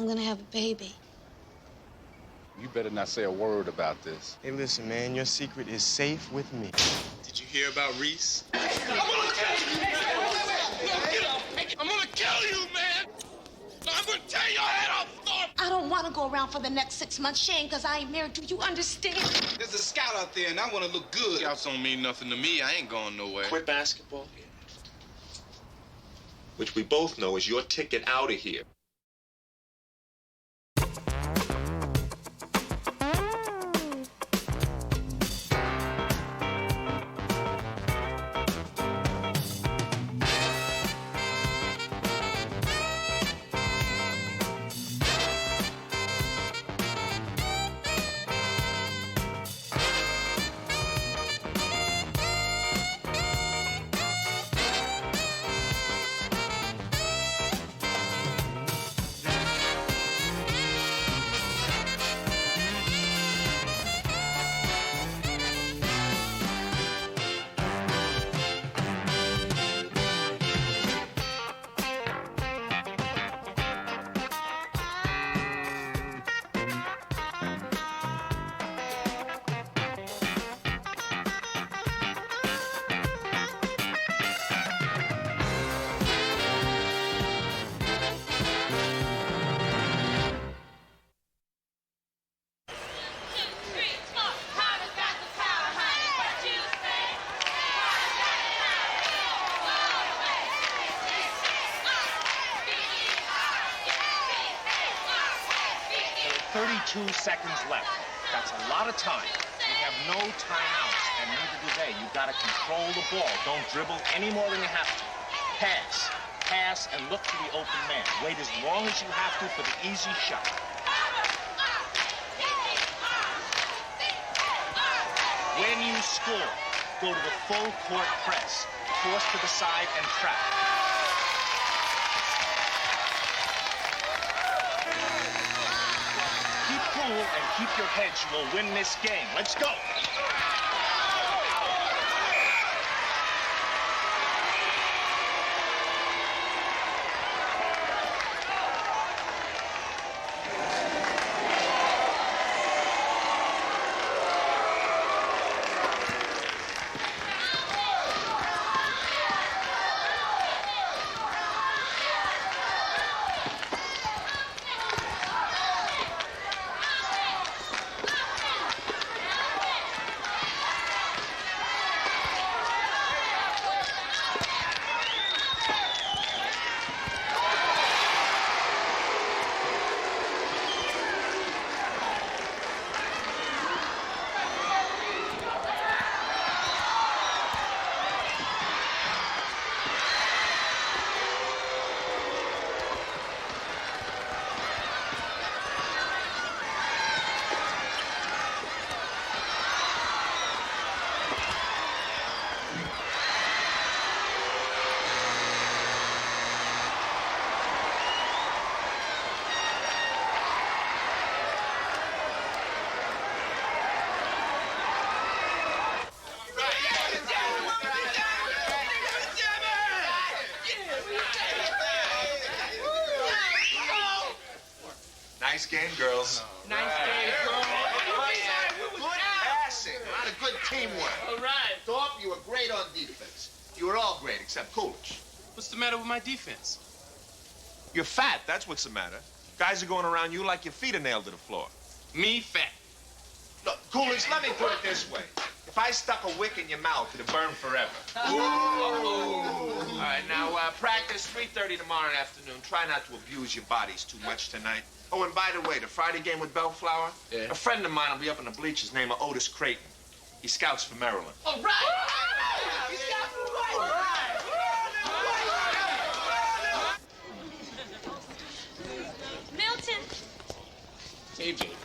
I'm gonna have a baby. You better not say a word about this. Hey, listen, man, your secret is safe with me. Did you hear about Reese? I'm gonna kill you! I'm gonna kill you, man! I'm gonna tear your head off, Thorpe! I don't want to go around for the next 6 months, Shane, because I ain't married to you. Understand? There's a scout out there, and I want to look good. Scouts don't mean nothing to me. I ain't going nowhere. Quit basketball, which we both know is your ticket out of here. Seconds left. That's a lot of time. We have no timeouts, and neither do they. You gotta control the ball. Don't dribble any more than you have to. Pass, and look for the open man. Wait as long as you have to for the easy shot. When you score, go to the full court press. Force to the side and trap. And keep your heads. You will win this game. Let's go. Nice game, girls. Nice game, girls. Good passing. A lot of good teamwork. All right. Thorpe, you were great on defense. You were all great except Coolidge. What's the matter with my defense? You're fat, that's what's the matter. Guys are going around you like your feet are nailed to the floor. Me fat. Look, Coolidge, let me put it this way. If I stuck a wick in your mouth, it'd burn forever. All right, now practice 3:30 tomorrow afternoon. Try not to abuse your bodies too much tonight. Oh, and by the way, the Friday game with Bellflower, a friend of mine will be up in the bleachers named Otis Creighton. He scouts for Maryland. All right. He scouts for Maryland. Milton. Hey, baby.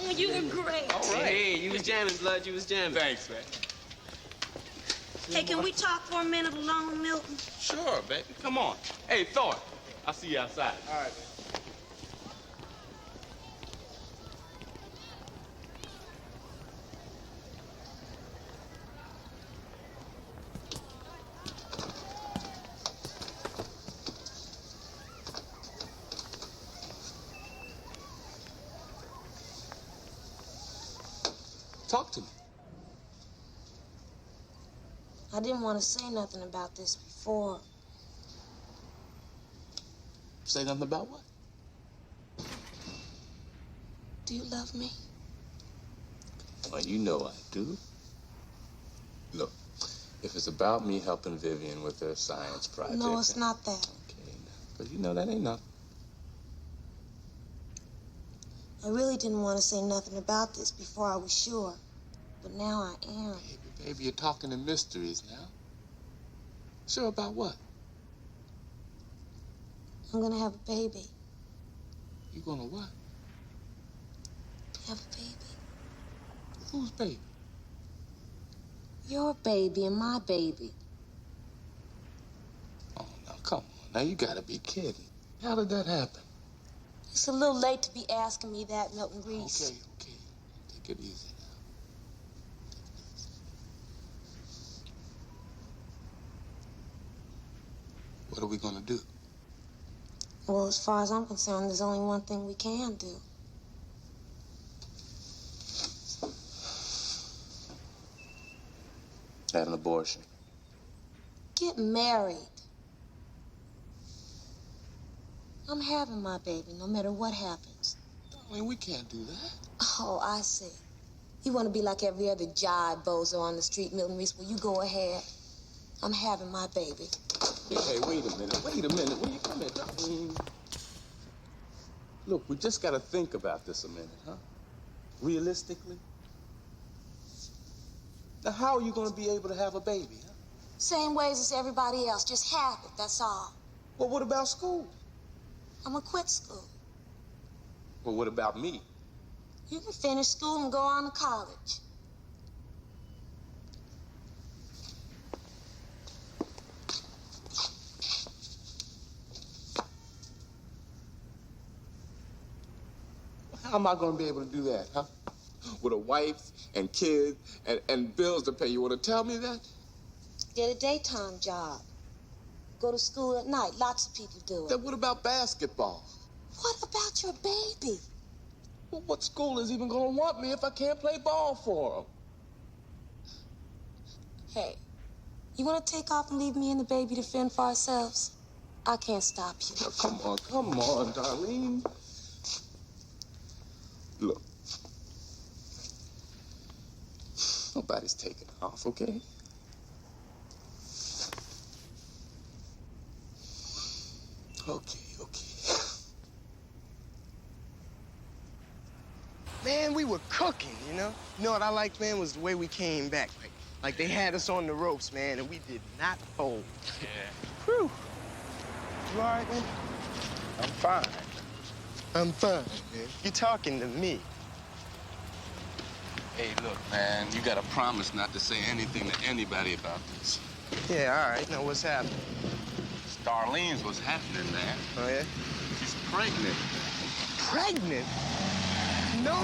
Oh, you were great. All right. Hey, you was jamming, blood. You was jamming. Thanks, man. Hey, can we talk for a minute alone, Milton? Sure, baby. Come on. Hey, Thorpe. I'll see you outside. All right. Talk to me. I didn't want to say nothing about this before. Say nothing about what? Do you love me? Well, you know I do. Look, if it's about me helping Vivian with her science project... No, it's not that. Okay, because you know that ain't nothing. I really didn't want to say nothing about this before I was sure. But now I am. Baby, you're talking in mysteries now. Sure about what? I'm gonna have a baby. You gonna what? Have a baby. Whose baby? Your baby and my baby. Oh, now, come on. Now, you gotta be kidding. How did that happen? It's a little late to be asking me that, Milton Reese. Okay. Take it easy now. What are we gonna do? Well, as far as I'm concerned, there's only one thing we can do. Have an abortion. Get married. I'm having my baby, no matter what happens. Darling, we can't do that. Oh, I see. You want to be like every other jive bozo on the street, Milton Reese. Well, you go ahead. I'm having my baby. Hey, wait a minute. Will you come here, darling? Look, we just gotta think about this a minute, huh? Realistically. Now, how are you gonna be able to have a baby, huh? Same ways as everybody else. Just have it, that's all. Well, what about school? I'm gonna quit school. Well, what about me? You can finish school and go on to college. How am I gonna be able to do that, huh? With a wife and kids and bills to pay. You wanna tell me that? Get a daytime job. Go to school at night. Lots of people do it. Then what about basketball? What about your baby? Well, what school is even gonna want me if I can't play ball for them? Hey, you want to take off and leave me and the baby to fend for ourselves? I can't stop you. Now, come on, Darlene. Look. Nobody's taking off, okay? Okay. Man, we were cooking, you know? You know what I liked, man, was the way we came back. Like they had us on the ropes, man, and we did not fold. Yeah. Whew. You all right, man? I'm fine. I'm fine, man. You talking to me. Hey, look, man, you gotta promise not to say anything to anybody about this. Yeah, all right. Now, what's happening? Darlene's what's happening, man. Oh, yeah? She's pregnant. Pregnant? No!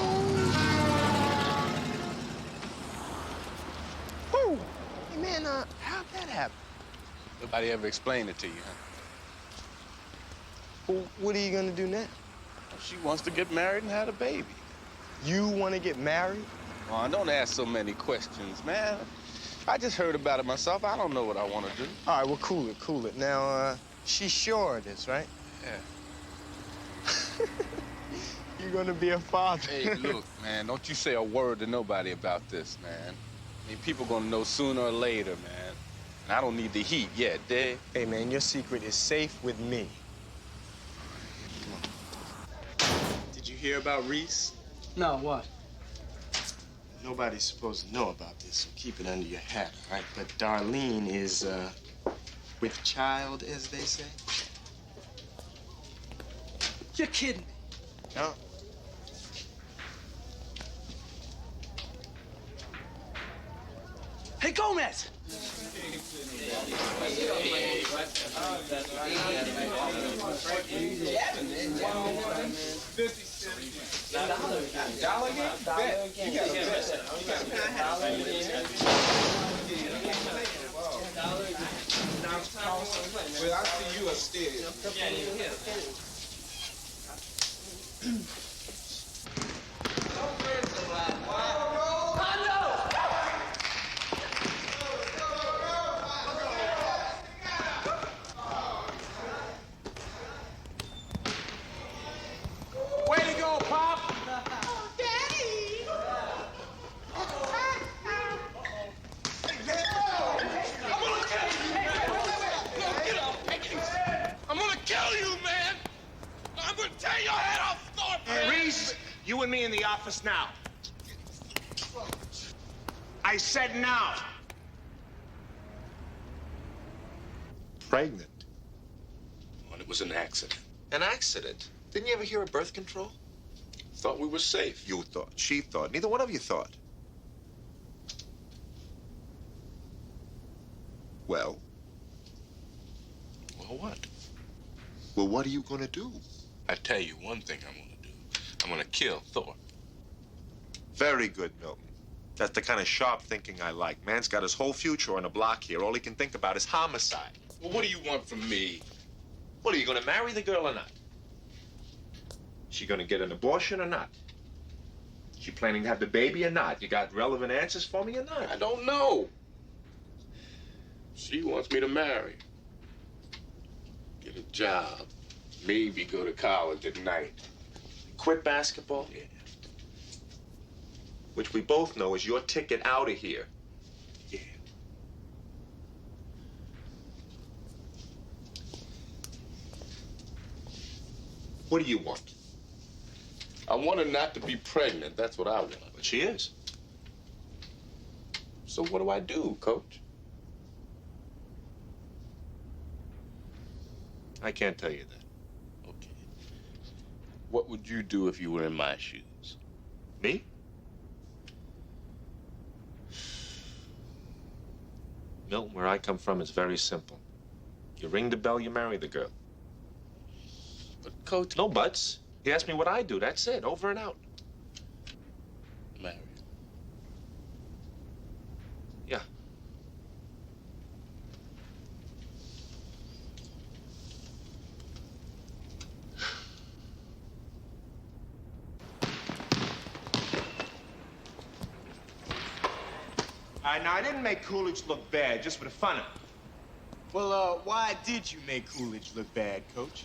Who? Hey, man, how'd that happen? Nobody ever explained it to you, huh? Well, what are you gonna do now? She wants to get married and have a baby. You wanna get married? Oh, don't ask so many questions, man. I just heard about it myself. I don't know what I want to do. All right, well, cool it. Now, she's sure of this, right? Yeah. You're gonna be a father. Hey, look, man, don't you say a word to nobody about this, man. I mean, people gonna know sooner or later, man. And I don't need the heat yet, dig? Hey, man, your secret is safe with me. Did you hear about Reese? No, what? Nobody's supposed to know about this, so keep it under your hat, all right? But Darlene is, with child, as they say. You're kidding me. No. Hey, Gomez! Well, I see you upstairs. Partner! You and me in the office now. I said now. Pregnant. Well, it was an accident. An accident? Didn't you ever hear of birth control? Thought we were safe. You thought. She thought. Neither one of you thought. Well? Well, what? Well, what are you gonna do? I tell you one thing I'm gonna do. I'm gonna kill Thor. Very good, Milton. That's the kind of sharp thinking I like. Man's got his whole future on a block here. All he can think about is homicide. Well, what do you want from me? What, are you gonna marry the girl or not? She gonna get an abortion or not? She planning to have the baby or not? You got relevant answers for me or not? I don't know. She wants me to marry. Get a job. Maybe go to college at night. Quit basketball? Yeah. Which we both know is your ticket out of here. Yeah. What do you want? I want her not to be pregnant. That's what I want. But she is. So what do I do, Coach? I can't tell you that. Okay. What would you do if you were in my shoes? Me? Milton, where I come from is very simple. You ring the bell, you marry the girl. But, Coach... No buts. He asked me what I do. That's it. Over and out. Marry. Yeah. All right, now, I didn't make Coolidge look bad, just for the fun of it. Well, why did you make Coolidge look bad, Coach?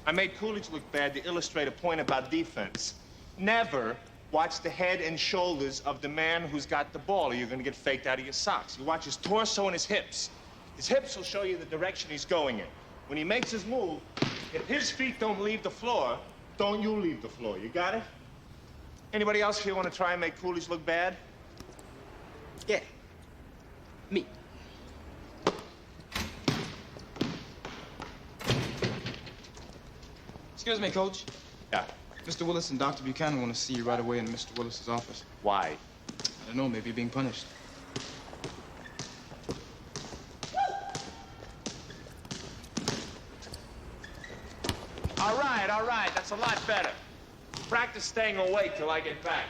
I made Coolidge look bad to illustrate a point about defense. Never watch the head and shoulders of the man who's got the ball, or you're gonna get faked out of your socks. You watch his torso and his hips. His hips will show you the direction he's going in. When he makes his move, if his feet don't leave the floor, don't you leave the floor. You got it? Anybody else here want to try and make Coolidge look bad? Yeah. Me. Excuse me, Coach. Yeah. Mr. Willis and Dr. Buchanan want to see you right away in Mr. Willis's office. Why? I don't know, maybe you're being punished. All right. That's a lot better. Practice staying awake till I get back.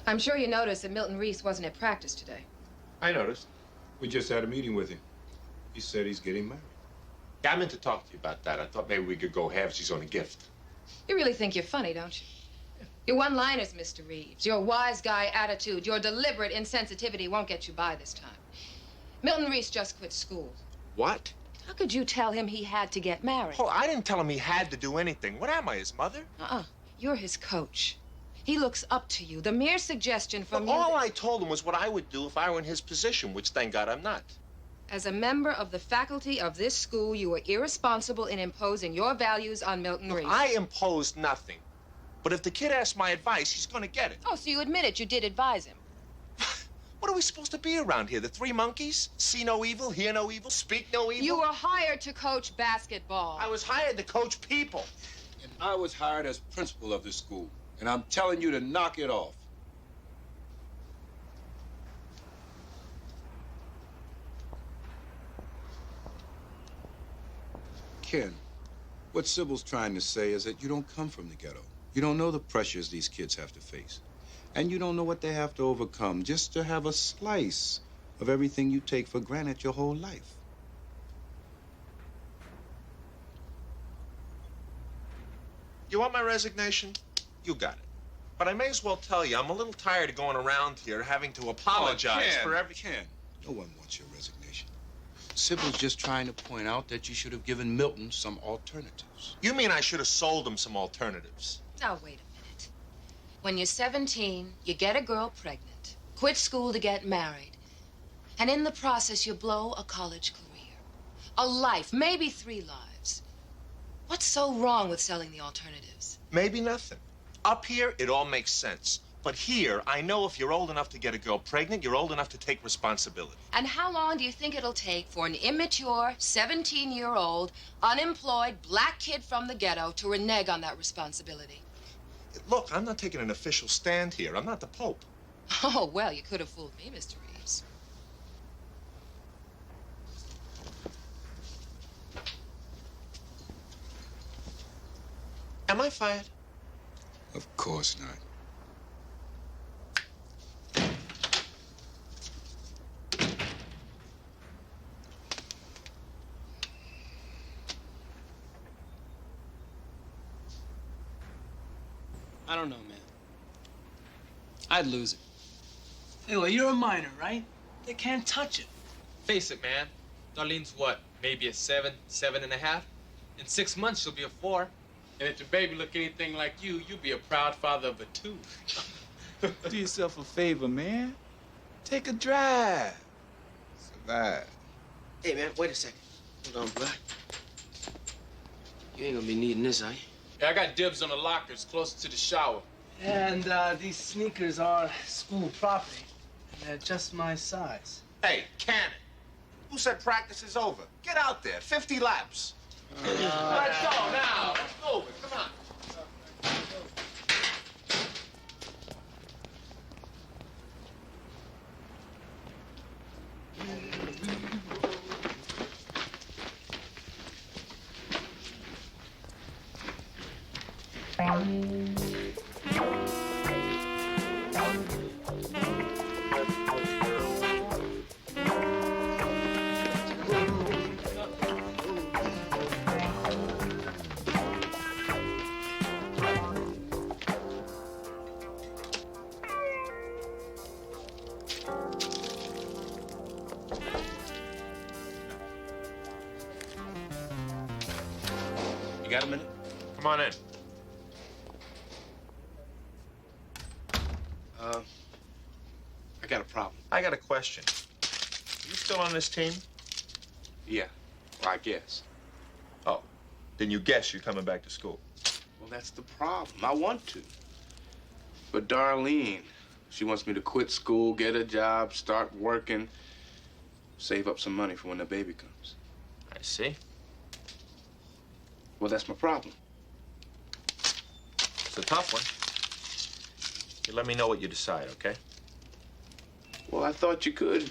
I'm sure you noticed that Milton Reese wasn't at practice today. I noticed. We just had a meeting with him. He said he's getting married. Yeah, I meant to talk to you about that. I thought maybe we could go halvesies on a gift. You really think you're funny, don't you? Your one-liners, Mr. Reeves, your wise guy attitude, your deliberate insensitivity won't get you by this time. Milton Reese just quit school. What? How could you tell him he had to get married? Oh, I didn't tell him he had to do anything. What am I, his mother? You're his coach. He looks up to you. The mere suggestion from you... All I told him was what I would do if I were in his position, which, thank God, I'm not. As a member of the faculty of this school, you were irresponsible in imposing your values on Milton Reese. I imposed nothing. But if the kid asks my advice, he's going to get it. Oh, so you admit it. You did advise him. What are we supposed to be around here? The three monkeys? See no evil, hear no evil, speak no evil? You were hired to coach basketball. I was hired to coach people. And I was hired as principal of this school. And I'm telling you to knock it off. Ken, what Sybil's trying to say is that you don't come from the ghetto. You don't know the pressures these kids have to face. And you don't know what they have to overcome just to have a slice of everything you take for granted your whole life. You want my resignation? You got it. But I may as well tell you, I'm a little tired of going around here having to apologize for every... Ken, no one wants your resignation. Sybil's just trying to point out that you should have given Milton some alternatives. You mean I should have sold him some alternatives? Now, wait a minute. When you're 17, you get a girl pregnant, quit school to get married, and in the process, you blow a college career, a life, maybe 3 lives. What's so wrong with selling the alternatives? Maybe nothing. Up here, it all makes sense. But here, I know if you're old enough to get a girl pregnant, you're old enough to take responsibility. And how long do you think it'll take for an immature, 17-year-old, unemployed black kid from the ghetto to renege on that responsibility? Look, I'm not taking an official stand here. I'm not the Pope. Oh, well, you could have fooled me, Mr. Reeves. Am I fired? Of course not. I don't know, man. I'd lose it. Hey, well, you're a minor, right? They can't touch it. Face it, man. Darlene's what? Maybe a 7, 7.5? In 6 months, she'll be a 4. And if the baby look anything like you, you'll be a proud father of a 2. Do yourself a favor, man. Take a drive. Survive. Hey, man, wait a second. Hold on, bro. You ain't gonna be needing this, are you? Yeah, I got dibs on the lockers close to the shower. And these sneakers are school property. And they're just my size. Hey, Cannon. Who said practice is over? Get out there. 50 laps. Let's go now. Let's move it. Come on. You got a minute? Come on in. I got a problem. I got a question. You still on this team? Yeah, well, I guess. Oh, then you guess you're coming back to school. Well, that's the problem. I want to. But Darlene, she wants me to quit school, get a job, start working, save up some money for when the baby comes. I see. Well, that's my problem. It's a tough one. You let me know what you decide, okay? Well, I thought you could,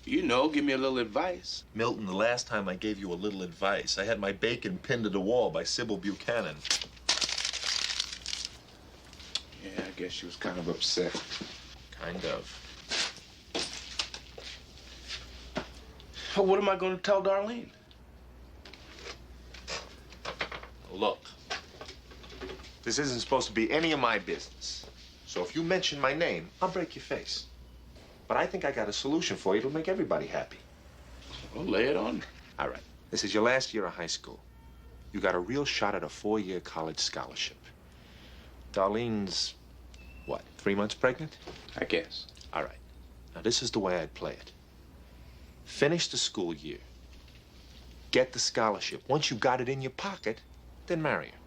you know, give me a little advice. Milton, the last time I gave you a little advice, I had my bacon pinned to the wall by Sybil Buchanan. Yeah, I guess she was kind of upset. Kind of. What am I going to tell Darlene? Look, this isn't supposed to be any of my business. So if you mention my name, I'll break your face. But I think I got a solution for you that'll make everybody happy. Well, lay it on me. All right. This is your last year of high school. You got a real shot at a 4-year college scholarship. Darlene's, what, 3 months pregnant? I guess. All right. Now, this is the way I'd play it. Finish the school year. Get the scholarship. Once you got it in your pocket, then marry her.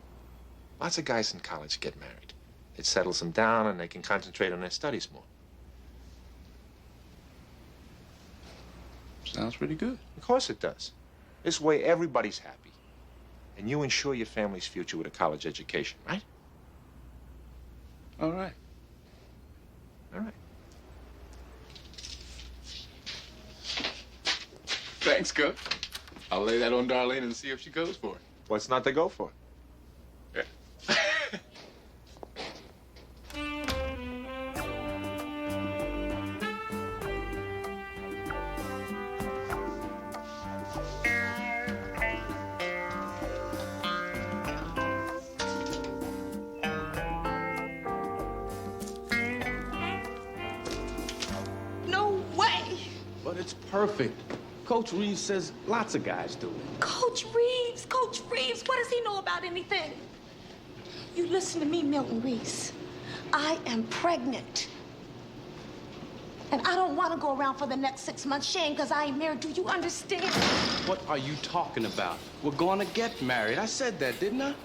Lots of guys in college get married. It settles them down and they can concentrate on their studies more. Sounds pretty good. Of course it does. This way everybody's happy. And you ensure your family's future with a college education, right? All right. All right. Thanks, Cook. I'll lay that on Darlene and see if she goes for it. What's not to go for? Yeah. No way! But it's perfect. Coach Reeves says lots of guys do it. Coach Reeves, what does he know about anything? You listen to me, Milton Reese. I am pregnant. And I don't want to go around for the next 6 months shame because I ain't married. Do you understand? What are you talking about? We're gonna get married. I said that, didn't I?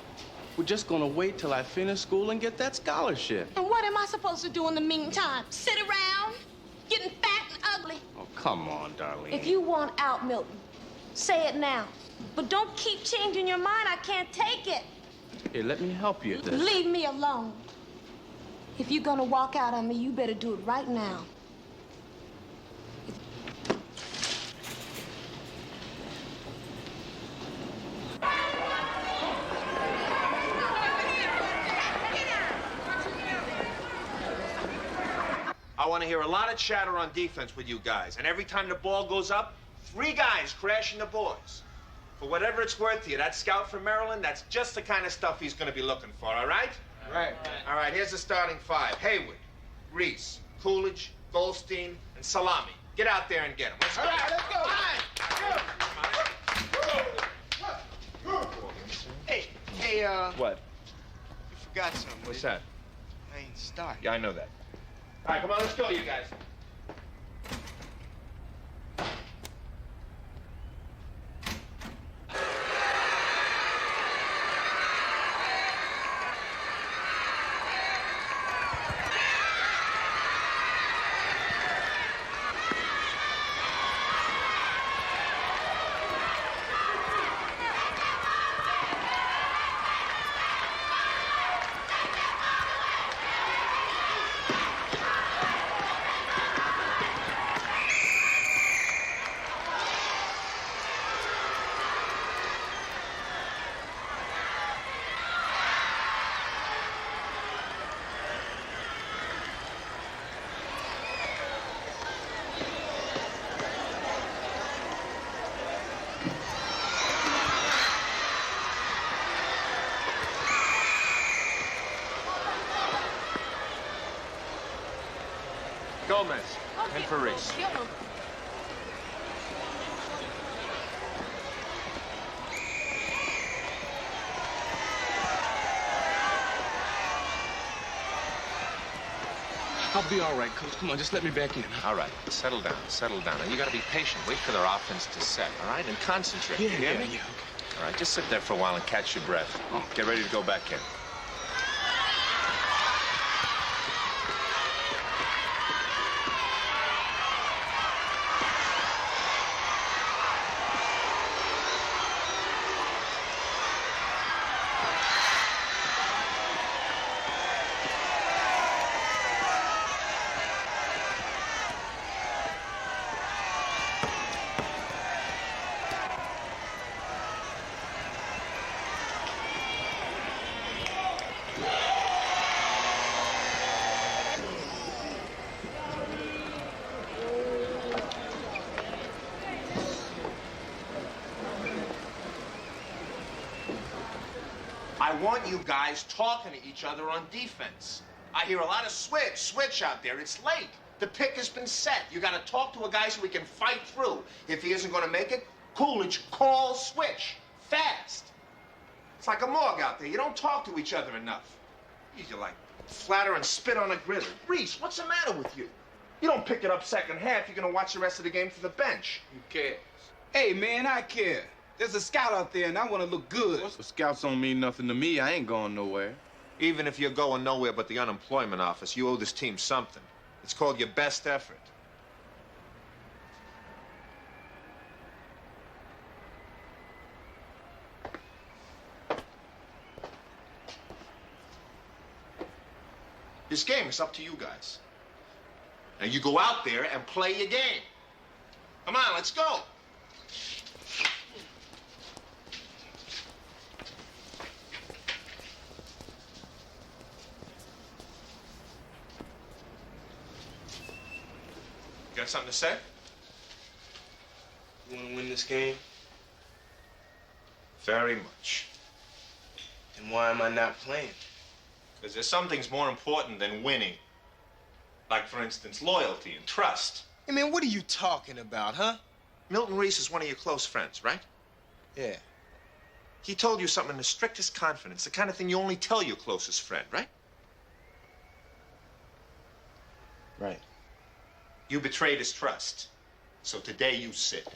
We're just gonna wait till I finish school and get that scholarship. And what am I supposed to do in the meantime? Sit around, getting fat and ugly? Oh, come on, Darlene. If you want out, Milton, say it now. But don't keep changing your mind. I can't take it. Here, let me help you. Leave me alone. If you're gonna walk out on me, you better do it right now. I want to hear a lot of chatter on defense with you guys. And every time the ball goes up, 3 guys crashing the boards. For whatever it's worth to you, that scout from Maryland, that's just the kind of stuff he's going to be looking for, all right? Right. All right, here's the starting 5. Haywood, Reese, Coolidge, Goldstein, and Salami. Get out there and get them. Let's go. All right, let's go. Hey, What? you forgot something. What's that? I ain't started. Yeah, I know that. All right, come on, let's go, you guys. Gomez, and for Reese. I'll be all right, Coach. Come on, just let me back in. All right, settle down, settle down. Now, you got to be patient. Wait for their offense to set, all right? And concentrate. You hear me? Okay. All right, just sit there for a while and catch your breath. Get ready to go back in. I want you guys talking to each other on defense. I hear a lot of switch out there. It's late. The pick has been set. You got to talk to a guy so we can fight through. If he isn't going to make it, Coolidge, call switch. Fast. It's like a morgue out there. You don't talk to each other enough. You like flatter and spit on a griddle. Reese, what's the matter with you? You don't pick it up second half, you're going to watch the rest of the game from the bench. Who cares? Hey, man, I care. There's a scout out there, and I want to look good. The scouts don't mean nothing to me. I ain't going nowhere. Even if you're going nowhere but the unemployment office, you owe this team something. It's called your best effort. This game is up to you guys. Now you go out there and play your game. Come on, let's go. You got something to say? You want to win this game? Very much. Then why am I not playing? Because there's some things more important than winning. Like, for instance, loyalty and trust. Hey, man, what are you talking about, huh? Milton Reese is one of your close friends, right? Yeah. He told you something in the strictest confidence, the kind of thing you only tell your closest friend, right? Right. You betrayed his trust. So today you sit.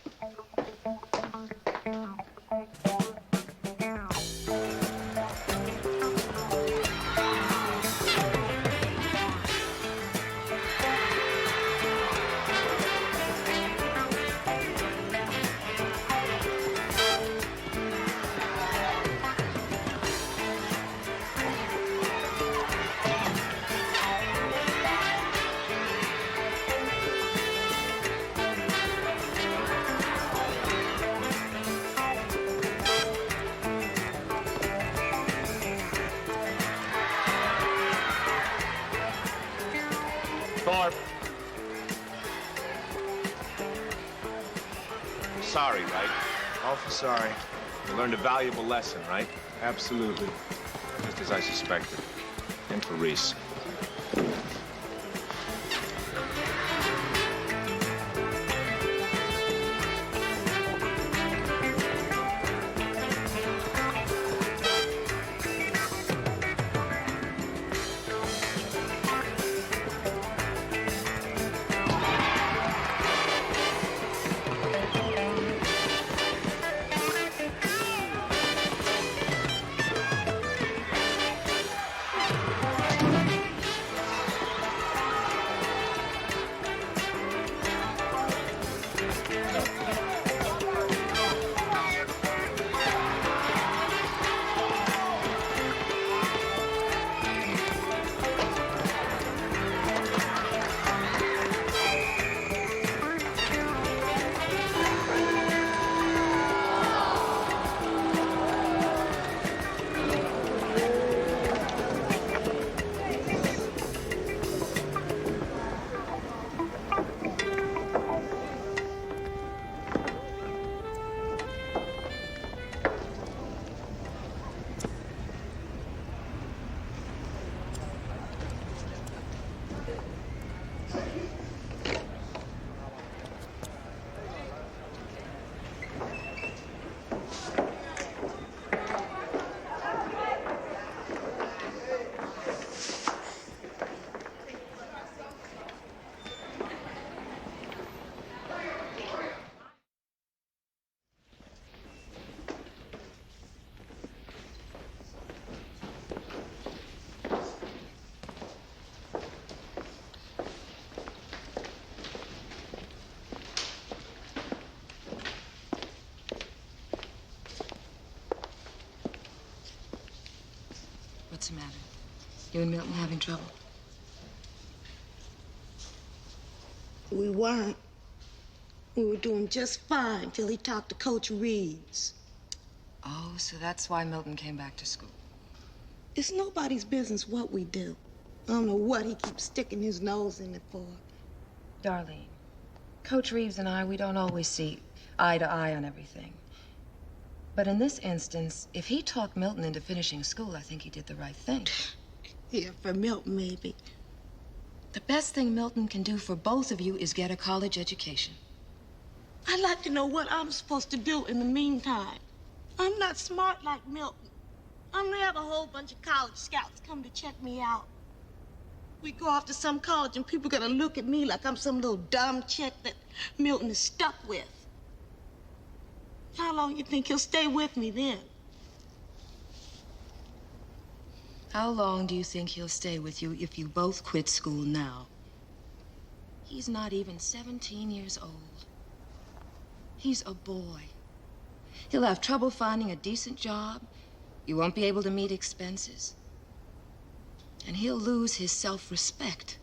Thorpe. Sorry, right? Awful sorry. You learned a valuable lesson, right? Absolutely. Just as I suspected. And for Reese. What's the matter? You and Milton having trouble? We weren't. We were doing just fine till he talked to Coach Reeves. Oh, so that's why Milton came back to school. It's nobody's business what we do. I don't know what he keeps sticking his nose in it for. Darlene, Coach Reeves and I, we don't always see eye to eye on everything. But in this instance, if he talked Milton into finishing school, I think he did the right thing. Yeah, for Milton, maybe. The best thing Milton can do for both of you is get a college education. I'd like to know what I'm supposed to do in the meantime. I'm not smart like Milton. I'm gonna have a whole bunch of college scouts come to check me out. We go off to some college and people are gonna look at me like I'm some little dumb chick that Milton is stuck with. How long you think he'll stay with me then? How long do you think he'll stay with you if you both quit school now? He's not even 17 years old. He's a boy. He'll have trouble finding a decent job. You won't be able to meet expenses. And he'll lose his self-respect.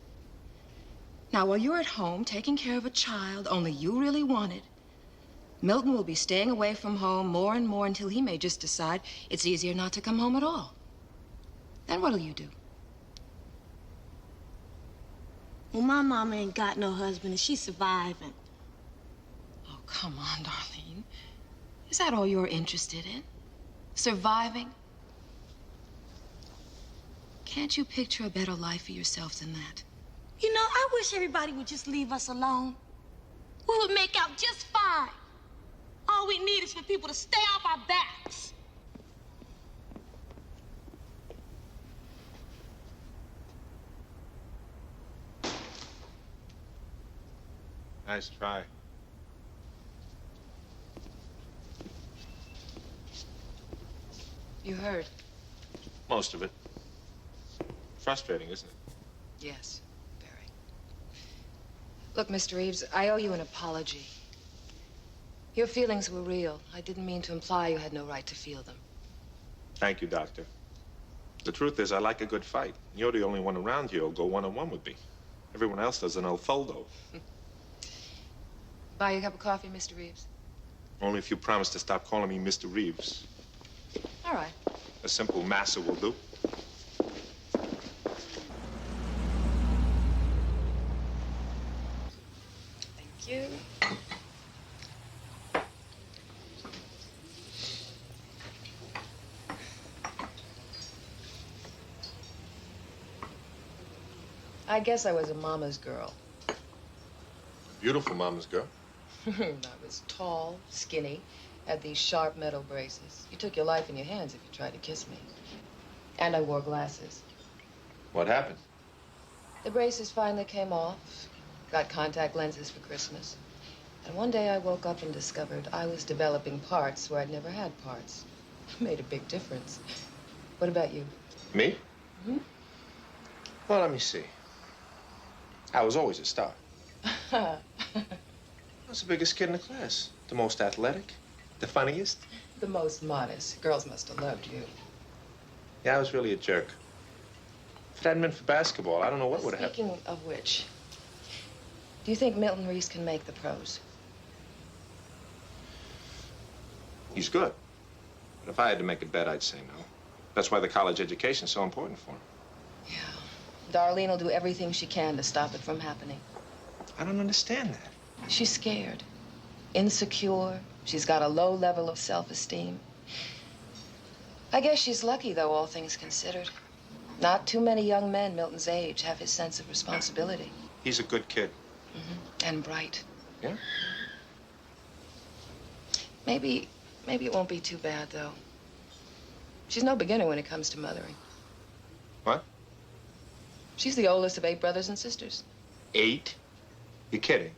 Now, while you're at home taking care of a child only you really wanted, Milton will be staying away from home more and more until he may just decide it's easier not to come home at all. Then what'll you do? Well, my mama ain't got no husband and she's surviving. Oh, come on, Darlene. Is that all you're interested in? Surviving? Can't you picture a better life for yourself than that? You know, I wish everybody would just leave us alone. We would make out just fine. All we need is for people to stay off our backs. Nice try. You heard? Most of it. Frustrating, isn't it? Yes, very. Look, Mr. Reeves, I owe you an apology. Your feelings were real. I didn't mean to imply you had no right to feel them. Thank you, Doctor. The truth is, I like a good fight. You're the only one around here who'll go one-on-one with me. Everyone else does an El Foldo. Buy you a cup of coffee, Mr. Reeves? Only if you promise to stop calling me Mr. Reeves. All right. A simple massa will do. Thank you. I guess I was a mama's girl. Beautiful mama's girl. I was tall, skinny, had these sharp metal braces. You took your life in your hands if you tried to kiss me. And I wore glasses. What happened? The braces finally came off. Got contact lenses for Christmas. And one day I woke up and discovered I was developing parts where I'd never had parts. It made a big difference. What about you? Me? Hmm? Well, let me see. I was always a star. I was the biggest kid in the class. The most athletic. The funniest. The most modest. Girls must have loved you. Yeah, I was really a jerk. If it hadn't been for basketball, I don't know what would have happened. Speaking of which, do you think Milton Reese can make the pros? He's good. But if I had to make a bet, I'd say no. That's why the college education's so important for him. Darlene will do everything she can to stop it from happening. I don't understand that. She's scared, insecure. She's got a low level of self-esteem. I guess she's lucky, though, all things considered. Not too many young men Milton's age have his sense of responsibility. He's a good kid. And bright. Yeah? Maybe it won't be too bad, though. She's no beginner when it comes to mothering. What? She's the oldest of 8 brothers and sisters. 8? You're kidding.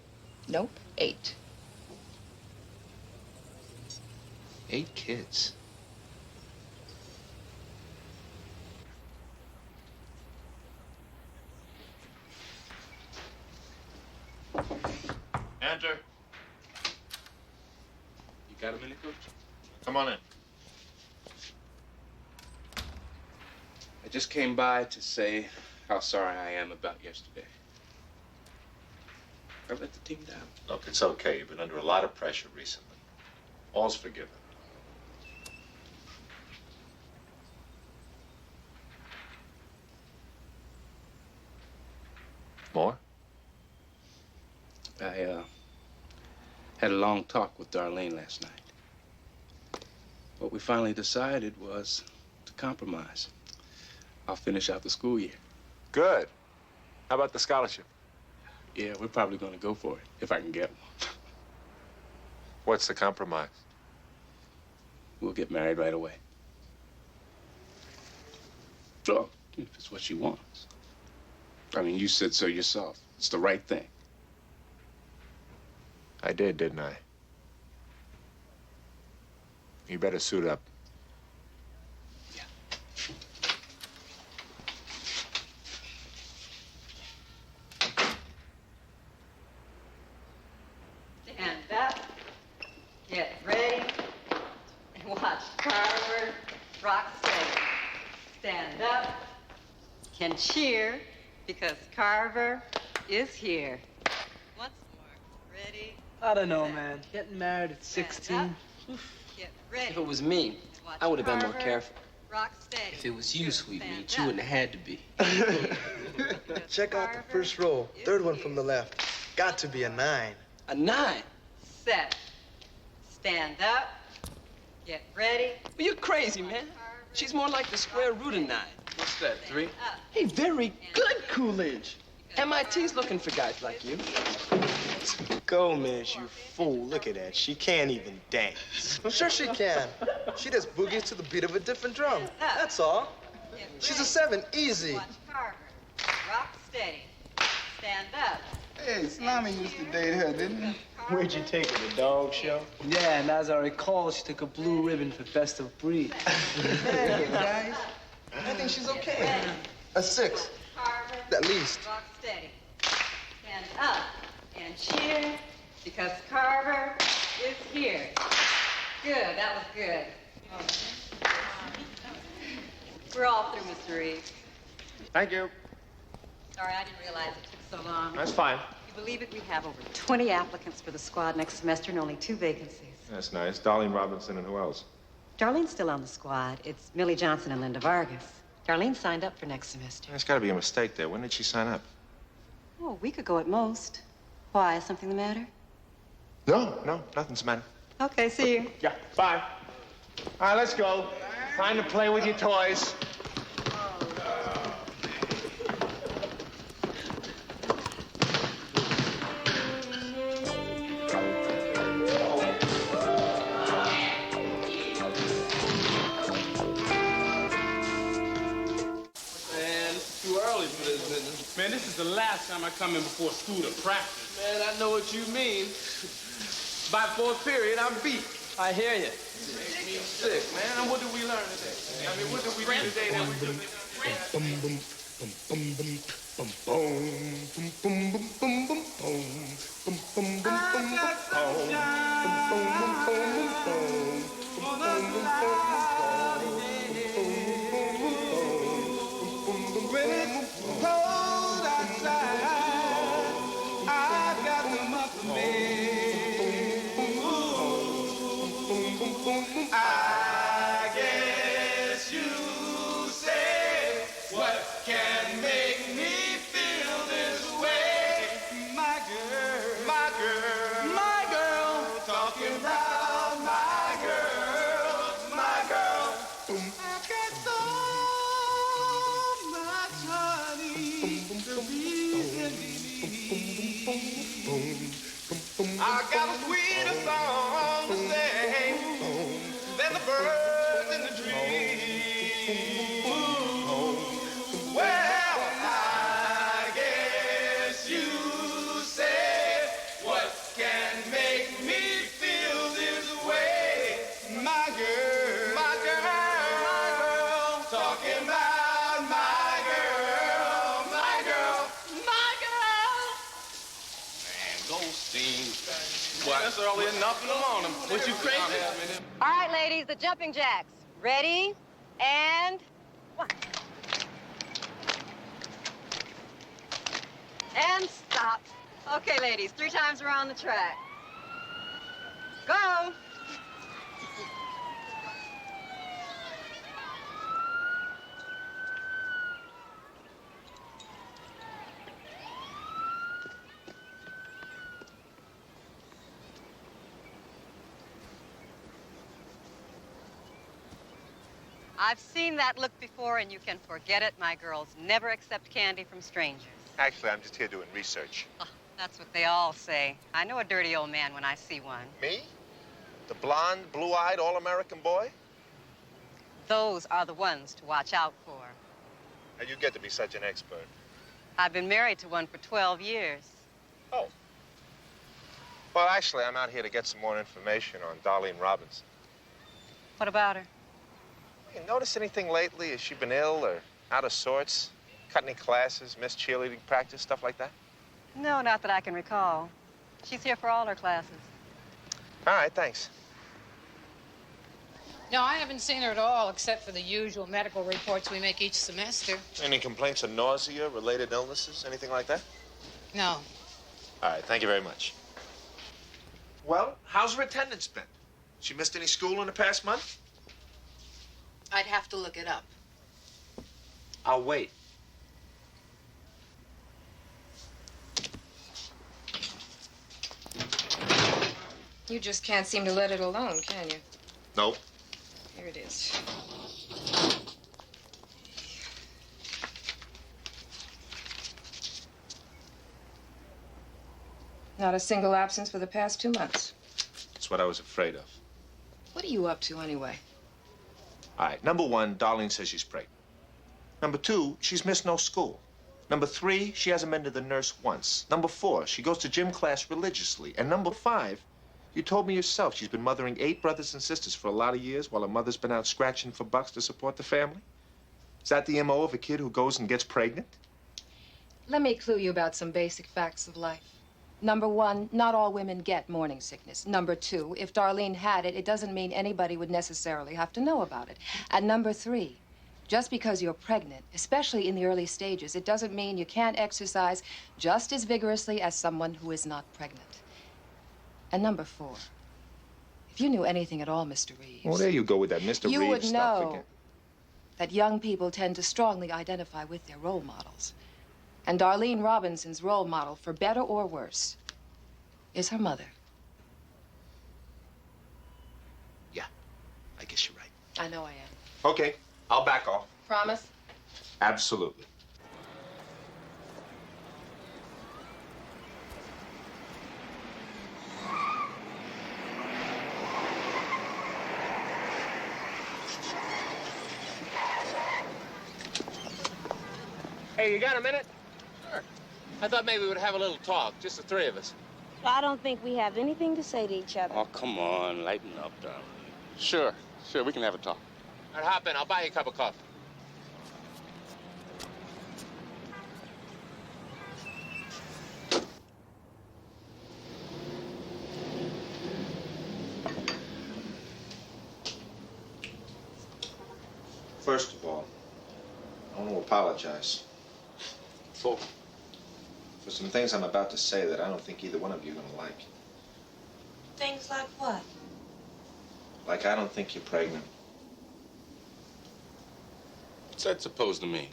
Nope, 8. 8 kids. Enter. You got a minute, Coach? Come on in. I just came by to say how sorry I am about yesterday. I let the team down. Look, it's okay. You've been under a lot of pressure recently. All's forgiven. More? I had a long talk with Darlene last night. What we finally decided was to compromise. I'll finish out the school year. Good. How about the scholarship? Yeah, we're probably going to go for it, if I can get one. What's the compromise? We'll get married right away. Sure, if it's what she wants. I mean, you said so yourself. It's the right thing. I did, didn't I? You better suit up. Stand up, get ready, and watch Carver rock steady. Stand up, can cheer, because Carver is here. Once more, ready. I don't know, man. Getting married at 16. Get ready. If it was me, I would have been more careful. Rock steady. If it was you, sweet meat, you wouldn't have had to be. Check out the first row. Third one from the left. Got to be a 9. A 9? Set. Stand up, get ready. Well, you're crazy, man. She's more like the square root of 9. What's that, 3? Hey, very good, Coolidge. MIT's looking for guys like you. Gomez, you fool. Look at that. She can't even dance. Sure she can. She just boogies to the beat of a different drum. That's all. She's a 7, easy. Watch Carver. Rock steady. Stand up. Hey, Salami used to date her, didn't he? Where'd you take her, the dog show? Yeah, and as I recall, she took a blue ribbon for Best of Breed. Hey, guys. I think she's okay. A 6. At least. Walk steady. Stand up and cheer because Carver is here. Good, that was good. We're all through, Mr. Reeves. Thank you. Sorry, I didn't realize it took so long. That's fine. You believe it? We have over 20 applicants for the squad next semester and only 2 vacancies. That's nice. Darlene Robinson and who else? Darlene's still on the squad. It's Millie Johnson and Linda Vargas. Darlene signed up for next semester. There's got to be a mistake there. When did she sign up? Oh, a week ago at most. Why? Is something the matter? No, nothing's the matter. Okay, see you. Yeah, bye. All right, let's go. Time to play with your toys. Man, this is the last time I come in before school to practice. Man, I know what you mean. By fourth period, I'm beat. I hear you. Makes me sick, man. And what did we learn today? I mean, what did we do today that we couldn't? I guess you say what can make me feel this way. My girl, my girl, my girl, talking about my girl, my girl. I've got so much honey to be I got a sweeter song to sing than the birds in the trees. Well, I guess you say what can make me feel this way. My girl, my girl, my girl, talking about my girl, my girl, my girl. Man, those scenes. What? That's early enough in the morning. What, you crazy? All right, ladies, the jumping jacks. Ready? And 1. And stop. Okay, ladies, 3 times around the track. Go. I've seen that look before, and you can forget it. My girls never accept candy from strangers. Actually, I'm just here doing research. Oh, that's what they all say. I know a dirty old man when I see one. Me? The blonde, blue-eyed, all-American boy? Those are the ones to watch out for. How you get to be such an expert? I've been married to one for 12 years. Oh. Well, actually, I'm out here to get some more information on Darlene Robinson. What about her? You notice anything lately? Has she been ill or out of sorts? Cut any classes, missed cheerleading practice, stuff like that? No, not that I can recall. She's here for all her classes. All right, thanks. No, I haven't seen her at all, except for the usual medical reports we make each semester. Any complaints of nausea, related illnesses, anything like that? No. All right, thank you very much. Well, how's her attendance been? She missed any school in the past month? I'd have to look it up. I'll wait. You just can't seem to let it alone, can you? Nope. Here it is. Not a single absence for the past 2 months. That's what I was afraid of. What are you up to, anyway? All right, number 1, Darlene says she's pregnant. Number 2, she's missed no school. Number 3, she hasn't been to the nurse once. Number 4, she goes to gym class religiously. And number 5, you told me yourself she's been mothering 8 brothers and sisters for a lot of years while her mother's been out scratching for bucks to support the family. Is that the MO of a kid who goes and gets pregnant? Let me clue you about some basic facts of life. Number 1, not all women get morning sickness. Number 2, if Darlene had it, it doesn't mean anybody would necessarily have to know about it. And number 3, just because you're pregnant, especially in the early stages, it doesn't mean you can't exercise just as vigorously as someone who is not pregnant. And number 4, if you knew anything at all, Mr. Reeves... Well, there you go with that Mr. You Reeves would stuff know again. that young people tend to strongly identify with their role models. And Darlene Robinson's role model, for better or worse, is her mother. Yeah, I guess you're right. I know I am. Okay, I'll back off. Promise? Absolutely. Hey, you got a minute? Sure. I thought maybe we would have a little talk, just the 3 of us. Well, I don't think we have anything to say to each other. Oh, come on, lighten up, darling. Sure, we can have a talk. All right, hop in. I'll buy you a cup of coffee. First of all, I want to apologize. For some things I'm about to say that I don't think either one of you are going to like. Things like what? Like, I don't think you're pregnant. What's that supposed to mean?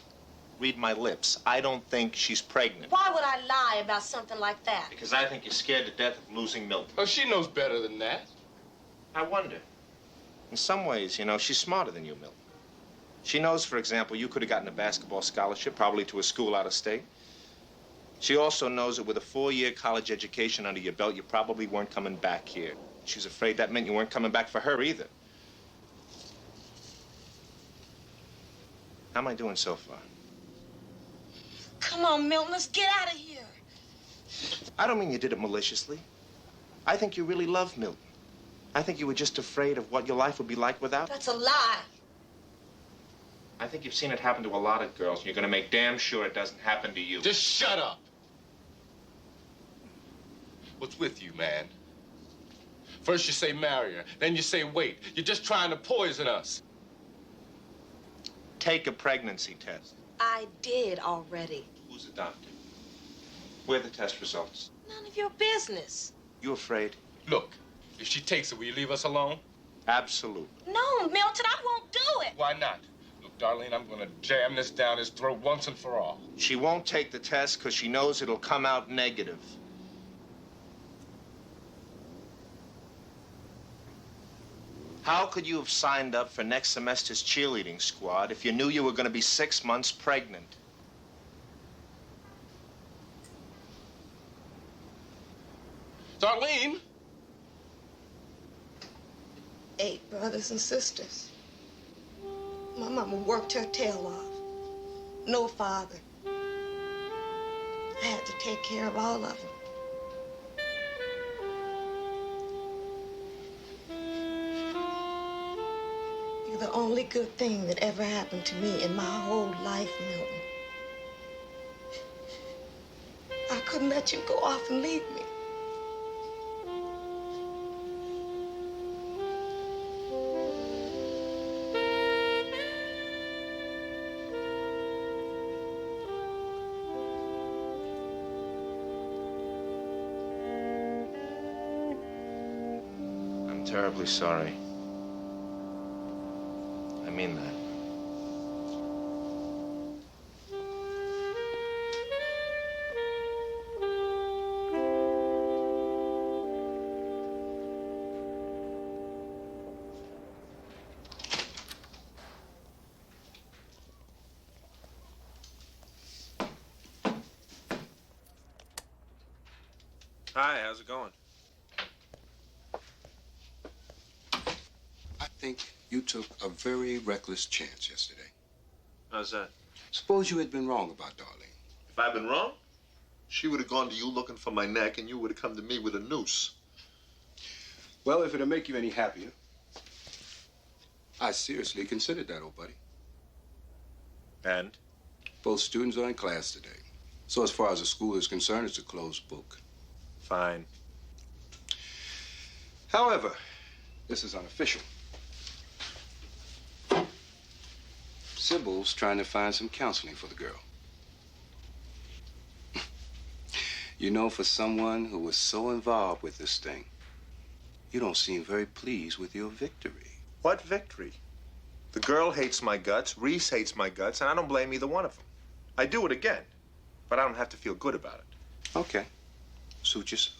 Read my lips. I don't think she's pregnant. Why would I lie about something like that? Because I think you're scared to death of losing Milton. Oh, she knows better than that. I wonder. In some ways, you know, she's smarter than you, Milton. She knows, for example, you could have gotten a basketball scholarship, probably to a school out of state. She also knows that with a 4-year college education under your belt, you probably weren't coming back here. She's afraid that meant you weren't coming back for her either. How am I doing so far? Come on, Milton, let's get out of here. I don't mean you did it maliciously. I think you really love Milton. I think you were just afraid of what your life would be like without him. That's a lie. I think you've seen it happen to a lot of girls, and you're gonna make damn sure it doesn't happen to you. Just shut up. What's with you, man? First you say marry her, then you say wait. You're just trying to poison us. Take a pregnancy test. I did already. Who's the doctor? Where are the test results? None of your business. You afraid? Look, if she takes it, will you leave us alone? Absolutely. No, Milton, I won't do it. Why not? Look, Darlene, I'm gonna jam this down his throat once and for all. She won't take the test because she knows it'll come out negative. How could you have signed up for next semester's cheerleading squad if you knew you were going to be 6 months pregnant? Darlene! 8 brothers and sisters. My mama worked her tail off. No father. I had to take care of all of them. You're the only good thing that ever happened to me in my whole life, Milton. I couldn't let you go off and leave me. I'm terribly sorry. I mean that. Hi, how's it going? I think you took a very reckless chance yesterday. How's that? Suppose you had been wrong about Darlene. If I'd been wrong, she would have gone to you looking for my neck, and you would have come to me with a noose. Well, if it'll make you any happier, I seriously considered that, old buddy. And? Both students are in class today. So as far as the school is concerned, it's a closed book. Fine. However, this is unofficial. Sybil's trying to find some counseling for the girl. You know, for someone who was so involved with this thing, you don't seem very pleased with your victory. What victory? The girl hates my guts, Reese hates my guts, and I don't blame either one of them. I do it again, but I don't have to feel good about it. Okay. Suit yourself.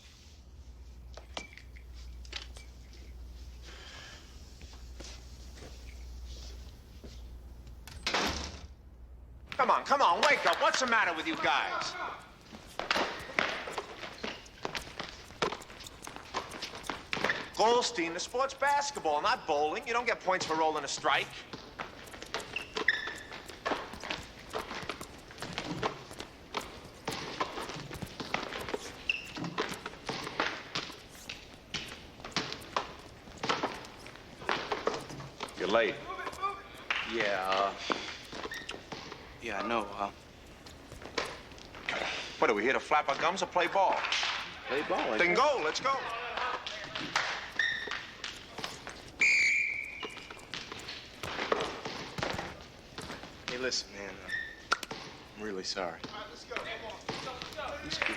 Come on, wake up. What's the matter with you guys? Goldstein, the sport's basketball, not bowling. You don't get points for rolling a strike. You're late. Yeah, I know. What, are we here to flap our gums or play ball? Play ball. Then go, let's go. Hey, listen, man. I'm really sorry. Let's go. It's cool.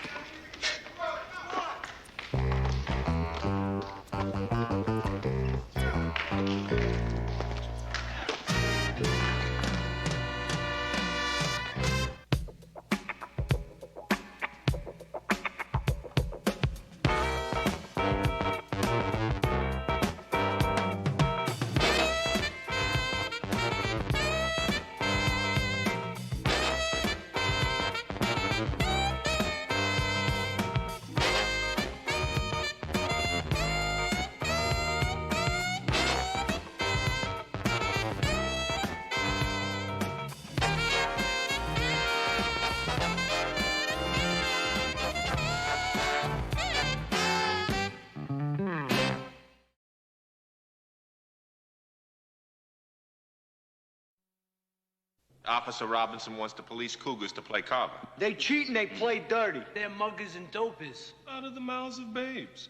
Officer Robinson wants the police cougars to play Carver. They cheat and they play dirty. They're muggers and dopers. Out of the mouths of babes.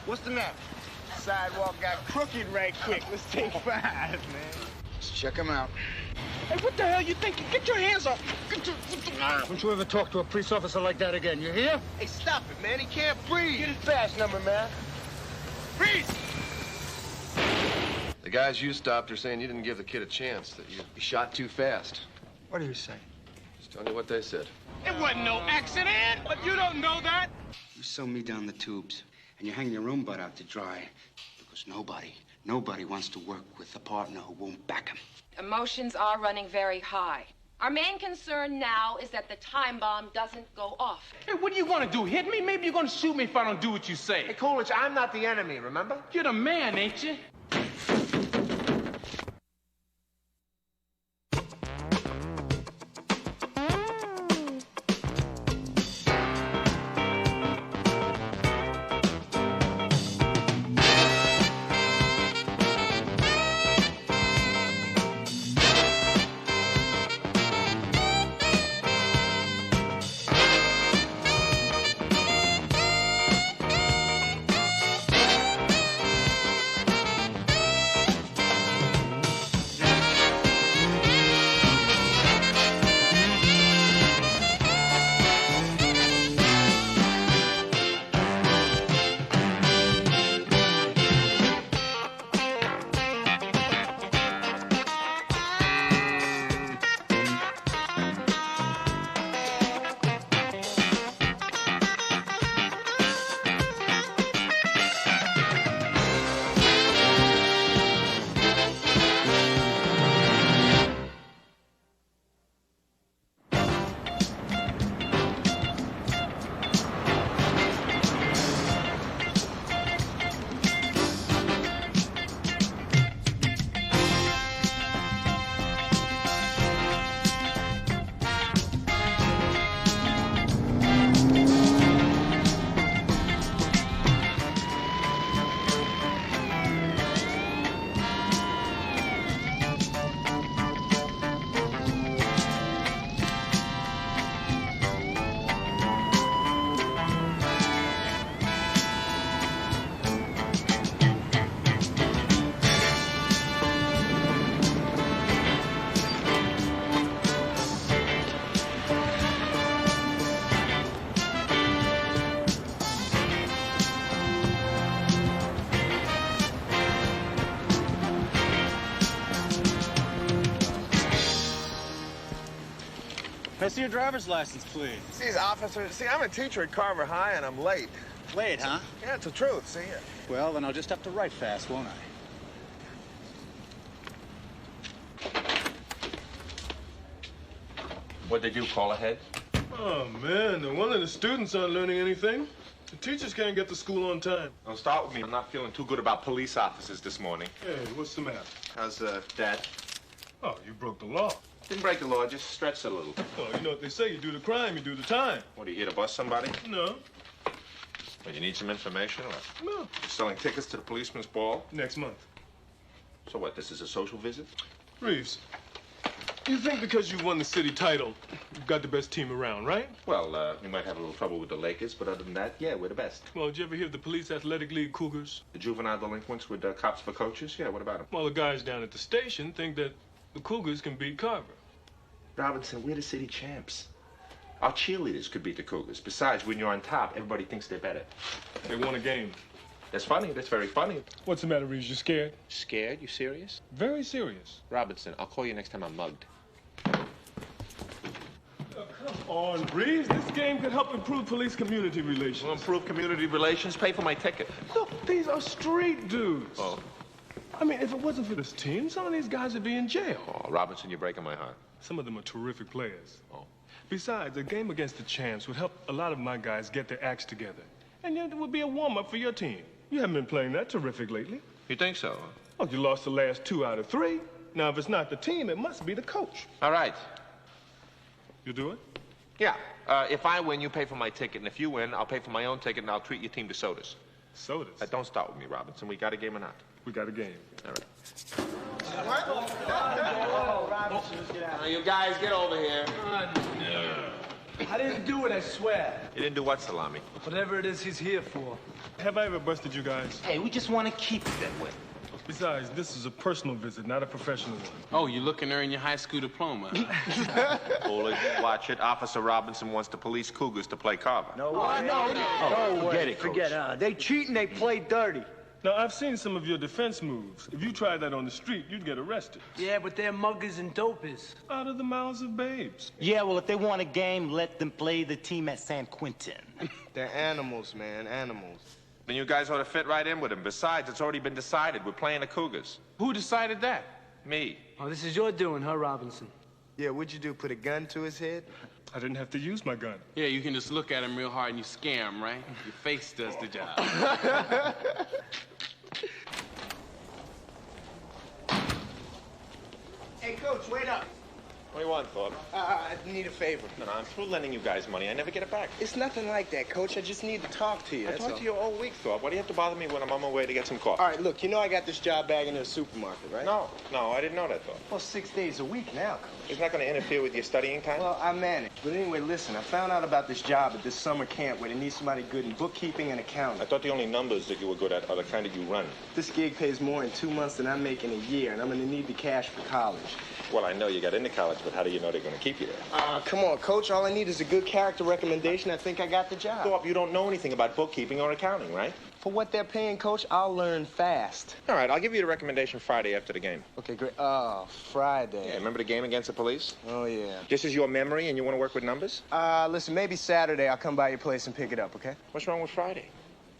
What's the matter? Sidewalk got crooked right quick. Let's take 5, man. Let's check him out. Hey, what the hell you thinking? Get your hands off. Don't you ever talk to a police officer like that again, you hear? Hey, stop it, man. He can't breathe. Get his badge number, man. Freeze! The guys you stopped are saying you didn't give the kid a chance, that you shot too fast. What do you say? Just telling you what they said. It wasn't no accident, but you don't know that. You sew me down the tubes, and you hang your own butt out to dry, because nobody wants to work with a partner who won't back him. Emotions are running very high. Our main concern now is that the time bomb doesn't go off. Hey, what are you gonna do? Hit me? Maybe you're gonna shoot me if I don't do what you say. Hey, Coolidge, I'm not the enemy, remember? You're the man, ain't you? see your driver's license, please. See, officer, I'm a teacher at Carver High, and I'm late. Late, huh? Yeah, it's the truth, see? Well, then I'll just have to write fast, won't I? What'd they do, call ahead? Oh, man, no wonder the students aren't learning anything. The teachers can't get to school on time. Don't start with me. I'm not feeling too good about police officers this morning. Hey, what's the matter? How's, Dad? Oh, you broke the law. Didn't break the law, just stretched a little. Oh, you know what they say, you do the crime, you do the time. What, are you here to bust somebody? No. Well, you need some information, or? No. You're selling tickets to the policeman's ball? Next month. So what, this is a social visit? Reeves, you think because you won the city title, you've got the best team around, right? Well, we might have a little trouble with the Lakers, but other than that, yeah, we're the best. Well, did you ever hear of the Police Athletic League Cougars? The juvenile delinquents with cops for coaches? Yeah, what about them? Well, the guys down at the station think that the Cougars can beat Carver. Robinson, we're the city champs. Our cheerleaders could beat the Cougars. Besides, when you're on top, everybody thinks they're better. They won a game. That's funny. That's very funny. What's the matter, Reeves? You scared? Scared? You serious? Very serious. Robinson, I'll call you next time I'm mugged. Come on, Reeves. This game could help improve police community relations. Well, improve community relations? Pay for my ticket. Look, these are street dudes. Oh. I mean, if it wasn't for this team, some of these guys would be in jail. Oh, Robinson, you're breaking my heart. Some of them are terrific players. Oh. Besides, a game against the champs would help a lot of my guys get their acts together. And it would be a warm-up for your team. You haven't been playing that terrific lately. You think so? Oh, you lost the last 2 out of 3. Now, if it's not the team, it must be the coach. All right. You do it? Yeah. If I win, you pay for my ticket. And if you win, I'll pay for my own ticket, and I'll treat your team to sodas. Sodas? Don't start with me, Robinson. We got a game or not? We got a game. All right. Now, you guys, get over here. I didn't do it, I swear. You didn't do what, Salami? Whatever it is he's here for. Have I ever busted you guys? Hey, we just want to keep it that way. Besides, this is a personal visit, not a professional one. Oh, you're looking to earn your high school diploma. Hold it. Watch it. Officer Robinson wants the police Cougars to play Carver. No way. No way. Forget it. They cheat and they play dirty. Now, I've seen some of your defense moves. If you tried that on the street, you'd get arrested. Yeah, but they're muggers and dopers. Out of the mouths of babes. Yeah, well, if they want a game, let them play the team at San Quentin. They're animals, man, animals. Then you guys ought to fit right in with him. Besides, it's already been decided. We're playing the Cougars. Who decided that? Me. Oh, this is your doing, huh, Robinson? Yeah, what'd you do, put a gun to his head? I didn't have to use my gun. Yeah, you can just look at him real hard and you scare him, right? Your face does the job. Hey, Coach, wait up. What do you want, Thorpe? I need a favor. No, I'm through lending you guys money. I never get it back. It's nothing like that, Coach. I just need to talk to you. I that's talked all. to you all week, Thorpe. Why do you have to bother me when I'm on my way to get some coffee? All right, look, you know I got this job bag in the supermarket, right? No, I didn't know that, Thorpe. Well, 6 days a week now, Coach. It's not going to interfere with your studying time? Well, I manage. But anyway, listen, I found out about this job at this summer camp where they need somebody good in bookkeeping and accounting. I thought the only numbers that you were good at are the kind that you run. This gig pays more in 2 months than I'm making a year, and I'm going to need the cash for college. Well, I know you got into college, but how do you know they're going to keep you there? Come on, Coach. All I need is a good character recommendation. I think I got the job. Thorpe, you don't know anything about bookkeeping or accounting, right? For what they're paying, Coach, I'll learn fast. All right, I'll give you the recommendation Friday after the game. Okay, great. Oh, Friday. Yeah, remember the game against the police? Oh, yeah. This is your memory and you want to work with numbers? Listen, maybe Saturday I'll come by your place and pick it up, okay? What's wrong with Friday?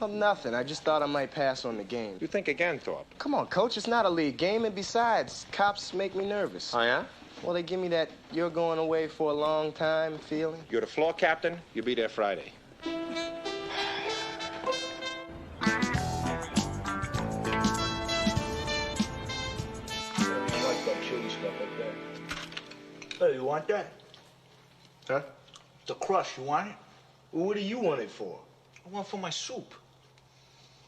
Well, nothing. I just thought I might pass on the game. You think again, Thorpe. Come on, Coach. It's not a league game, and besides, cops make me nervous. Oh, yeah? Well, they give me that you're going away for a long time feeling. You're the floor captain. You'll be there Friday. Hey, you want that? Huh? The crush, you want it? Well, what do you want it for? I want for my soup.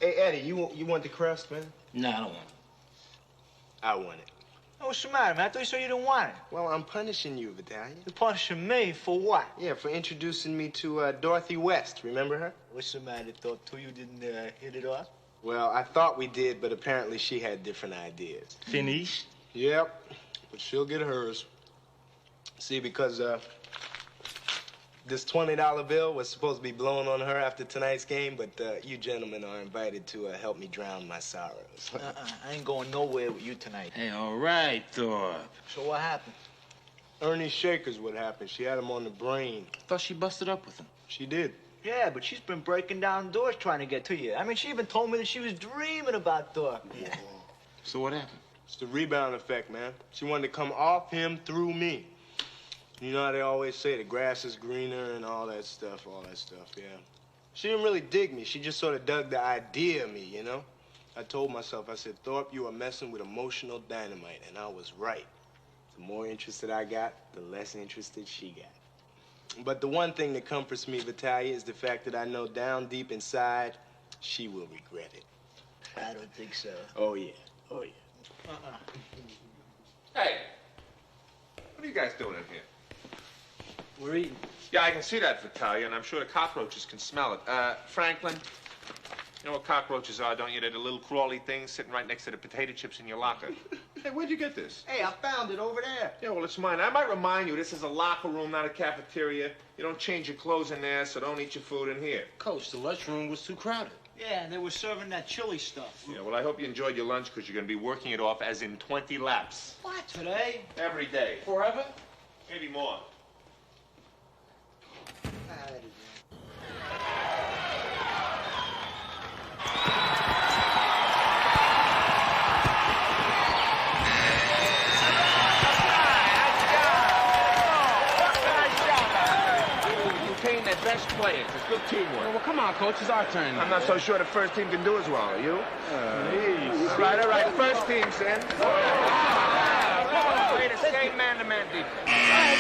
Hey, Eddie, you want the crust, man? No, I don't want it. I want it. Oh, what's the matter, man? I thought you said you didn't want it. Well, I'm punishing you, Vitalia. You're punishing me for what? Yeah, for introducing me to Dorothy West. Remember her? What's the matter? Thought two you didn't hit it off? Well, I thought we did, but apparently she had different ideas. Finished? Yep, but she'll get hers. See, because this $20 bill was supposed to be blown on her after tonight's game, but you gentlemen are invited to help me drown my sorrows. I ain't going nowhere with you tonight. Hey, all right, Thorpe. So what happened? Ernie Shaker's what happened. She had him on the brain. Thought she busted up with him. She did. Yeah, but she's been breaking down doors trying to get to you. I mean, she even told me that she was dreaming about Thorpe. Yeah. So what happened? It's the rebound effect, man. She wanted to come off him through me. You know how they always say the grass is greener and all that stuff, yeah. She didn't really dig me. She just sort of dug the idea of me, you know? I told myself, I said, Thorpe, you are messing with emotional dynamite, and I was right. The more interested I got, the less interested she got. But the one thing that comforts me, Vitalia, is the fact that I know down deep inside, she will regret it. I don't think so. Oh, yeah. Oh, yeah. Hey, what are you guys doing in here? We're eating. Yeah, I can see that, Vitalia, and I'm sure the cockroaches can smell it. Franklin, you know what cockroaches are, don't you? They're the little crawly things sitting right next to the potato chips in your locker. Hey, where'd you get this? Hey, I found it over there. Yeah, well, it's mine. I might remind you, this is a locker room, not a cafeteria. You don't change your clothes in there, so don't eat your food in here. Coach, the lunchroom was too crowded. Yeah, and they were serving that chili stuff. Yeah, well, I hope you enjoyed your lunch, because you're going to be working it off as in 20 laps. What, today? Every day. Forever? Maybe more. Best players. It's good teamwork. Well, come on, Coach. It's our turn. I'm not so sure the first team can do as well. Are you? All right. First team, then. Play the same man-to-man defense. Hey,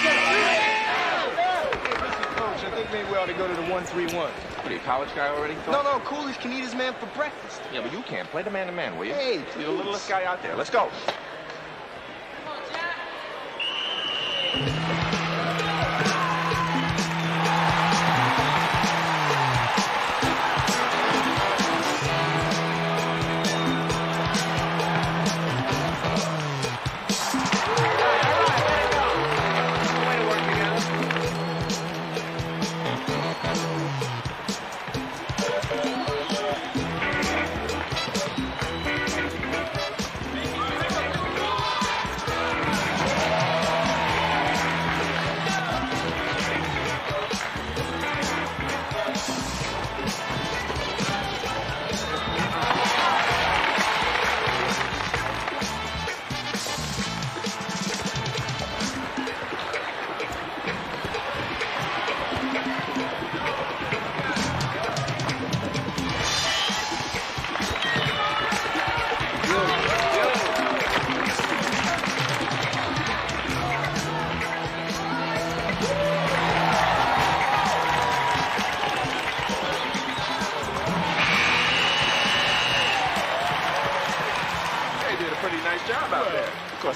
listen, Coach, I think maybe we ought to go to the 1-3-1. What are you, a college guy already? No, Coolidge can eat his man for breakfast. Yeah, but you can't. Play the man-to-man, will you? Hey, you're the littlest guy out there. Let's go.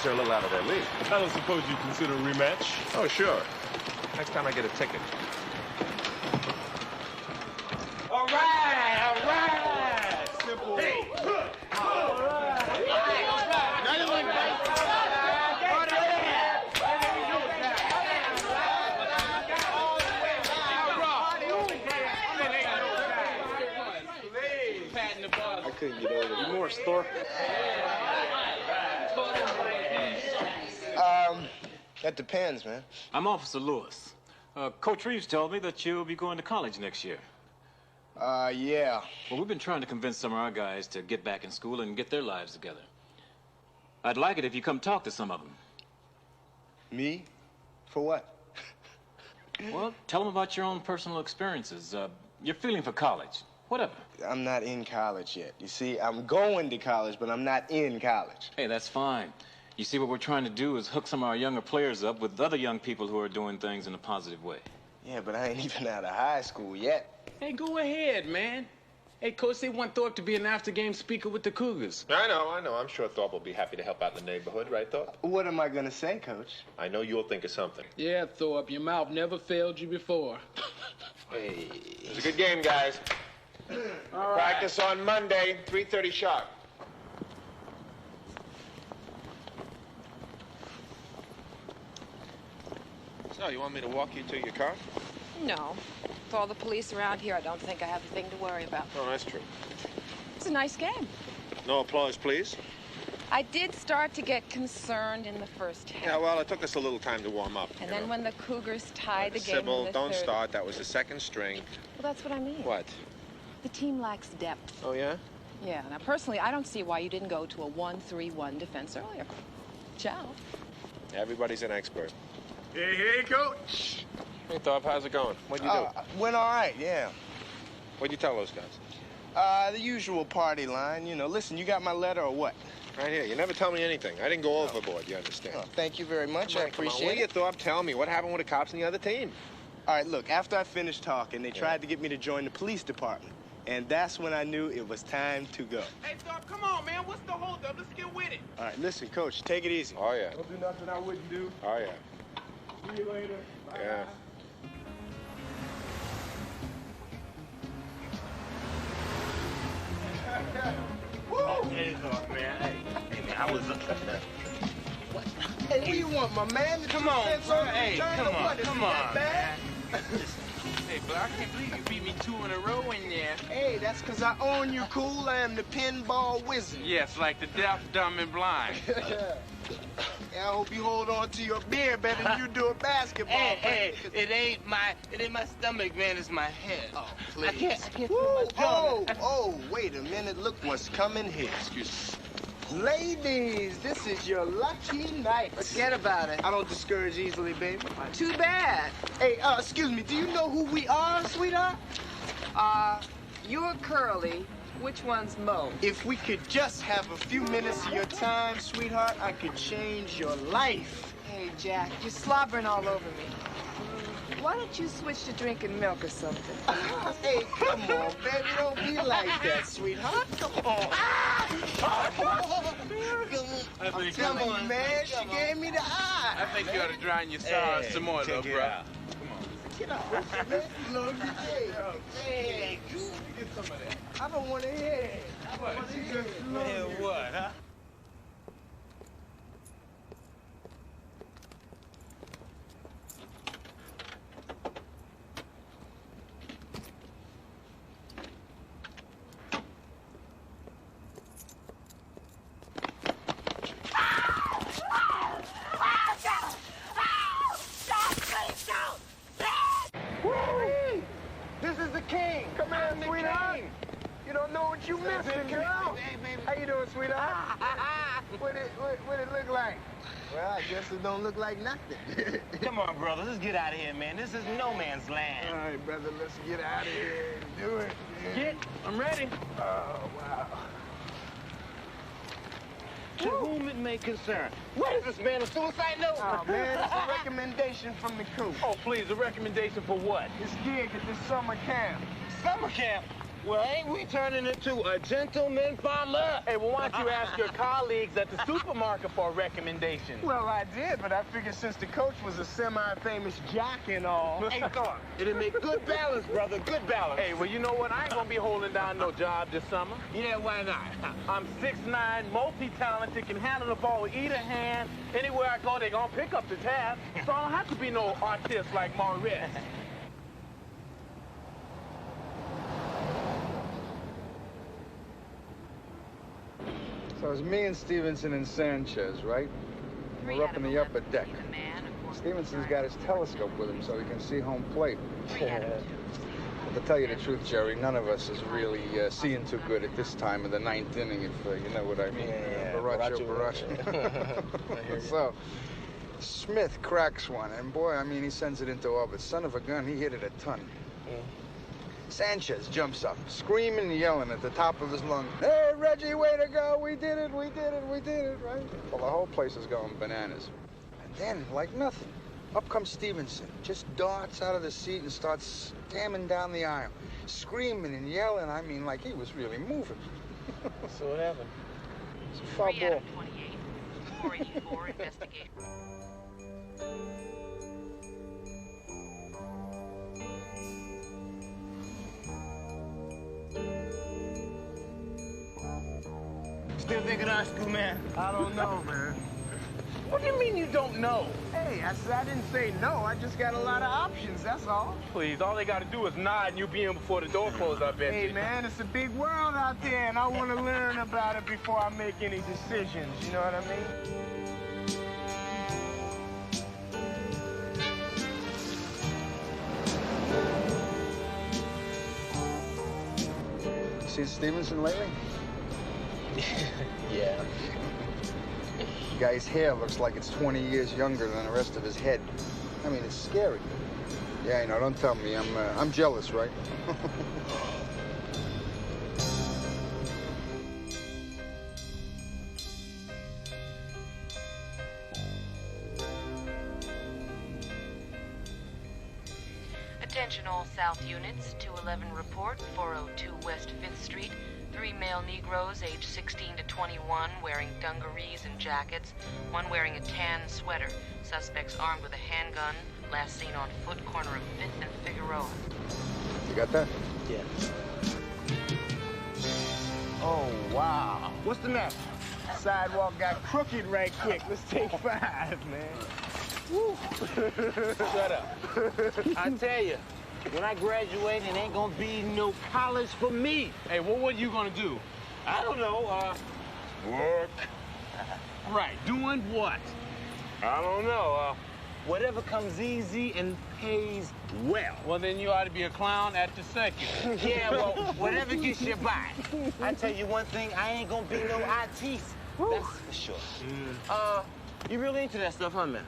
They're a little out of their league. I don't suppose you consider a rematch? Oh, sure. Next time I get a ticket. All right. Simple. Hey. All right. Another one, I couldn't get over it. You more Thorpe? That depends, man. I'm Officer Lewis. Coach Reeves told me that you'll be going to college next year. Yeah. Well, we've been trying to convince some of our guys to get back in school and get their lives together. I'd like it if you come talk to some of them. Me? For what? Well, tell them about your own personal experiences, your feeling for college, whatever. I'm not in college yet. You see, I'm going to college, but I'm not in college. Hey, that's fine. You see, what we're trying to do is hook some of our younger players up with other young people who are doing things in a positive way. Yeah, but I ain't even out of high school yet. Hey, go ahead, man. Hey, Coach, they want Thorpe to be an after-game speaker with the Cougars. I know. I'm sure Thorpe will be happy to help out in the neighborhood, right, Thorpe? What am I gonna say, Coach? I know you'll think of something. Yeah, Thorpe, your mouth never failed you before. Hey. It was a good game, guys. All right. Practice on Monday, 3:30 sharp. So, you want me to walk you to your car? No. With all the police around here, I don't think I have a thing to worry about. Oh, that's true. It's a nice game. No applause, please. I did start to get concerned in the first half. Yeah, well, it took us a little time to warm up. And then when the Cougars tied the game Sybil, in the don't third... start. That was the second string. Well, that's what I mean. What? The team lacks depth. Oh, yeah? Yeah, now personally, I don't see why you didn't go to a 1-3-1 defense earlier. Ciao. Everybody's an expert. Hey, Coach. Hey, Thorpe, how's it going? What'd you do? Went all right, yeah. What'd you tell those guys? The usual party line, you know. Listen, you got my letter or what? Right here. You never tell me anything. I didn't go overboard, you understand? Oh, thank you very much. I appreciate Will it. you, Thorpe, tell me what happened with the cops and the other team? All right, look, after I finished talking, they tried to get me to join the police department. And that's when I knew it was time to go. Hey, Thorpe, come on, man. What's the holdup? Let's get with it. All right, listen, Coach, take it easy. Oh, yeah. Don't do nothing I wouldn't do. Oh, yeah. See you later. Bye. Yeah. Woo! Hey, Thorpe, man. Hey, man, I was... Hey, what do you want, my man? Come on, bro. Hey, come on, What, is come it that on, bad? Hey, but I can't believe you beat me 2 in a row in there. Hey, that's because I own you, cool. I am the pinball wizard. Yes, like the deaf, dumb, and blind. Yeah, I hope you hold on to your beer better than you do a basketball. Hey, it ain't my stomach, man. It's my head. Oh, please. I can't Woo, feel my jaw. oh, wait a minute. Look what's coming here. Excuse me. Ladies, this is your lucky night. Forget about it. I don't discourage easily, baby. Too bad. Hey, excuse me. Do you know who we are, sweetheart? You're Curly. Which one's Mo? If we could just have a few minutes of your time, sweetheart, I could change your life. Hey, Jack, you're slobbering all over me. Why don't you switch to drinking milk or something? Hey, come on, baby. Don't be like that, sweetheart. Come on. I'm telling you, man, she gave me the eye. I think you ought to drown your sorrows some more, though, bro. Get out, man. Hey, get some of that. I don't want to hear it. Man, what, huh? This is the king. Come here, sweetheart. You don't know what you missing, girl. How you doing, sweetheart? What it look like? Well, I guess it don't look like nothing. Come on, brother. Let's get out of here, man. This is no man's land. All right, brother, let's get out of here and do it. Get. I'm ready. Oh, wow. To whom it may concern. What is this, man? A suicide note? Oh, man, it's a recommendation from the coach. Oh, please, a recommendation for what? This gig at this summer camp. Summer camp? Well, ain't we turning into a gentleman farmer? Hey, well, why don't you ask your colleagues at the supermarket for a recommendation? Well, I did, but I figured since the coach was a semi-famous jock and all. Hey, Thorpe, it'll make good balance, brother, good balance. Hey, well, you know what? I ain't gonna be holding down no job this summer. Yeah, why not? I'm 6'9", multi-talented, can handle the ball with either hand. Anywhere I go, they gonna pick up the tab. So I don't have to be no artist like Maurice. So it's me and Stevenson and Sanchez, right? We're up in the upper deck. Stevenson's got his telescope with him so he can see home plate. But to tell you the truth, Jerry, none of us is really seeing too good at this time of the ninth inning, if you know what I mean. Baracho. So, Smith cracks one, and boy, I mean, he sends it into orbit. Son of a gun, he hit it a ton. Sanchez jumps up, screaming and yelling at the top of his lungs. Hey, Reggie, way to go. We did it, we did it, we did it, right? Well, the whole place is going bananas. And then, like nothing, up comes Stevenson, just darts out of the seat and starts stamming down the aisle, screaming and yelling. I mean, like he was really moving. So what happened? It's a foul ball. 28. 484, investigate. Still thinking high school, man? I don't know, man. What do you mean you don't know? Hey, I said I didn't say no. I just got a lot of options, that's all. Please, all they got to do is nod and you'll be in before the door closes, I bet Hey, you. man, it's a big world out there, and I want to learn about it before I make any decisions. You know what I mean? Seen Stevenson lately? Yeah. The guy's hair looks like it's 20 years younger than the rest of his head. I mean, it's scary. Yeah, I know. Don't tell me. I'm jealous, right? Attention all South units, 211 report, 402 West 5th Street. 3 male Negroes aged 16 to 21 wearing dungarees and jackets, one wearing a tan sweater. Suspects armed with a handgun, last seen on foot, corner of 5th and Figueroa. You got that? Yeah. Oh, wow. What's the matter? Sidewalk got crooked right quick. Let's take 5, man. Woo. Shut up. I tell you, when I graduate, it ain't gonna be no college for me. Hey, what are you gonna do? I don't know, work. Right, doing what? I don't know, whatever comes easy and pays well. Well, then you ought to be a clown at the second. Yeah, well, whatever gets you by. I tell you one thing, I ain't gonna be no IT. That's for sure. You really into that stuff, huh, man?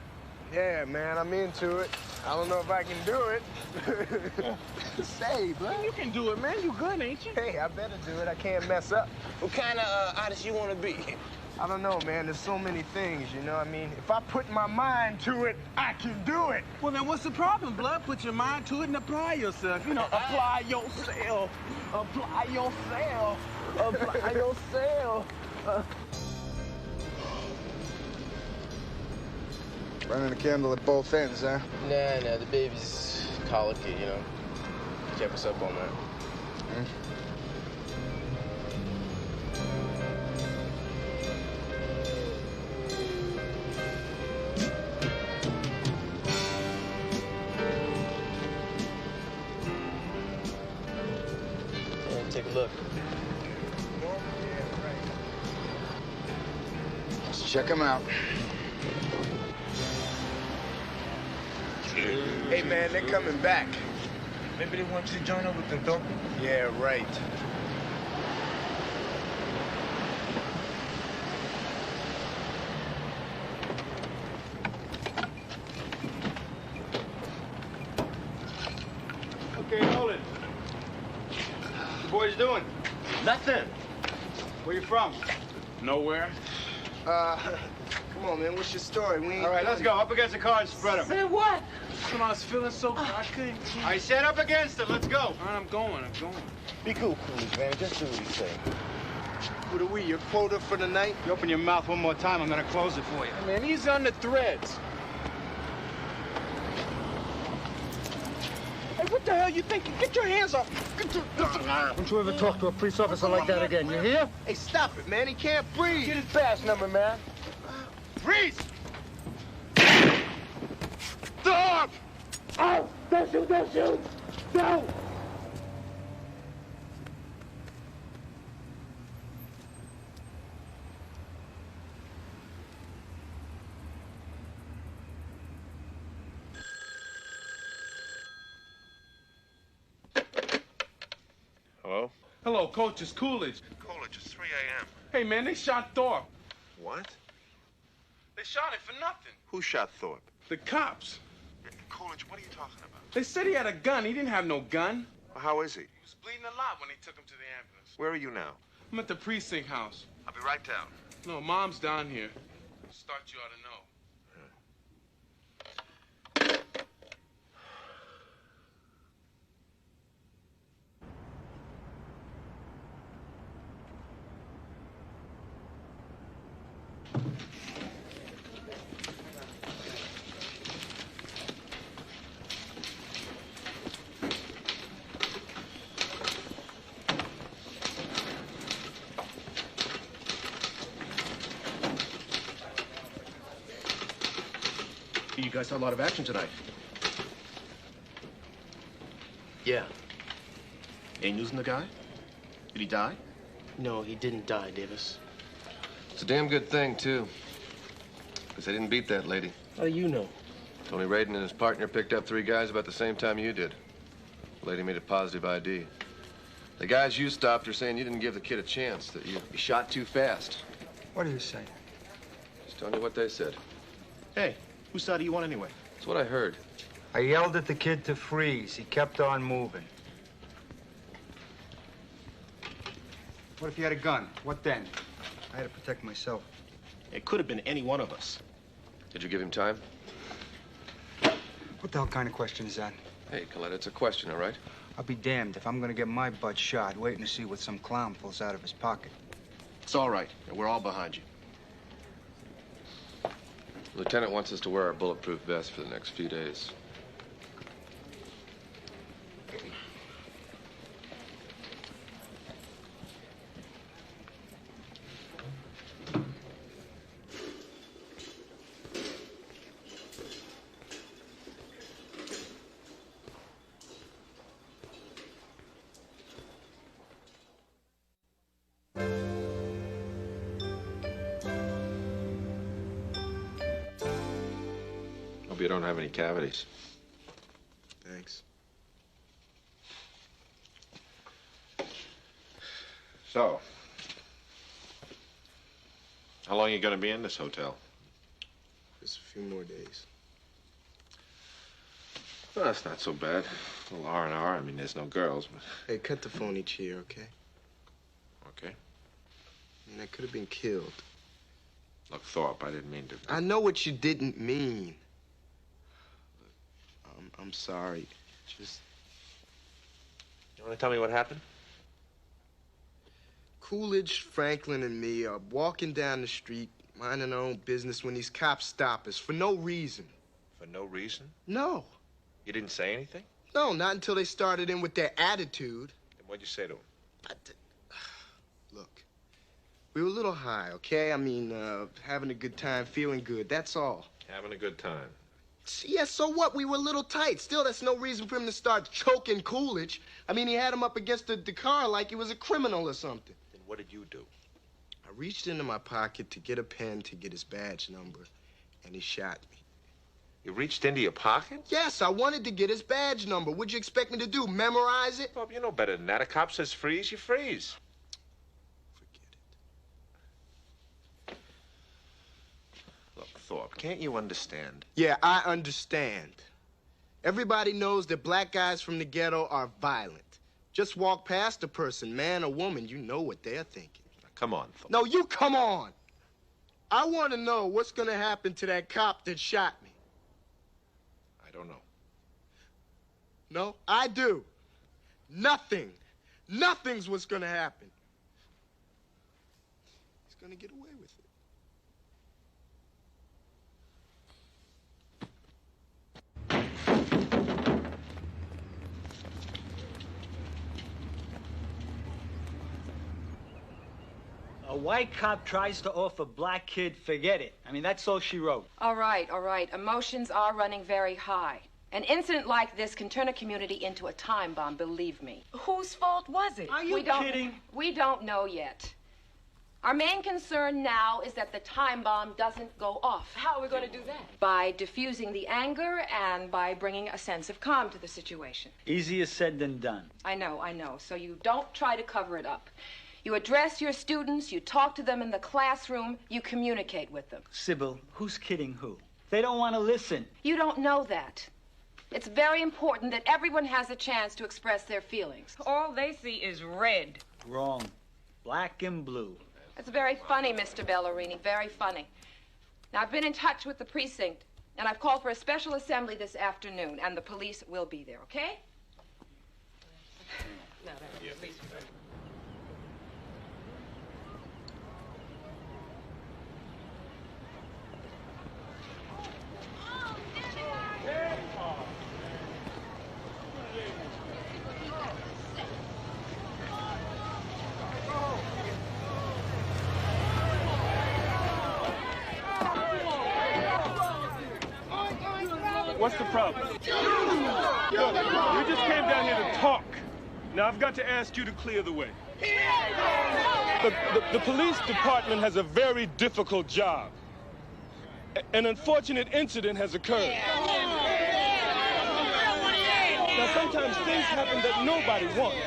Yeah, man, I'm into it. I don't know if I can do it. Say, bro. You can do it, man. You good, ain't you? Hey, I better do it. I can't mess up. What kind of artist you want to be? I don't know, man. There's so many things, you know what I mean? If I put my mind to it, I can do it. Well, then what's the problem, Blood? Put your mind to it and apply yourself. You know, apply yourself. Apply yourself. Apply yourself. Burning a candle at both ends, huh? Nah, the baby's colicky, you know. Kept us up all night. Yeah, take a look. Let's check him out. Hey, man, they're coming back. Maybe they want you to join up with them, though. Yeah, right. Okay, hold it. What you boys doing? Nothing. Where you from? Nowhere. Come on, man, what's your story? We ain't All right, let's go. Up against the car and spread them. Say what? Come on, I was feeling so good. I couldn't. I said up against it. Let's go. All right, I'm going. Be cool, man. Just do what you say. What are we, your quota for the night? You open your mouth one more time, I'm gonna close it for you. Hey, man, he's on the threads. Hey, what the hell you thinking? Get your hands off. Don't you ever talk to a police officer like that again, you hear? Hey, stop it, man. He can't breathe. Get his badge number, man. Freeze! Stop! Oh, don't shoot, don't shoot! No! Hello? Hello, Coach. It's Coolidge. Coolidge, it's 3 a.m. Hey, man, they shot Thorpe. What? They shot him for nothing. Who shot Thorpe? The cops. Coolidge, what are you talking about? They said he had a gun. He didn't have no gun. Well, how is he? He was bleeding a lot when they took him to the ambulance. Where are you now? I'm at the precinct house. I'll be right down. No, Mom's down here. Start you ought to know. You guys had a lot of action tonight. Yeah. Ain't using the guy? Did he die? No, he didn't die, Davis. It's a damn good thing, too. Because they didn't beat that lady. How do you know? Tony Radin and his partner picked up 3 guys about the same time you did. The lady made a positive ID. The guys you stopped are saying you didn't give the kid a chance, that you shot too fast. What do you say? Just telling you what they said. Hey, whose side do you want anyway? That's what I heard. I yelled at the kid to freeze. He kept on moving. What if he had a gun? What then? I had to protect myself. It could have been any one of us. Did you give him time? What the hell kind of question is that? Hey, Colette, it's a question, all right? I'll be damned if I'm gonna get my butt shot waiting to see what some clown pulls out of his pocket. It's all right. We're all behind you. The lieutenant wants us to wear our bulletproof vests for the next few days. Hope you don't have any cavities. Thanks. So, how long are you going to be in this hotel? Just a few more days. Well, that's not so bad. A little R&R. I mean, there's no girls, but... Hey, cut the phony cheer, okay? Okay. I mean, I could have been killed. Look, Thorpe, I didn't mean to... I know what you didn't mean. I'm sorry. Just... You want to tell me what happened? Coolidge, Franklin, and me are walking down the street, minding our own business when these cops stop us for no reason. For no reason? No. You didn't say anything? No, not until they started in with their attitude. Then what'd you say to him? Look, we were a little high, okay? I mean, having a good time, feeling good, that's all. Having a good time. Yeah, so what? We were a little tight. Still, that's no reason for him to start choking Coolidge. I mean, he had him up against the car like he was a criminal or something. Then what did you do? I reached into my pocket to get a pen to get his badge number, and he shot me. You reached into your pocket? Yes, I wanted to get his badge number. What'd you expect me to do, memorize it? Bob, you know better than that. A cop says freeze, you freeze. Look, Thorpe, can't you understand? Yeah, I understand. Everybody knows that black guys from the ghetto are violent. Just walk past a person, man or woman, you know what they're thinking. Now, come on, Thorpe. No, you come on. I want to know what's going to happen to that cop that shot me. I don't know. No, I do. Nothing. Nothing's what's going to happen. He's going to get away with it. A white cop tries to off a black kid, forget it. I mean, that's all she wrote. All right, all right. Emotions are running very high. An incident like this can turn a community into a time bomb, believe me. Whose fault was it? Are you kidding? We don't know yet. Our main concern now is that the time bomb doesn't go off. How are we going to do that? By diffusing the anger and by bringing a sense of calm to the situation. Easier said than done. I know. So you don't try to cover it up. You address your students, you talk to them in the classroom, you communicate with them. Sybil, who's kidding who? They don't want to listen. You don't know that. It's very important that everyone has a chance to express their feelings. All they see is red. Wrong. Black and blue. It's very funny, Mr. Bellerini, very funny. Now, I've been in touch with the precinct, and I've called for a special assembly this afternoon, and the police will be there, okay? No, that's the police. What's the problem? Look, we just came down here to talk. Now, I've got to ask you to clear the way. The police department has a very difficult job. An unfortunate incident has occurred. Now, sometimes things happen that nobody wants.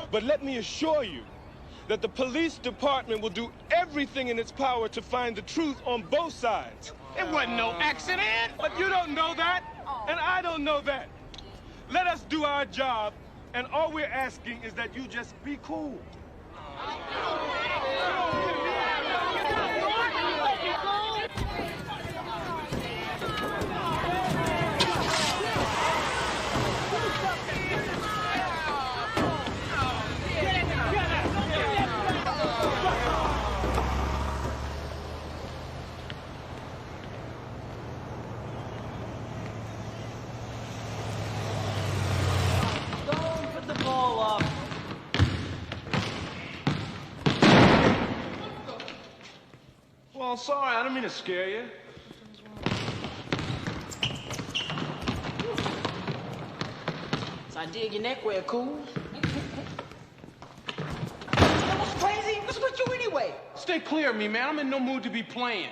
But let me assure you that the police department will do everything in its power to find the truth on both sides. It wasn't no accident. But you don't know that, and I don't know that. Let us do our job, and all we're asking is that you just be cool. Well, sorry, I don't mean to scare you. So I dig your neck where it cools. What's crazy? What's with you anyway? Stay clear of me, man. I'm in no mood to be playing.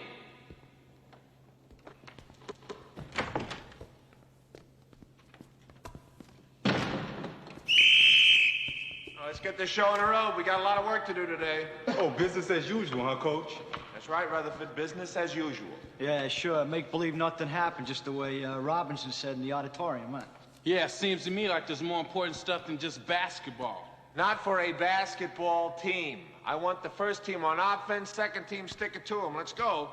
Let's get this show on the road. We got a lot of work to do today. Oh, business as usual, huh, Coach? That's right, Rutherford. Business as usual. Yeah, sure. Make believe nothing happened, just the way Robinson said in the auditorium, huh? Yeah, seems to me like there's more important stuff than just basketball. Not for a basketball team. I want the first team on offense, second team sticking to them. Let's go.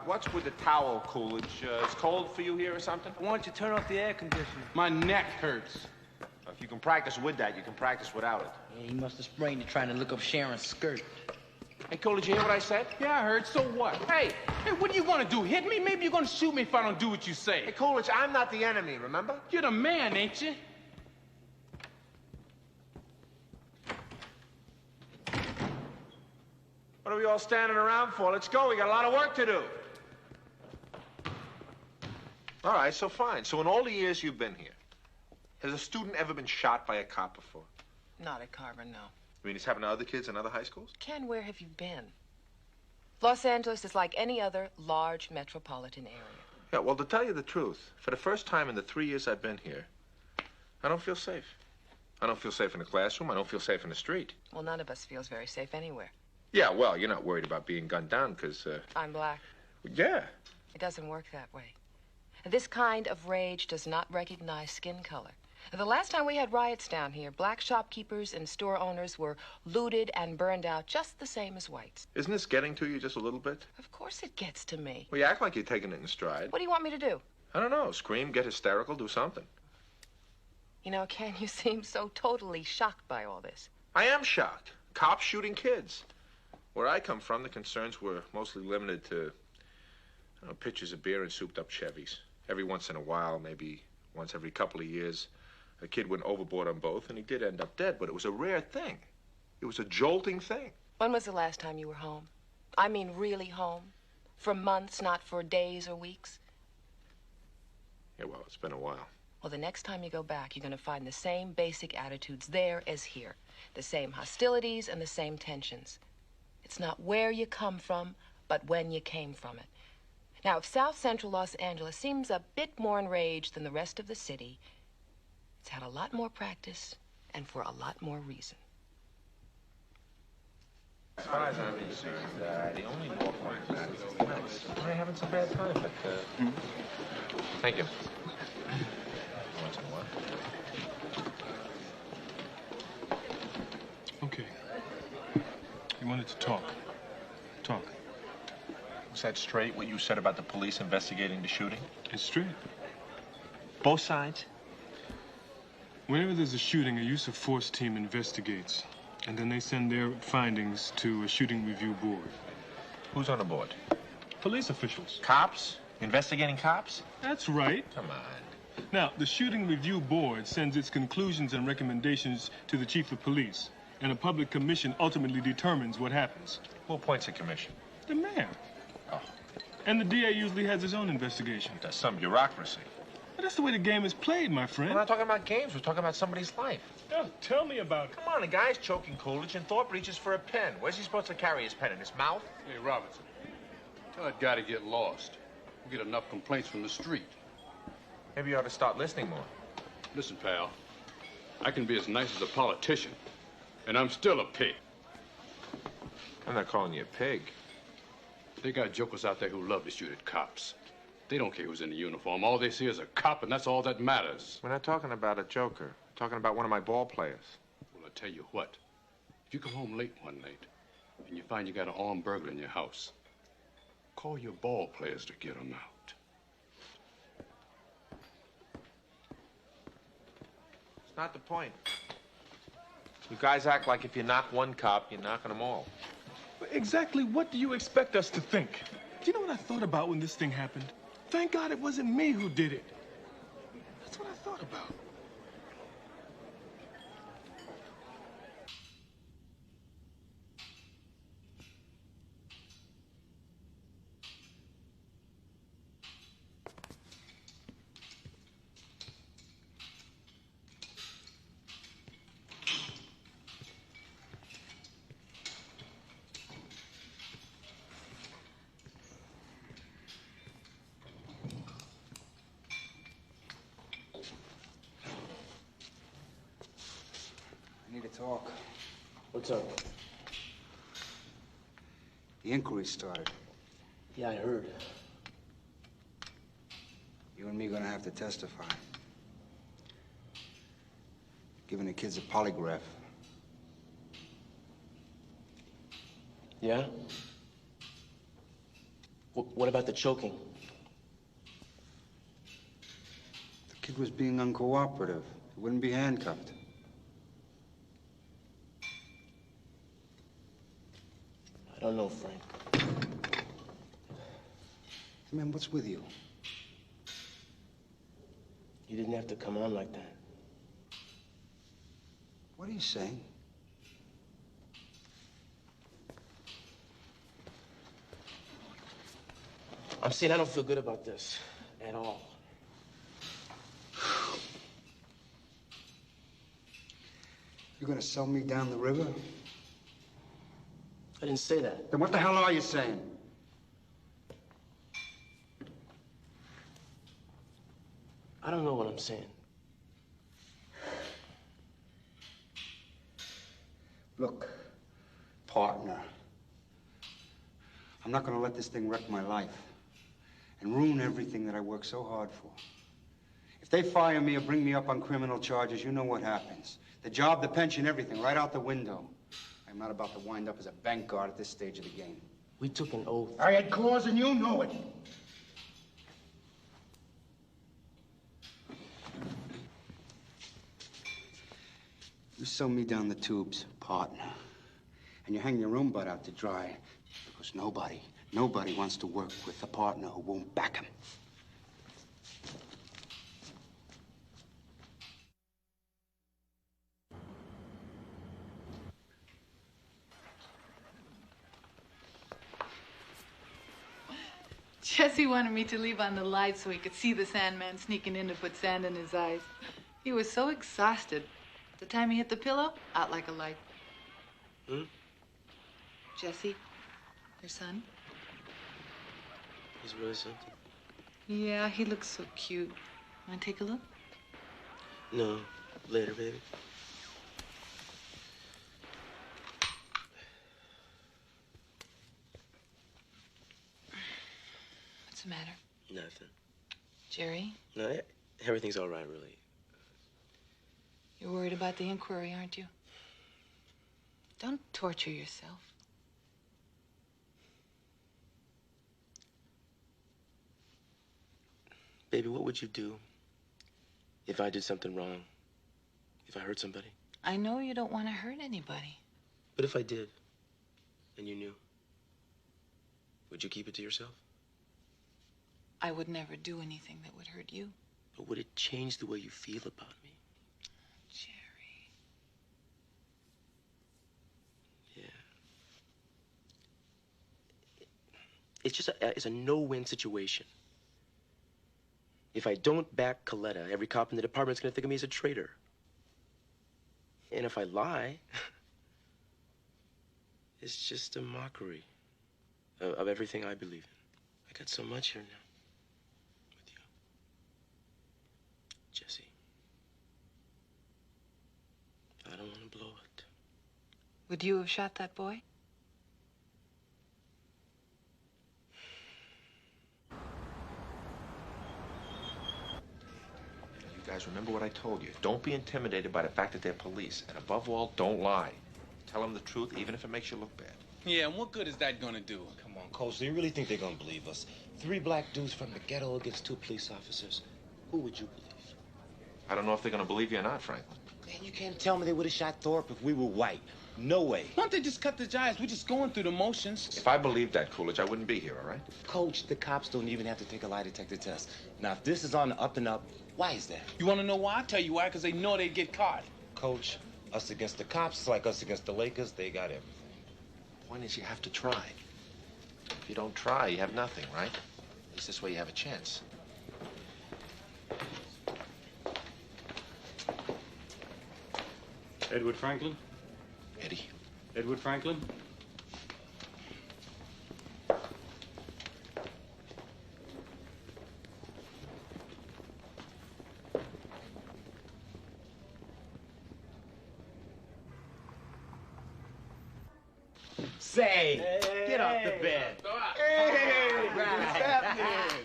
What's with the towel, Coolidge? It's cold for you here or something? Why don't you turn off the air conditioner? My neck hurts. If you can practice with that, you can practice without it. Yeah, he must have sprained it trying to look up Sharon's skirt. Hey, Coolidge, you hear what I said? Yeah, I heard. So what? Hey, what are you gonna do? Hit me? Maybe you're gonna shoot me if I don't do what you say. Hey, Coolidge, I'm not the enemy, remember? You're the man, ain't you? What are we all standing around for? Let's go. We got a lot of work to do. All right, so fine. So in all the years you've been here, has a student ever been shot by a cop before? Not at Carver, no. I mean, it's happened to other kids in other high schools? Ken, where have you been? Los Angeles is like any other large metropolitan area. Yeah, well, to tell you the truth, for the first time in the 3 years I've been here, I don't feel safe. I don't feel safe in the classroom. I don't feel safe in the street. Well, none of us feels very safe anywhere. Yeah, well, you're not worried about being gunned down because, I'm black. Yeah. It doesn't work that way. This kind of rage does not recognize skin color. The last time we had riots down here, black shopkeepers and store owners were looted and burned out just the same as whites. Isn't this getting to you just a little bit? Of course it gets to me. Well, you act like you're taking it in stride. What do you want me to do? I don't know. Scream, get hysterical, do something. You know, Ken, you seem so totally shocked by all this. I am shocked. Cops shooting kids. Where I come from, the concerns were mostly limited to pitchers of beer and souped-up Chevys. Every once in a while, maybe once every couple of years, a kid went overboard on both, and he did end up dead, but it was a rare thing. It was a jolting thing. When was the last time you were home? I mean really home? For months, not for days or weeks? Yeah, well, it's been a while. Well, the next time you go back, you're going to find the same basic attitudes there as here. The same hostilities and the same tensions. It's not where you come from, but when you came from it. Now, if South Central Los Angeles seems a bit more enraged than the rest of the city, it's had a lot more practice and for a lot more reason. As far as I'm concerned, the only law firm that is nice. We're having some bad time, but, Thank you. Once in a while. Okay. You wanted to talk. Talk. Was that straight, what you said about the police investigating the shooting? It's straight. Both sides? Whenever there's a shooting, a use of force team investigates. And then they send their findings to a shooting review board. Who's on the board? Police officials. Cops? Investigating cops? That's right. Come on. Now, the shooting review board sends its conclusions and recommendations to the chief of police. And a public commission ultimately determines what happens. Who appoints a commission? The mayor. Oh. And the DA usually has his own investigation. That's some bureaucracy. But that's the way the game is played, my friend. We're not talking about games. We're talking about somebody's life. Yeah, tell me about it. Come on, the guy's choking Coolidge, and Thorpe reaches for a pen. Where's he supposed to carry his pen? In his mouth? Hey, Robinson, tell that guy to get lost. We get enough complaints from the street. Maybe you ought to start listening more. Listen, pal, I can be as nice as a politician, and I'm still a pig. I'm not calling you a pig. They got jokers out there who love to shoot at cops. They don't care who's in the uniform. All they see is a cop, and that's all that matters. We're not talking about a joker. We're talking about one of my ball players. Well, I tell you what. If you come home late one night and you find you got an armed burglar in your house, call your ball players to get them out. It's not the point. You guys act like if you knock one cop, you're knocking them all. Exactly what do you expect us to think? Do you know what I thought about when this thing happened? Thank God it wasn't me who did it. That's what I thought about. I need to talk. What's up? The inquiry started. Yeah, I heard. You and me gonna have to testify. Giving the kids a polygraph. Yeah? What about the choking? The kid was being uncooperative. He wouldn't be handcuffed. I don't know, Frank. Man, what's with you? You didn't have to come on like that. What are you saying? I'm saying I don't feel good about this at all. You're gonna sell me down the river? I didn't say that. Then what the hell are you saying? I don't know what I'm saying. Look, partner, I'm not gonna let this thing wreck my life and ruin everything that I worked so hard for. If they fire me or bring me up on criminal charges, you know what happens. The job, the pension, everything, right out the window. I'm not about to wind up as a bank guard at this stage of the game. We took an oath. I had cause and you know it. You sell me down the tubes, partner, and you hang your own butt out to dry because nobody wants to work with a partner who won't back him. Jesse wanted me to leave on the light so he could see the Sandman sneaking in to put sand in his eyes. He was so exhausted. The time he hit the pillow, out like a light. Hmm? Jesse, your son? He's really something. Yeah, he looks so cute. Want to take a look? No, later, baby. What's the matter? Nothing. Jerry, No, everything's all right, really. you're worried about the inquiry, aren't you? Don't torture yourself. Baby, what would you do if I did something wrong? If I hurt somebody? I know you don't want to hurt anybody. But if I did, and you knew, would you keep it to yourself? I would never do anything that would hurt you. But would it change the way you feel about me? Jerry. Yeah. it's a no-win situation. If I don't back Coletta, every cop in the department's gonna think of me as a traitor. And if I lie, it's just a mockery of everything I believe in. I got so much here now with you, Jesse. I don't want to blow it. Would you have shot that boy? You guys, remember what I told you. Don't be intimidated by the fact that they're police. And above all, don't lie. Tell them the truth, even if it makes you look bad. Yeah, and what good is that gonna do? Come on, Coach, do you really think they're gonna believe us? 3 black dudes from the ghetto against 2 police officers. Who would you believe? I don't know if they're gonna believe you or not, Franklin. Man, you can't tell me they would have shot Thorpe if we were white. No way. Why don't they just cut the jives? We're just going through the motions. If I believed that, Coolidge, I wouldn't be here, all right? Coach, the cops don't even have to take a lie detector test. Now, if this is on the up and up, why is that? You want to know why? I'll tell you why, because they know they'd get caught. Coach, us against the cops, it's like us against the Lakers. They got everything. The point is you have to try. If you don't try, you have nothing, right? At least this way you have a chance. Edward Franklin? Eddie. Edward Franklin? Say, get off the bed. Hey, what's happening?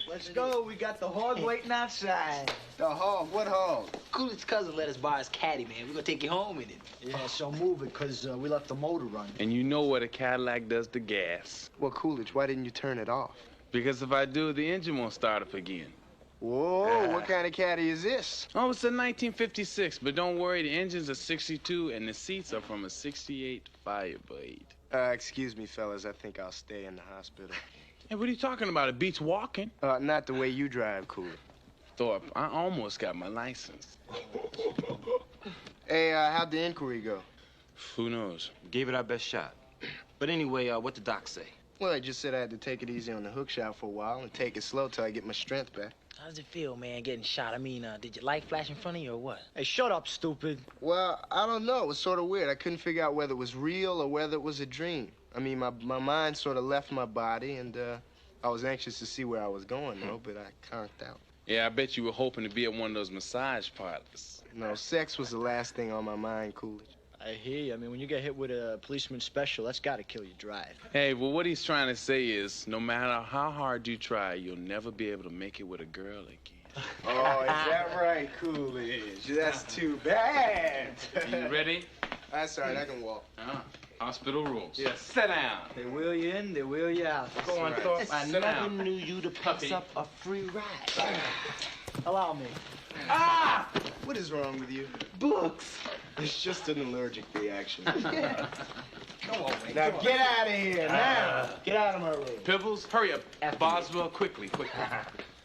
Let's go. We got the hog waiting outside. The hog? What hog? Coolidge's cousin let us borrow his caddy, man. We're gonna take you home in it. Yeah, so move it, cause we left the motor running. And you know what a Cadillac does to gas. Well, Coolidge, why didn't you turn it off? Because if I do, the engine won't start up again. Whoa, what kind of caddy is this? Oh, it's a 1956, but don't worry, the engine's a 62 and the seats are from a 68 Firebird. Excuse me, fellas, I think I'll stay in the hospital. Hey, what are you talking about? It beats walking. Not the way you drive, Coolidge. Thorpe, I almost got my license. Hey, how'd the inquiry go? Who knows? Gave it our best shot. But anyway, what the doc say? Well, I just said I had to take it easy on the hook shot for a while and take it slow till I get my strength back. How does it feel, man, getting shot? I mean, did your light flash in front of you or what? Hey, shut up, stupid. Well, I don't know. It was sort of weird. I couldn't figure out whether it was real or whether it was a dream. I mean, my mind sort of left my body, and I was anxious to see where I was going, though, but I conked out. Yeah, I bet you were hoping to be at one of those massage parlors. No, sex was the last thing on my mind, Coolidge. I hear you. I mean, when you get hit with a policeman special, that's got to kill your drive. Hey, well, what he's trying to say is, no matter how hard you try, you'll never be able to make it with a girl again. Oh, is that right, Coolidge? That's too bad. You ready? That's all right, I can walk. Hospital rules. Yes, sit down. They wheel you in, they wheel you out. Go on, Thorpe. I Sit never down. knew you to pass up a free ride. Allow me. Ah! What is wrong with you? Books. It's just an allergic reaction. Come on, man. Now get out of here, now. Get out of my room. Pibbles, hurry up. Boswell, quickly.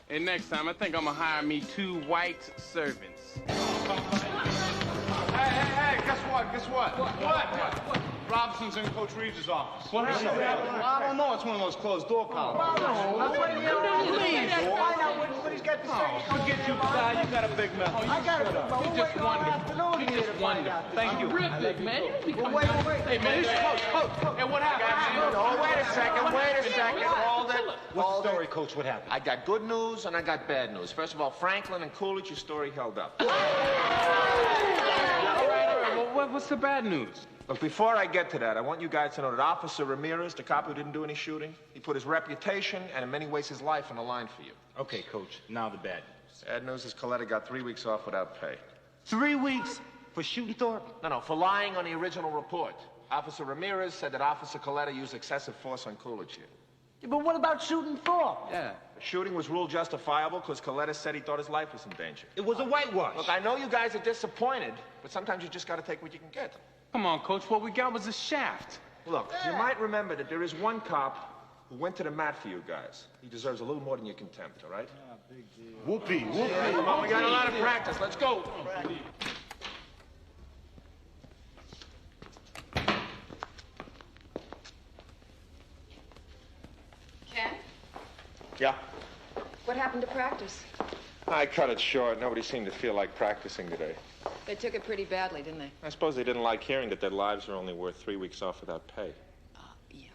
And next time, I think I'm gonna hire me 2 white servants. Hey, guess what? What? Robson's in Coach Reeves' office. What happened? I don't know. It's one of those closed door columns. Please. Find out what he's got to say. Forget you, guy. You got a big mouth. I got it. We're waiting all afternoon here to find out. Thank you. Real big, man. Well, wait. Hey, man, Coach. Hey, what happened? Oh, wait a second. Hold it. What's the story, Coach? What happened? I got good news and I got bad news. First of all, Franklin and Coolidge, your story held up. All right. Well, what's the bad news? But before I get to that, I want you guys to know that Officer Ramirez, the cop who didn't do any shooting, he put his reputation and in many ways his life on the line for you. Okay, Coach. Now the bad news. Bad news is Coletta got 3 weeks off without pay. 3 weeks for shooting Thorpe? No, for lying on the original report. Officer Ramirez said that Officer Coletta used excessive force on Coolidge here. Yeah, but what about shooting Thorpe? Yeah. The shooting was ruled justifiable because Coletta said he thought his life was in danger. It was a whitewash. Look, I know you guys are disappointed, but sometimes you just got to take what you can get. Come on, Coach. What we got was a shaft. Look, you might remember that there is one cop who went to the mat for you guys. He deserves a little more than your contempt, all right? Whoopee. Yeah, come on, we got a lot of practice. Let's go. Yeah? What happened to practice? I cut it short. Nobody seemed to feel like practicing today. They took it pretty badly, didn't they? I suppose they didn't like hearing that their lives are only worth 3 weeks off without pay. Yeah.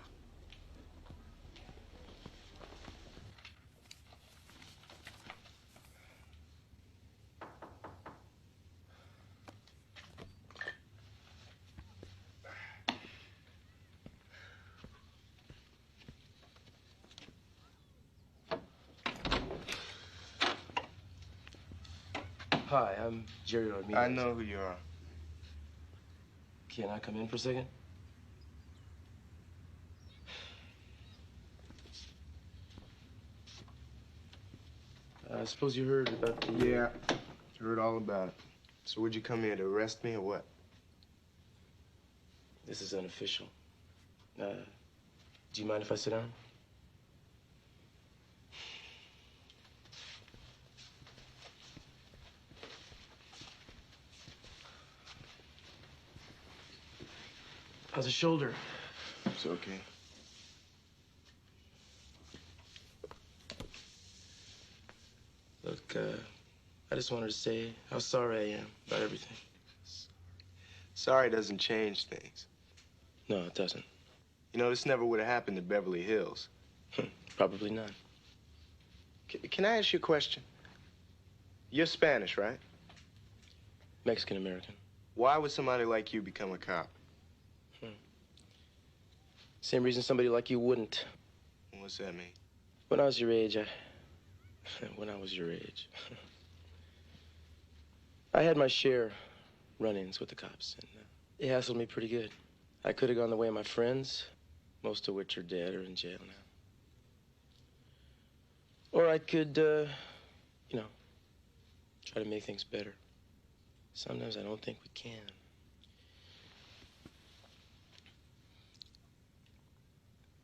Hi, I'm Jerry Ramirez. I know who you are. Can I come in for a second? I suppose you heard about the... Yeah, heard all about it. So would you come here to arrest me or what? This is unofficial. Do you mind if I sit down? How's the shoulder? It's okay. Look, I just wanted to say how sorry I am about everything. Sorry doesn't change things. No, it doesn't. You know, this never would have happened in Beverly Hills. Probably not. Can I ask you a question? You're Spanish, right? Mexican-American. Why would somebody like you become a cop? Same reason somebody like you wouldn't. What's that mean? When I was your age, I had my share run-ins with the cops, and they hassled me pretty good. I could have gone the way of my friends, most of which are dead or in jail now. Or I could, you know, try to make things better. Sometimes I don't think we can.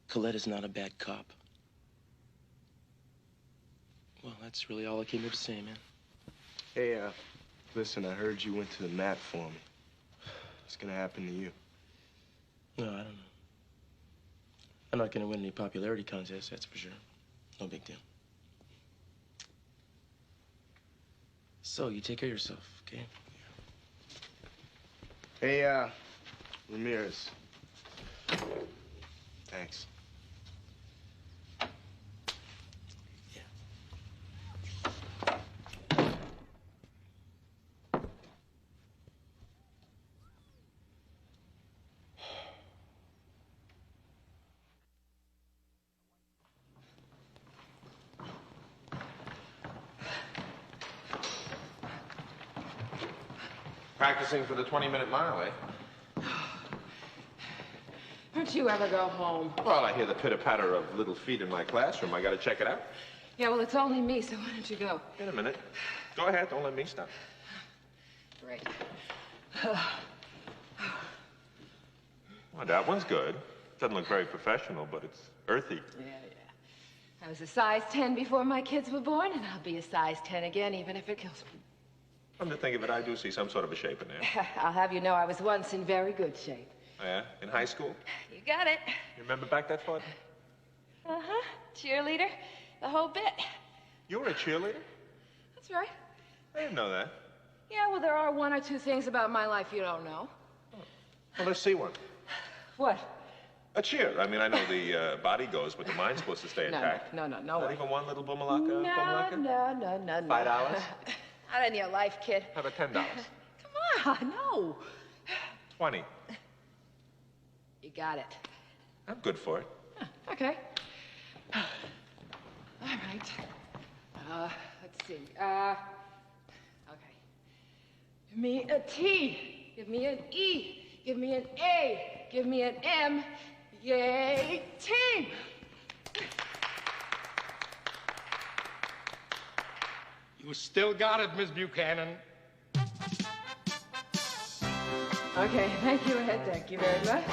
Coletta's not a bad cop. Well, that's really all I came here to say, man. Hey, listen, I heard you went to the mat for me. What's gonna happen to you? No, I don't know. I'm not gonna win any popularity contests, that's for sure. No big deal. So, you take care of yourself, okay? Hey, Ramirez. Thanks. Practicing for the 20-minute mile, eh? Don't you ever go home? Well, I hear the pitter-patter of little feet in my classroom. I gotta check it out. Yeah, well, it's only me, so why don't you go? Wait a minute. Go ahead, don't let me stop. Great. Well, that one's good. Doesn't look very professional, but it's earthy. Yeah. I was a size 10 before my kids were born, and I'll be a size 10 again, even if it kills me. Come to think of it, I do see some sort of a shape in there. I'll have you know I was once in very good shape. Oh, yeah? In high school? You got it. You remember back that far? Uh-huh. Cheerleader, the whole bit. You were a cheerleader? That's right. I didn't know that. Yeah, well, there are one or two things about my life you don't know. Well, let's see one. What? A cheer. I mean, I know the body goes, but the mind's supposed to stay intact. No Not way. even one little bumalaka? No. $5? Not in your life, kid. How about $10? Come on, no. 20. You got it. I'm good for it. Okay. All right. Let's see. Okay. Give me a T. Give me an E. Give me an A. Give me an M. Yay, team! You still got it, Miss Buchanan. Okay, thank you, Ed. Thank you very much.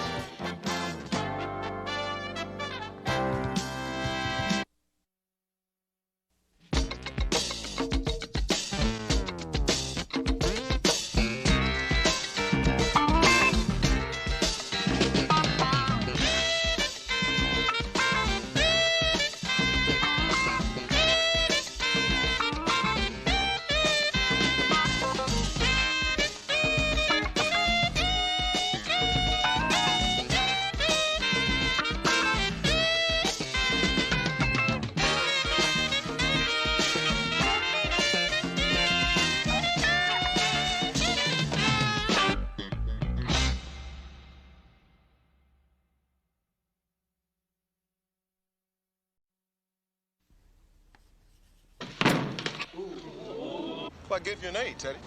I gave you an A, Teddy.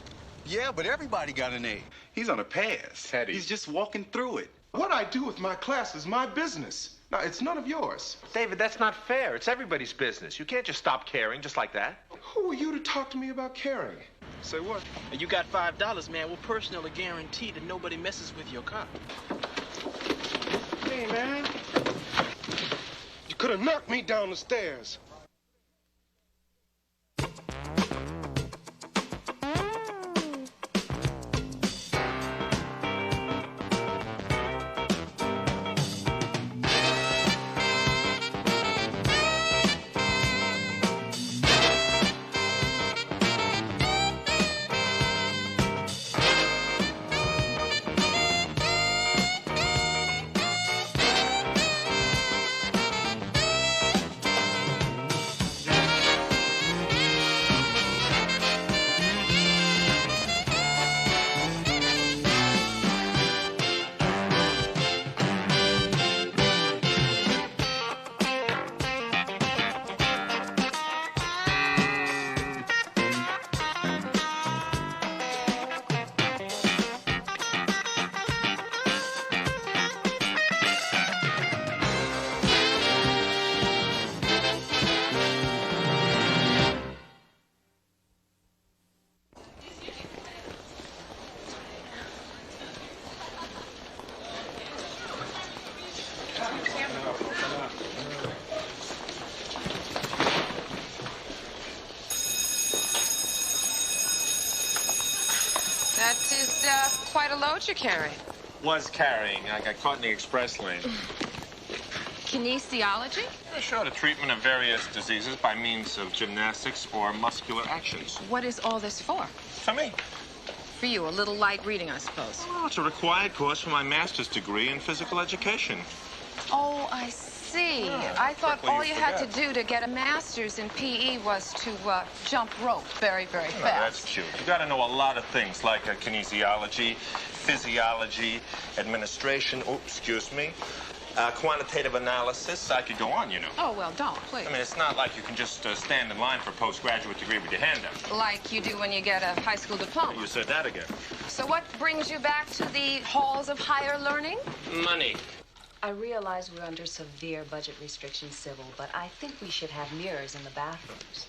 Yeah, but everybody got an A. He's on a pass. Teddy. He's just walking through it. What I do with my class is my business. Now, it's none of yours. David, that's not fair. It's everybody's business. You can't just stop caring just like that. Who are you to talk to me about caring? Say what? You got $5, man. We'll personally guarantee that nobody messes with your car. Hey, man. You could have knocked me down the stairs. That is quite a load you're carrying. Was carrying. I got caught in the express lane. Kinesiology? Sure, the treatment of various diseases by means of gymnastics or muscular actions. What is all this for? For me. For you, a little light reading, I suppose. Oh, it's a required course for my master's degree in physical education. Oh, I see. I thought quickly all you you had to forget. do to get a master's in PE was to jump rope very, very Oh, fast. that's cute. You got to know a lot of things like kinesiology, physiology, administration, excuse me, quantitative analysis. I could go on, you know. Oh, well, don't, please. I mean, it's not like you can just stand in line for a postgraduate degree with your hand up. Like you do when you get a high school diploma. You said that again. So what brings you back to the halls of higher learning? Money. I realize we're under severe budget restrictions, Sybil, but I think we should have mirrors in the bathrooms.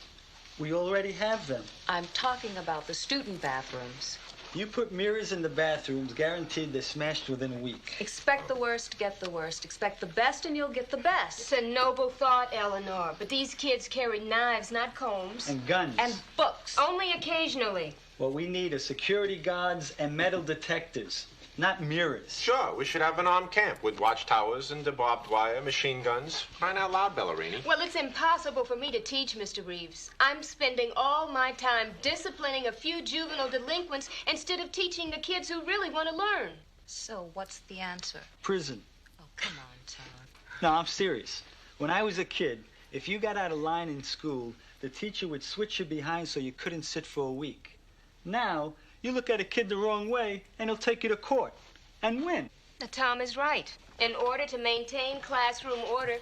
We already have them. I'm talking about the student bathrooms. You put mirrors in the bathrooms, guaranteed they're smashed within a week. Expect the worst, get the worst. Expect the best, and you'll get the best. It's a noble thought, Eleanor, but these kids carry knives, not combs. And guns. And books. Only occasionally. What we need are security guards and metal detectors, not mirrors. Sure, we should have an armed camp with watchtowers and barbed wire, machine guns. Crying out loud, Ballerini. Well, it's impossible for me to teach, Mr. Reeves. I'm spending all my time disciplining a few juvenile delinquents instead of teaching the kids who really want to learn. So what's the answer? Prison. Oh, come on, Todd. No, I'm serious. When I was a kid, if you got out of line in school, the teacher would switch you behind so you couldn't sit for a week. Now, you look at a kid the wrong way, and he'll take you to court and win. Now, Tom is right. In order to maintain classroom order,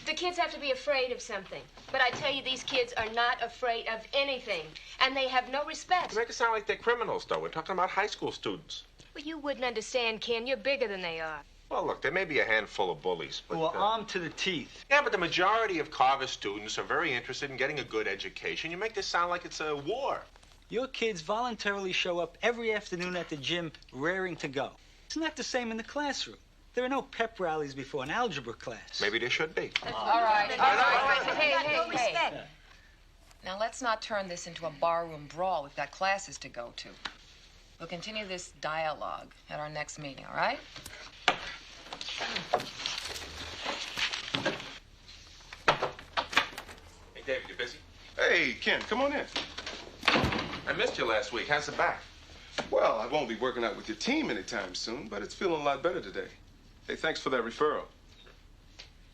the kids have to be afraid of something. But I tell you, these kids are not afraid of anything, and they have no respect. You make it sound like they're criminals, though. We're talking about high school students. Well, you wouldn't understand, Ken. You're bigger than they are. Well, look, there may be a handful of bullies, but... Who are armed to the teeth. Yeah, but the majority of Carver students are very interested in getting a good education. You make this sound like it's a war. Your kids voluntarily show up every afternoon at the gym raring to go. It's not the same in the classroom. There are no pep rallies before an algebra class. Maybe there should be. All right. Hey. Now, let's not turn this into a barroom brawl. We've got classes to go to. We'll continue this dialogue at our next meeting, all right? Hey, David, you busy? Hey, Ken, come on in. I missed you last week. How's the back? Well, I won't be working out with your team anytime soon, but it's feeling a lot better today. Hey, thanks for that referral.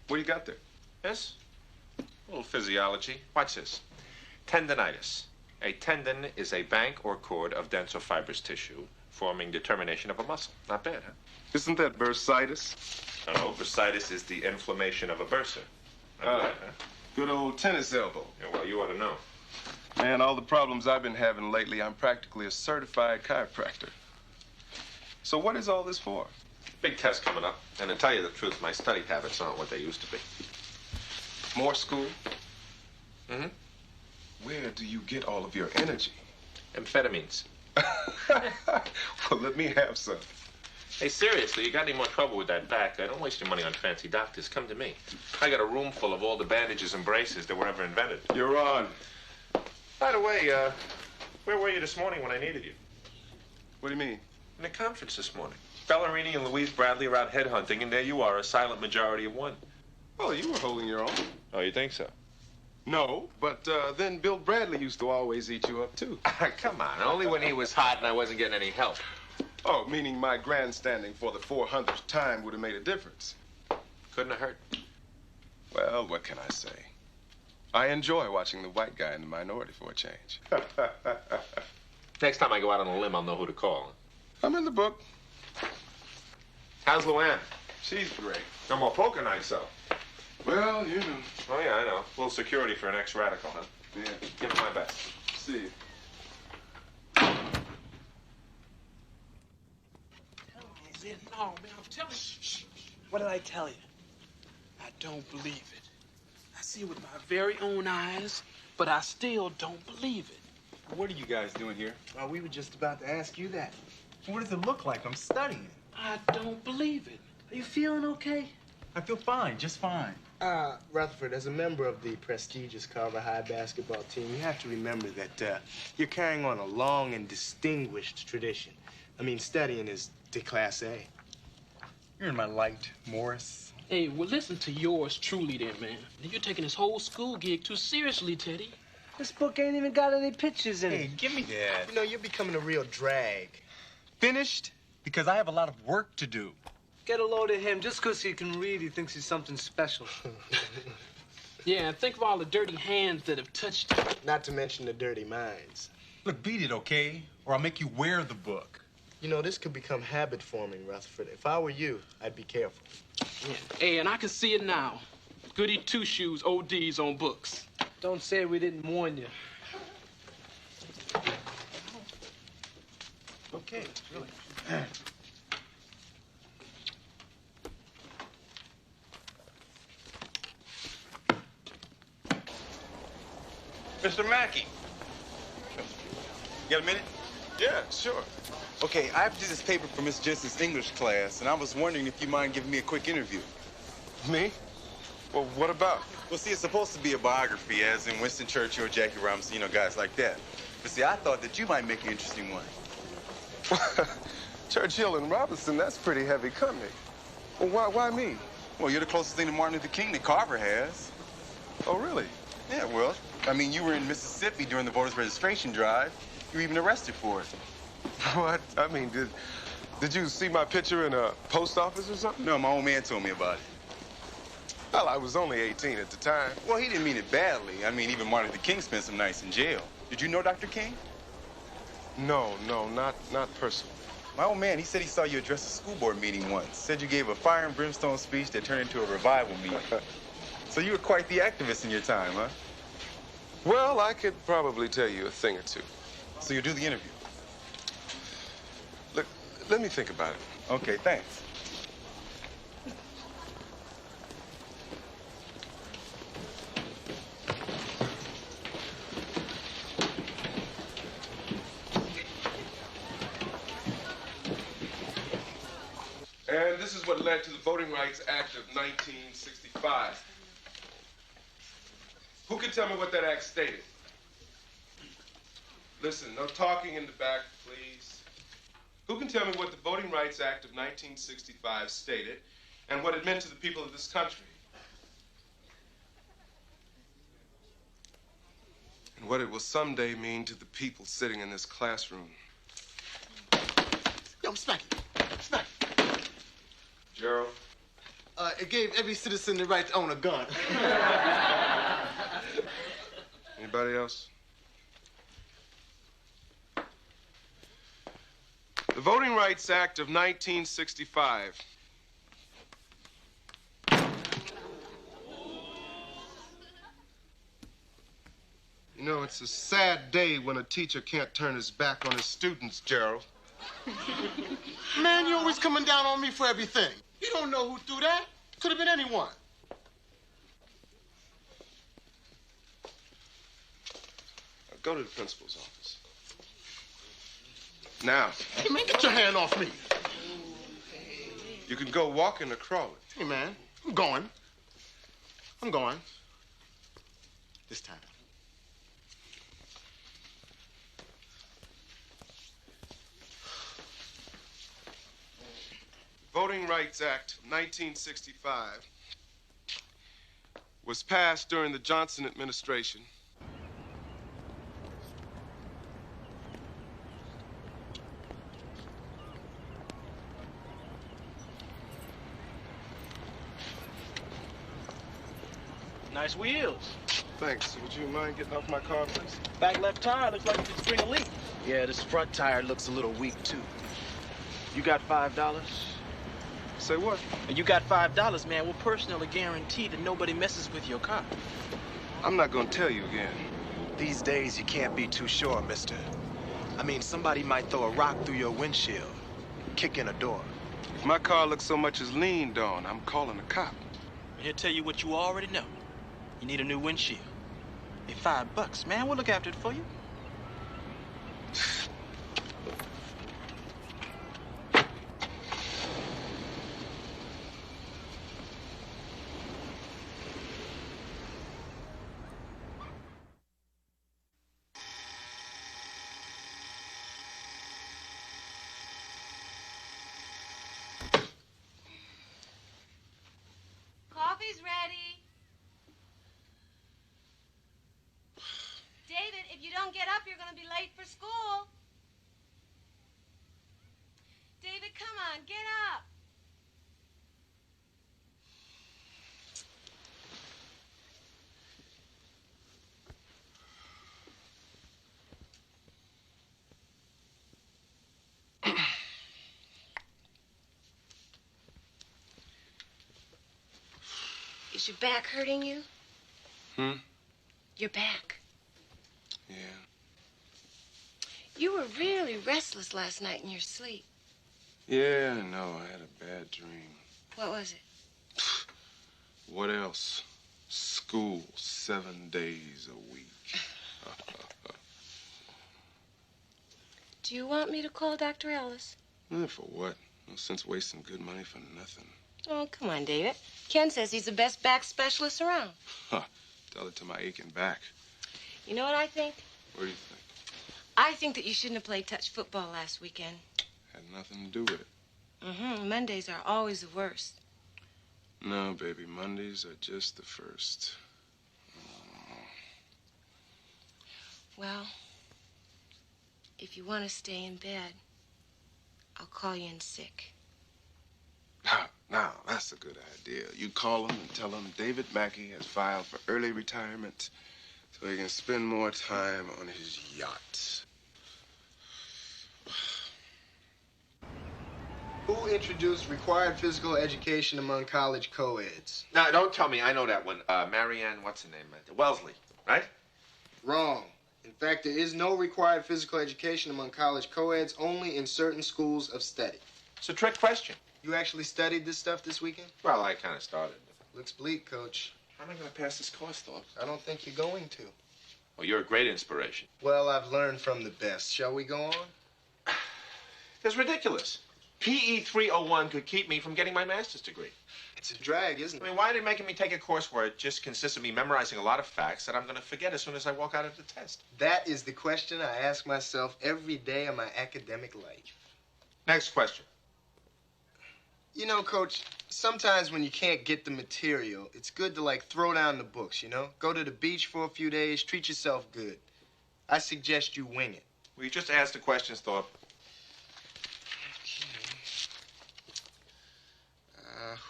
What do you got there? Yes? A little physiology. Watch this. Tendinitis. A tendon is a bank or cord of dense or fibrous tissue forming determination of a muscle. Not bad, huh? Isn't that bursitis? No, bursitis is the inflammation of a bursa. Not bad, huh? Good old tennis elbow. Yeah, well, you ought to know. Man, all the problems I've been having lately, I'm practically a certified chiropractor. So what is all this for? Big test coming up. And to tell you the truth, my study habits aren't what they used to be. More school? Mm-hmm. Where do you get all of your energy? Amphetamines. Well, let me have some. Hey, seriously, you got any more trouble with that back? Don't waste your money on fancy doctors. Come to me. I got a room full of all the bandages and braces that were ever invented. You're on. By the way, where were you this morning when I needed you? What do you mean? In the conference this morning. Bellerini and Louise Bradley are out headhunting, and there you are, a silent majority of one. Well, you were holding your own. Oh, you think so? No, but then Bill Bradley used to always eat you up, too. Come on, only when he was hot and I wasn't getting any help. Oh, meaning my grandstanding for the 400th time would have made a difference. Couldn't have hurt. Well, what can I say? I enjoy watching the white guy in the minority for a change. Next time I go out on a limb, I'll know who to call. I'm in the book. How's Luann? She's great. No more poker nights, though. Well, you know. Oh, yeah, I know. A little security for an ex-radical, huh? Yeah. Give him my best. See you. No, man, I'm telling you. Shh. What did I tell you? I don't believe it. I see it with my very own eyes, but I still don't believe it. What are you guys doing here? Well, we were just about to ask you that. What does it look like? I'm studying. I don't believe it. Are you feeling okay? I feel fine, just fine. Rutherford, as a member of the prestigious Carver High basketball team, you have to remember that you're carrying on a long and distinguished tradition. I mean, studying is de classe A. You're in my light, Morris. Hey, well, listen to yours truly then, man. You're taking this whole school gig too seriously, Teddy. This book ain't even got any pictures in it. Hey, give me that. You know, you're becoming a real drag. Finished? Because I have a lot of work to do. Get a load of him. Just 'cause he can read, he thinks he's something special. Yeah, and think of all the dirty hands that have touched it. Not to mention the dirty minds. Look, beat it, okay? Or I'll make you wear the book. You know, this could become habit forming, Rutherford. If I were you, I'd be careful. Yeah. Hey, and I can see it now. Goody Two-Shoes ODs on books. Don't say we didn't warn you. Okay, really. Mr. Mackey. You got a minute? Yeah, sure. Okay, I have to do this paper for Miss Jensen's English class, and I was wondering if you mind giving me a quick interview. Me? Well, what about? Well, see, it's supposed to be a biography, as in Winston Churchill or Jackie Robinson, you know, guys like that. But see, I thought that you might make an interesting one. Churchill and Robinson, that's pretty heavy company. Well, why me? Well, you're the closest thing to Martin Luther King that Carver has. Oh, really? Yeah, well, I mean, you were in Mississippi during the voters' registration drive. You were even arrested for it. What? I mean, did you see my picture in a post office or something? No, my old man told me about it. Well, I was only 18 at the time. Well, he didn't mean it badly. I mean, even Martin Luther King spent some nights in jail. Did you know Dr. King? No, not personally. My old man, he said he saw you address a school board meeting once. Said you gave a fire and brimstone speech that turned into a revival meeting. So you were quite the activist in your time, huh? Well, I could probably tell you a thing or two. So you'll do the interview? Look, let me think about it. Okay, thanks. And this is what led to the Voting Rights Act of 1965. Who can tell me what that act stated? Listen, no talking in the back, please. Who can tell me what the Voting Rights Act of 1965 stated and what it meant to the people of this country? And what it will someday mean to the people sitting in this classroom. Yo, Smacky. Smacky. Gerald? It gave every citizen the right to own a gun. Anybody else? The Voting Rights Act of 1965. You know, it's a sad day when a teacher can't turn his back on his students, Gerald. Man, you're always coming down on me for everything. You don't know who threw that. Could have been anyone. Go to the principal's office. Now. Hey, man, get your hand off me. You can go walking or crawling. Hey, man, I'm going. I'm going. This time. Voting Rights Act of 1965 was passed during the Johnson administration. Nice wheels. Thanks. Would you mind getting off my car, please? Back left tire looks like it's spring a leak. Yeah, this front tire looks a little weak, too. You got $5? Say what? You got $5, man. We'll personally guarantee that nobody messes with your car. I'm not gonna tell you again. These days, you can't be too sure, mister. I mean, somebody might throw a rock through your windshield, kick in a door. If my car looks so much as leaned on, I'm calling a cop. He'll tell you what you already know. You need a new windshield. Hey, $5, man. We'll look after it for you. Coffee's ready. David, if you don't get up, you're going to be late for school. David, come on, get up. Is your back hurting you? Your back. Yeah. You were really restless last night in your sleep. Yeah, I know. I had a bad dream. What was it? What else? School 7 days a week. Do you want me to call Dr. Ellis? For what? No sense wasting good money for nothing. Oh, come on, David. Ken says he's the best back specialist around. Tell it to my aching back. You know what I think? What do you think? I think that you shouldn't have played touch football last weekend. Had nothing to do with it. Mondays are always the worst. No, baby. Mondays are just the first. Well, if you want to stay in bed, I'll call you in sick. Now, that's a good idea. You call him and tell him David Mackey has filed for early retirement so he can spend more time on his yacht. Who introduced required physical education among college co-eds? Now, don't tell me. I know that one. Marianne, what's her name? Wellesley, right? Wrong. In fact, there is no required physical education among college co-eds, only in certain schools of study. It's a trick question. You actually studied this stuff this weekend? Well, I kind of started. Looks bleak, Coach. How am I going to pass this course, Thorpe? I don't think you're going to. Well, you're a great inspiration. Well, I've learned from the best. Shall we go on? That's ridiculous. PE 301 could keep me from getting my master's degree. It's a drag, isn't it? I mean, why are they making me take a course where it just consists of me memorizing a lot of facts that I'm going to forget as soon as I walk out of the test? That is the question I ask myself every day of my academic life. Next question. You know, Coach, sometimes when you can't get the material, it's good to, like, throw down the books, you know? Go to the beach for a few days, treat yourself good. I suggest you wing it. Well, you just asked the questions, Thorpe.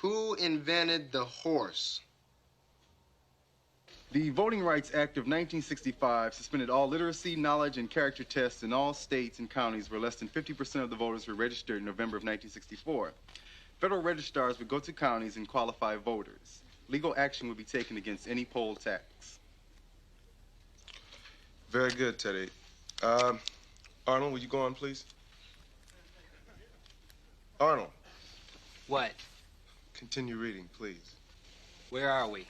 Who invented the horse? The Voting Rights Act of 1965 suspended all literacy, knowledge, and character tests in all states and counties where less than 50% of the voters were registered in November of 1964. Federal registrars would go to counties and qualify voters. Legal action would be taken against any poll tax. Very good, Teddy. Arnold, will you go on, please? Arnold. What? Continue reading, please. Where are we?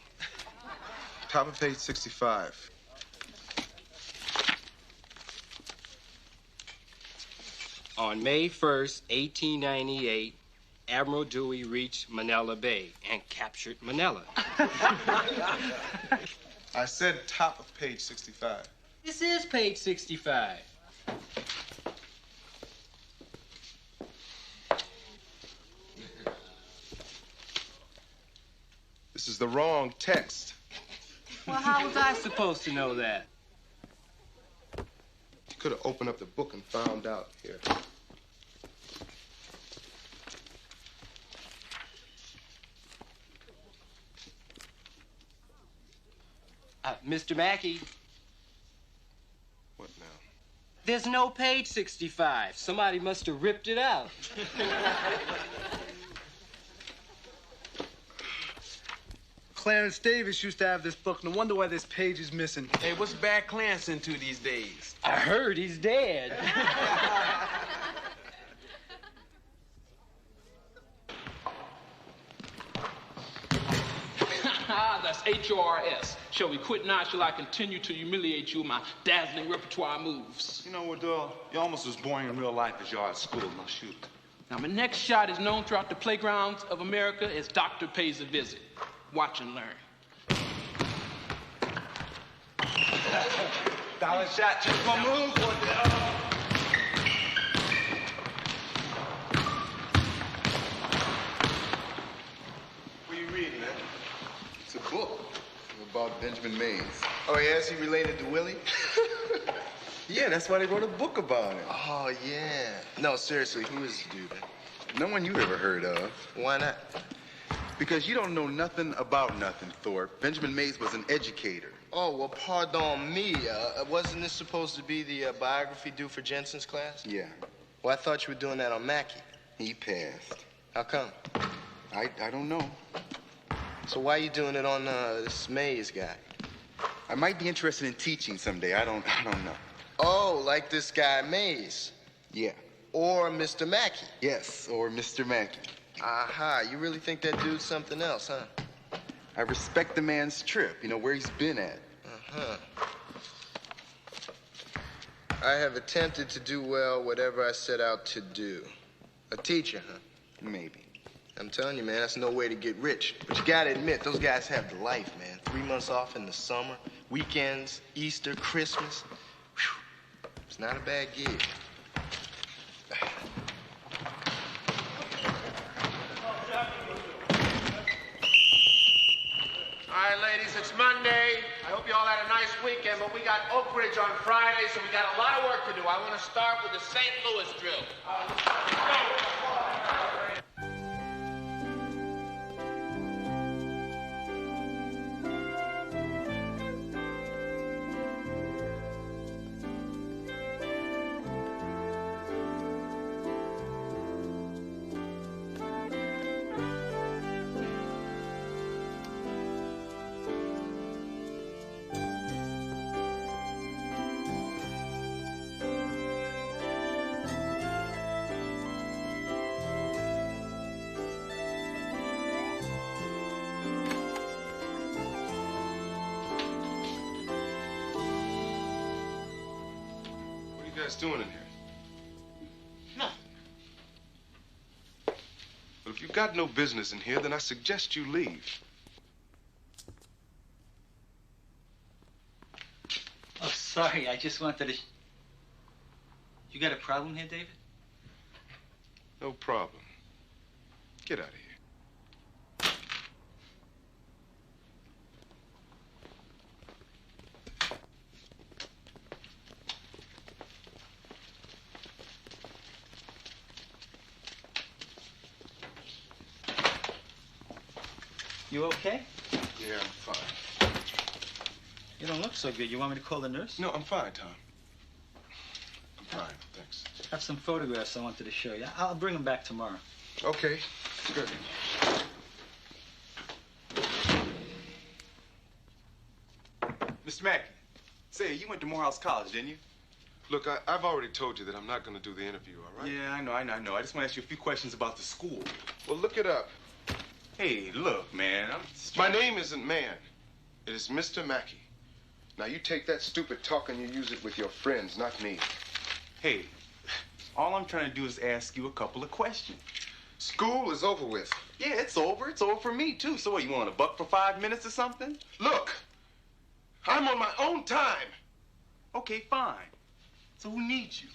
Top of page 65. On May 1st, 1898, Admiral Dewey reached Manila Bay and captured Manila. I said top of page 65. This is page 65. This is the wrong text. Well, how was I supposed to know that? You could have opened up the book and found out. Here. Mr. Mackey. What now? There's no page 65. Somebody must have ripped it out. Clarence Davis used to have this book. No wonder why this page is missing. Hey, what's Bad Clarence into these days? I heard he's dead. That's HORS. Shall we quit now? Shall I continue to humiliate you with my dazzling repertoire moves? You know, Woodall, you're almost as boring in real life as you are at school. Now shoot. Now, my next shot is known throughout the playgrounds of America as Doctor Pays a Visit. Watch and learn. Dollar shot, just my move, Woodall. What are you reading, man? It's a book about Benjamin Mays. Oh, yeah? Is he related to Willie? Yeah, that's why they wrote a book about him. Oh, yeah. No, seriously, who is the dude, man? No one you ever heard of. Why not? Because you don't know nothing about nothing, Thorpe. Benjamin Mays was an educator. Oh, well, pardon me. Wasn't this supposed to be the biography due for Jensen's class? Yeah. Well, I thought you were doing that on Mackey. He passed. How come? I don't know. So why are you doing it on this Mays guy? I might be interested in teaching someday. I don't know. Oh, like this guy Mays? Yeah. Or Mr. Mackey? Yes, or Mr. Mackey. Aha, you really think that dude's something else, huh? I respect the man's trip, you know, where he's been at. Uh-huh. I have attempted to do well whatever I set out to do. A teacher, huh? Maybe. I'm telling you, man, that's no way to get rich. But you gotta admit, those guys have the life, man. 3 months off in the summer, weekends, Easter, Christmas. Whew. It's not a bad gig. All right, ladies, it's Monday. I hope you all had a nice weekend, but we got Oak Ridge on Friday, so we got a lot of work to do. I want to start with the St. Louis drill. What are you guys doing in here? Nothing. But if you've got no business in here, then I suggest you leave. Oh, sorry. I just wanted to... You got a problem here, David? No problem. Get out of here. You okay? Yeah, I'm fine. You don't look so good. You want me to call the nurse? No, I'm fine, Tom. I'm fine, thanks. I have some photographs I wanted to show you. I'll bring them back tomorrow. Okay, good. Mr. Mackey, Say, you went to Morehouse College, didn't you? Look, I've already told you that I'm not going to do the interview, all right? Yeah, I know. I just want to ask you a few questions about the school. Well, look it up. Hey, look, man. My name isn't Man. It is Mr. Mackey. Now, you take that stupid talk and you use it with your friends, not me. Hey, all I'm trying to do is ask you a couple of questions. School is over with. Yeah, it's over. It's over for me, too. So what, you want a buck for 5 minutes or something? Look, I'm on my own time. Okay, fine. So who needs you?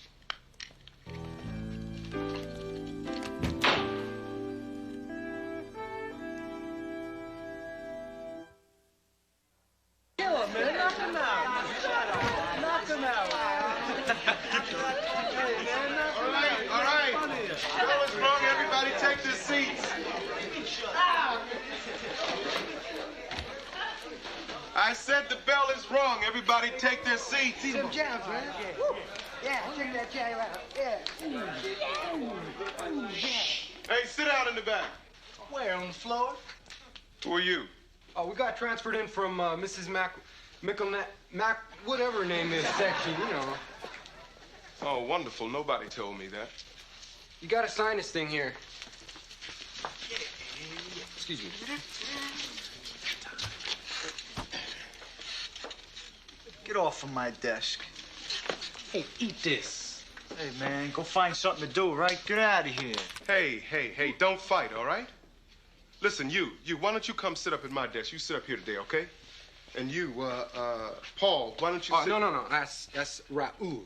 Kill him, man. Knock him out. Knock him out. Hey, man, knock him out. All right. Bell is wrong. Everybody take their seats. I said the bell is wrong. Everybody take their seats. Some jams, man. Yeah, check that chair out. Yeah. Hey, sit down in the back. Where, on the floor? Who are you? Oh, we got transferred in from Mrs. Mac, whatever her name is, section, you know. Oh, wonderful. Nobody told me that. You gotta sign this thing here. Excuse me. Get off of my desk. Hey, eat this. Hey, man, go find something to do, right? Get out of here. Hey, don't fight, all right? Listen, you, why don't you come sit up at my desk? You sit up here today, okay? And you, Paul, why don't you sit... No. That's Raul.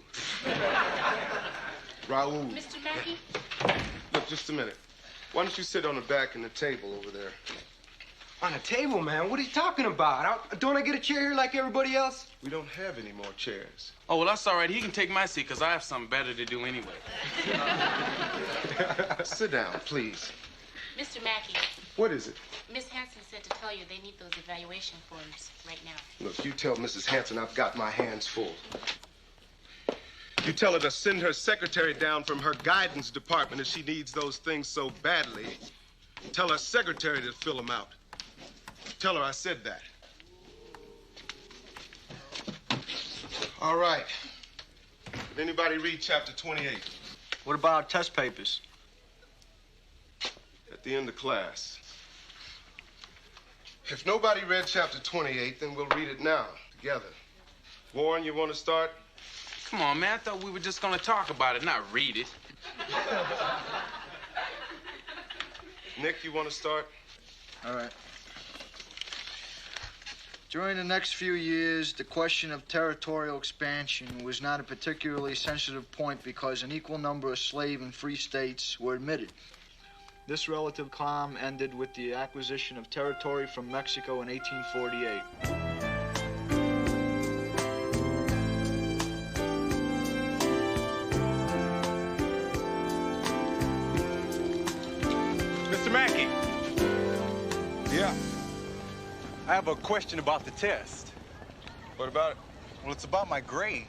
Raul. Mr. Mackey? Look, just a minute. Why don't you sit on the back in the table over there? On a table, man? What are you talking about? Don't I get a chair here like everybody else? We don't have any more chairs. Oh, well, that's all right. He can take my seat, because I have something better to do anyway. Sit down, please. Mr. Mackey, What is it? Miss Hanson said to tell you they need those evaluation forms right now. Look, you tell Mrs. Hanson I've got my hands full. You tell her to send her secretary down from her guidance department if she needs those things so badly. Tell her secretary to fill them out. Tell her I said that. All right. Did anybody read chapter 28? What about test papers? At the end of class. If nobody read chapter 28, then we'll read it now, together. Warren, you want to start? Come on, man. I thought we were just going to talk about it, not read it. Nick, you want to start? All right. During the next few years, the question of territorial expansion was not a particularly sensitive point because an equal number of slave and free states were admitted. This relative calm ended with the acquisition of territory from Mexico in 1848. Mr. Mackey. Yeah. I have a question about the test. What about it? Well, it's about my grade.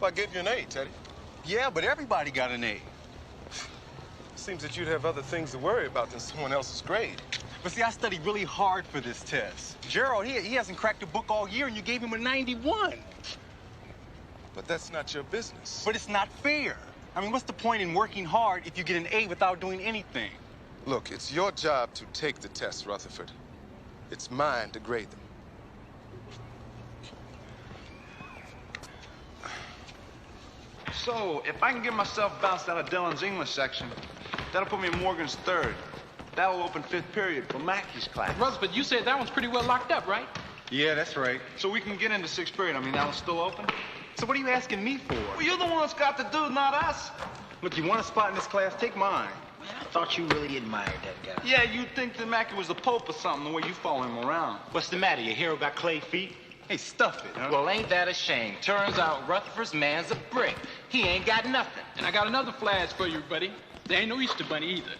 Well, I gave you an A, Teddy. Yeah, but everybody got an A. Seems that you'd have other things to worry about than someone else's grade. But see, I studied really hard for this test. Gerald, he hasn't cracked a book all year, and you gave him a 91. But that's not your business. But it's not fair. I mean, what's the point in working hard if you get an A without doing anything? Look, it's your job to take the test, Rutherford. It's mine to grade them. So, if I can get myself bounced out of Dylan's English section, that'll put me in Morgan's third. That'll open fifth period for Mackey's class. Rutherford, you said that one's pretty well locked up, right? Yeah, that's right. So we can get into sixth period. I mean, that one's still open? So what are you asking me for? Well, you're the one that's got the dude, not us. Look, you want a spot in this class? Take mine. I thought you really admired that guy. Yeah, you'd think that Mackey was the Pope or something, the way you follow him around. What's the matter? Your hero got clay feet? Hey, stuff it, huh? Well, ain't that a shame? Turns out Rutherford's man's a brick. He ain't got nothing. And I got another flash for you, buddy. There ain't no Easter bunny either.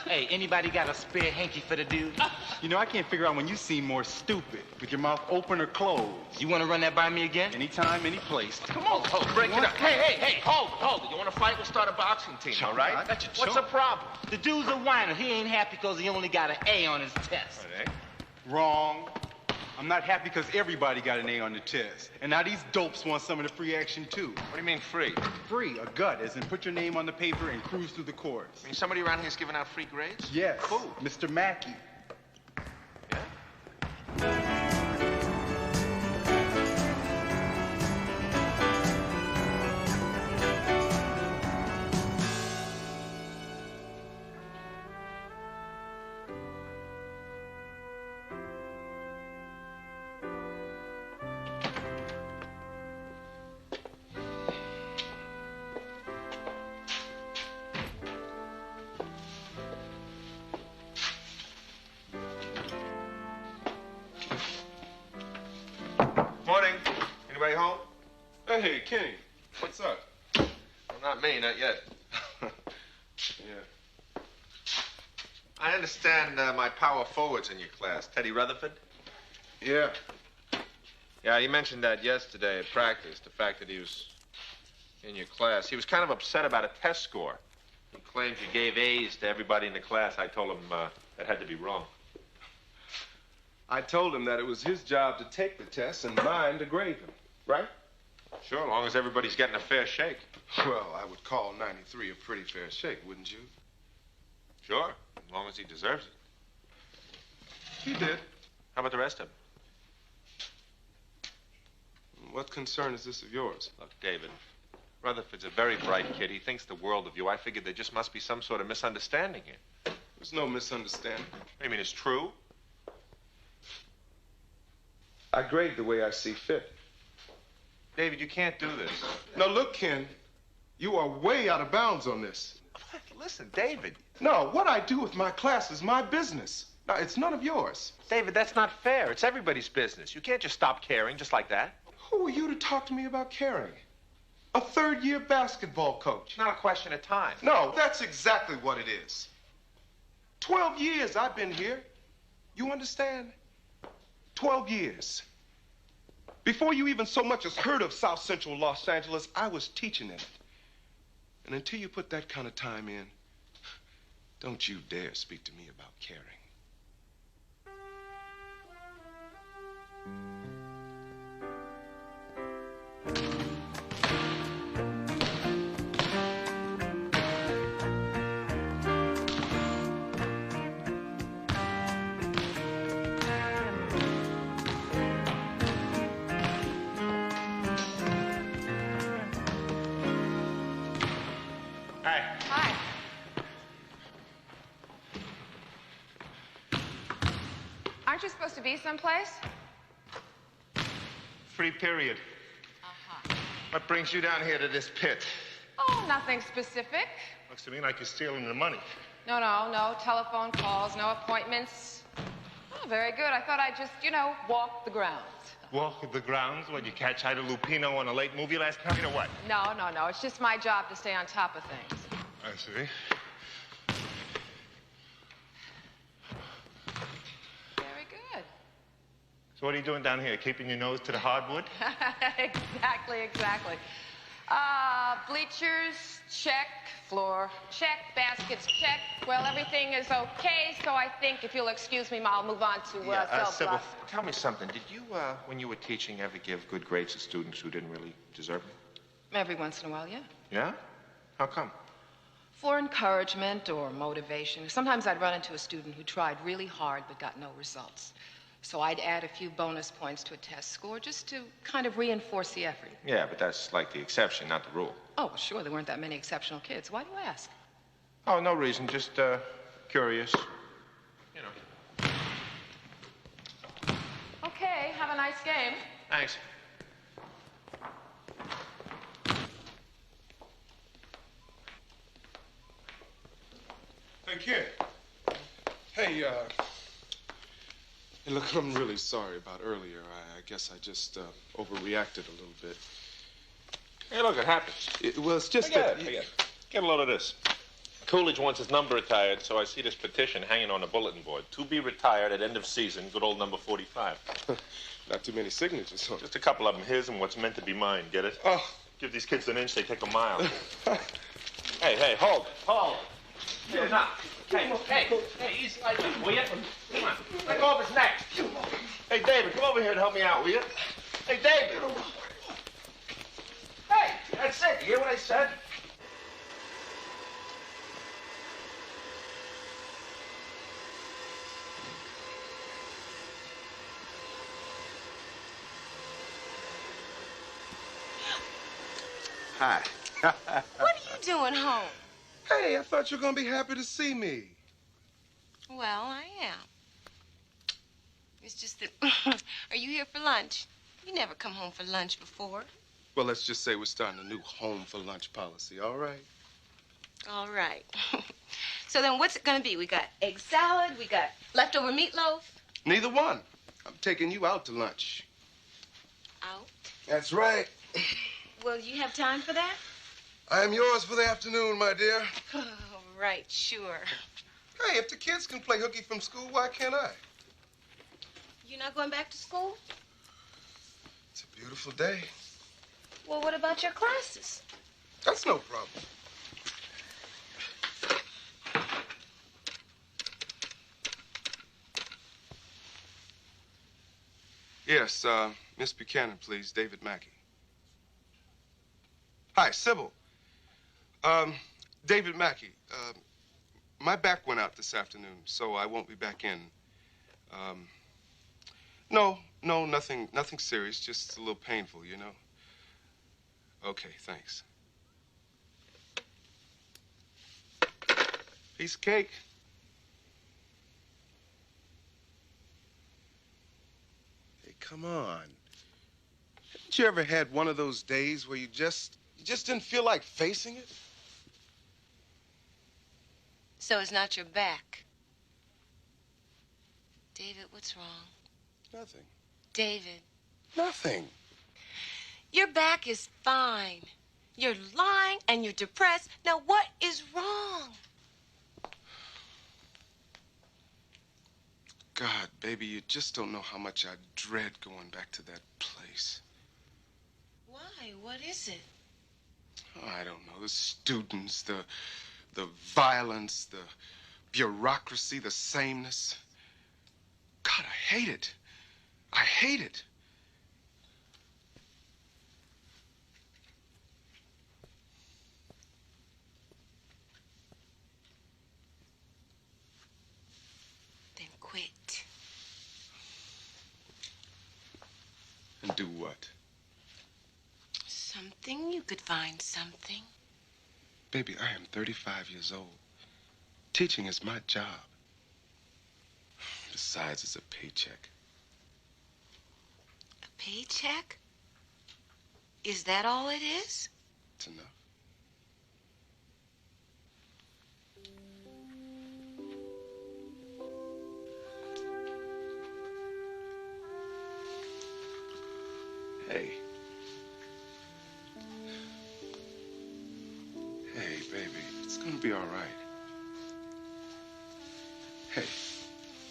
Hey, anybody got a spare hanky for the dude? You know, I can't figure out when you seem more stupid, with your mouth open or closed. You want to run that by me again? Anytime, any place. Come on, break it up. Hey, hold it. You want to fight? We'll start a boxing team, all right? What's the problem? The dude's a whiner. He ain't happy because he only got an A on his test. Wrong. I'm not happy because everybody got an A on the test. And now these dopes want some of the free action, too. What do you mean free? Free, a gut, as in put your name on the paper and cruise through the course. I mean, somebody around here's giving out free grades? Yes. Who? Mr. Mackey. Morning. Anybody home? Hey, Kenny. What's up? Well, not me, not yet. Yeah. I understand my power forward's in your class. Teddy Rutherford? Yeah. Yeah, he mentioned that yesterday at practice, the fact that he was in your class. He was kind of upset about a test score. He claims you gave A's to everybody in the class. I told him that had to be wrong. I told him that it was his job to take the test and mine to grade them, right? Sure, as long as everybody's getting a fair shake. Well, I would call 93 a pretty fair shake, wouldn't you? Sure, as long as he deserves it. He did. How about the rest of them? What concern is this of yours? Look, David, Rutherford's a very bright kid. He thinks the world of you. I figured there just must be some sort of misunderstanding here. There's no misunderstanding. You mean it's true? I grade the way I see fit. David, you can't do this. Now, look, Ken, you are way out of bounds on this. Listen, David. No, what I do with my class is my business. Now, it's none of yours. David, that's not fair. It's everybody's business. You can't just stop caring just like that. Who are you to talk to me about caring? A third-year basketball coach. It's not a question of time. No, that's exactly what it is. 12 years I've been here. You understand? 12 years. Before you even so much as heard of South Central Los Angeles, I was teaching in it. And until you put that kind of time in, don't you dare speak to me about caring. Aren't you supposed to be someplace? Free period. Uh-huh. What brings you down here to this pit? Oh, nothing specific. Looks to me like you're stealing the money. No telephone calls, no appointments. Oh, very good. I thought I'd just, walk the grounds. Walk the grounds? What, you catch Ida Lupino on a late movie last night or what? No. It's just my job to stay on top of things. I see. Very good. So what are you doing down here? Keeping your nose to the hardwood? Exactly. Bleachers, check. Floor, check. Baskets, check. Well, everything is okay, so I think if you'll excuse me, I'll move on to Sybil, tell me something. Did you, when you were teaching, ever give good grades to students who didn't really deserve them? Every once in a while, yeah. Yeah? How come? For encouragement or motivation. Sometimes I'd run into a student who tried really hard but got no results. So I'd add a few bonus points to a test score just to kind of reinforce the effort. Yeah, but that's like the exception, not the rule. Oh, well, sure, there weren't that many exceptional kids. Why do you ask? Oh, no reason, just curious. You know. Okay, have a nice game. Thanks. Hey, kid. Hey, look, I'm really sorry about earlier. I guess I just overreacted a little bit. Hey, look, it happens. Well, it's just Forget it. Get a load of this. Coolidge wants his number retired, so I see this petition hanging on the bulletin board. To be retired at end of season, good old number 45. Not too many signatures, huh? Just a couple of them, his and what's meant to be mine, get it? Oh. Give these kids an inch, they take a mile. Hey, hold. Hey, now. Hey, easy like that, will you? Come on, let go of his neck. Hey, David, come over here and help me out, will you? Hey, David. Hey, that's it. You hear what I said? Hi. What are you doing home? Hey, I thought you were going to be happy to see me. Well, I am. It's just that, are you here for lunch? You never come home for lunch before. Well, let's just say we're starting a new home for lunch policy, all right? All right. So then what's it gonna be? We got egg salad, we got leftover meatloaf. Neither one. I'm taking you out to lunch. Out? That's right. Well, you have time for that? I am yours for the afternoon, my dear. Oh, right, sure. Hey, if the kids can play hooky from school, why can't I? You're not going back to school? It's a beautiful day. Well, what about your classes? That's no problem. Yes, Miss Buchanan, please. David Mackey. Hi, Sybil. David Mackey. My back went out this afternoon, so I won't be back in. No, nothing serious. Just a little painful, you know. Okay, thanks. Piece of cake. Hey, come on. Haven't you ever had one of those days where you just didn't feel like facing it? So it's not your back. David, what's wrong? Nothing. David. Nothing. Your back is fine. You're lying and you're depressed. Now, what is wrong? God, baby, you just don't know how much I dread going back to that place. Why? What is it? Oh, I don't know. The students, the violence, the bureaucracy, the sameness. God, I hate it. I hate it. Then quit. And do what? Something. You could find something. Baby, I am 35 years old. Teaching is my job. Besides, it's a paycheck. A paycheck? Is that all it is? It's enough. Hey. Hey, baby, it's gonna be all right. Hey,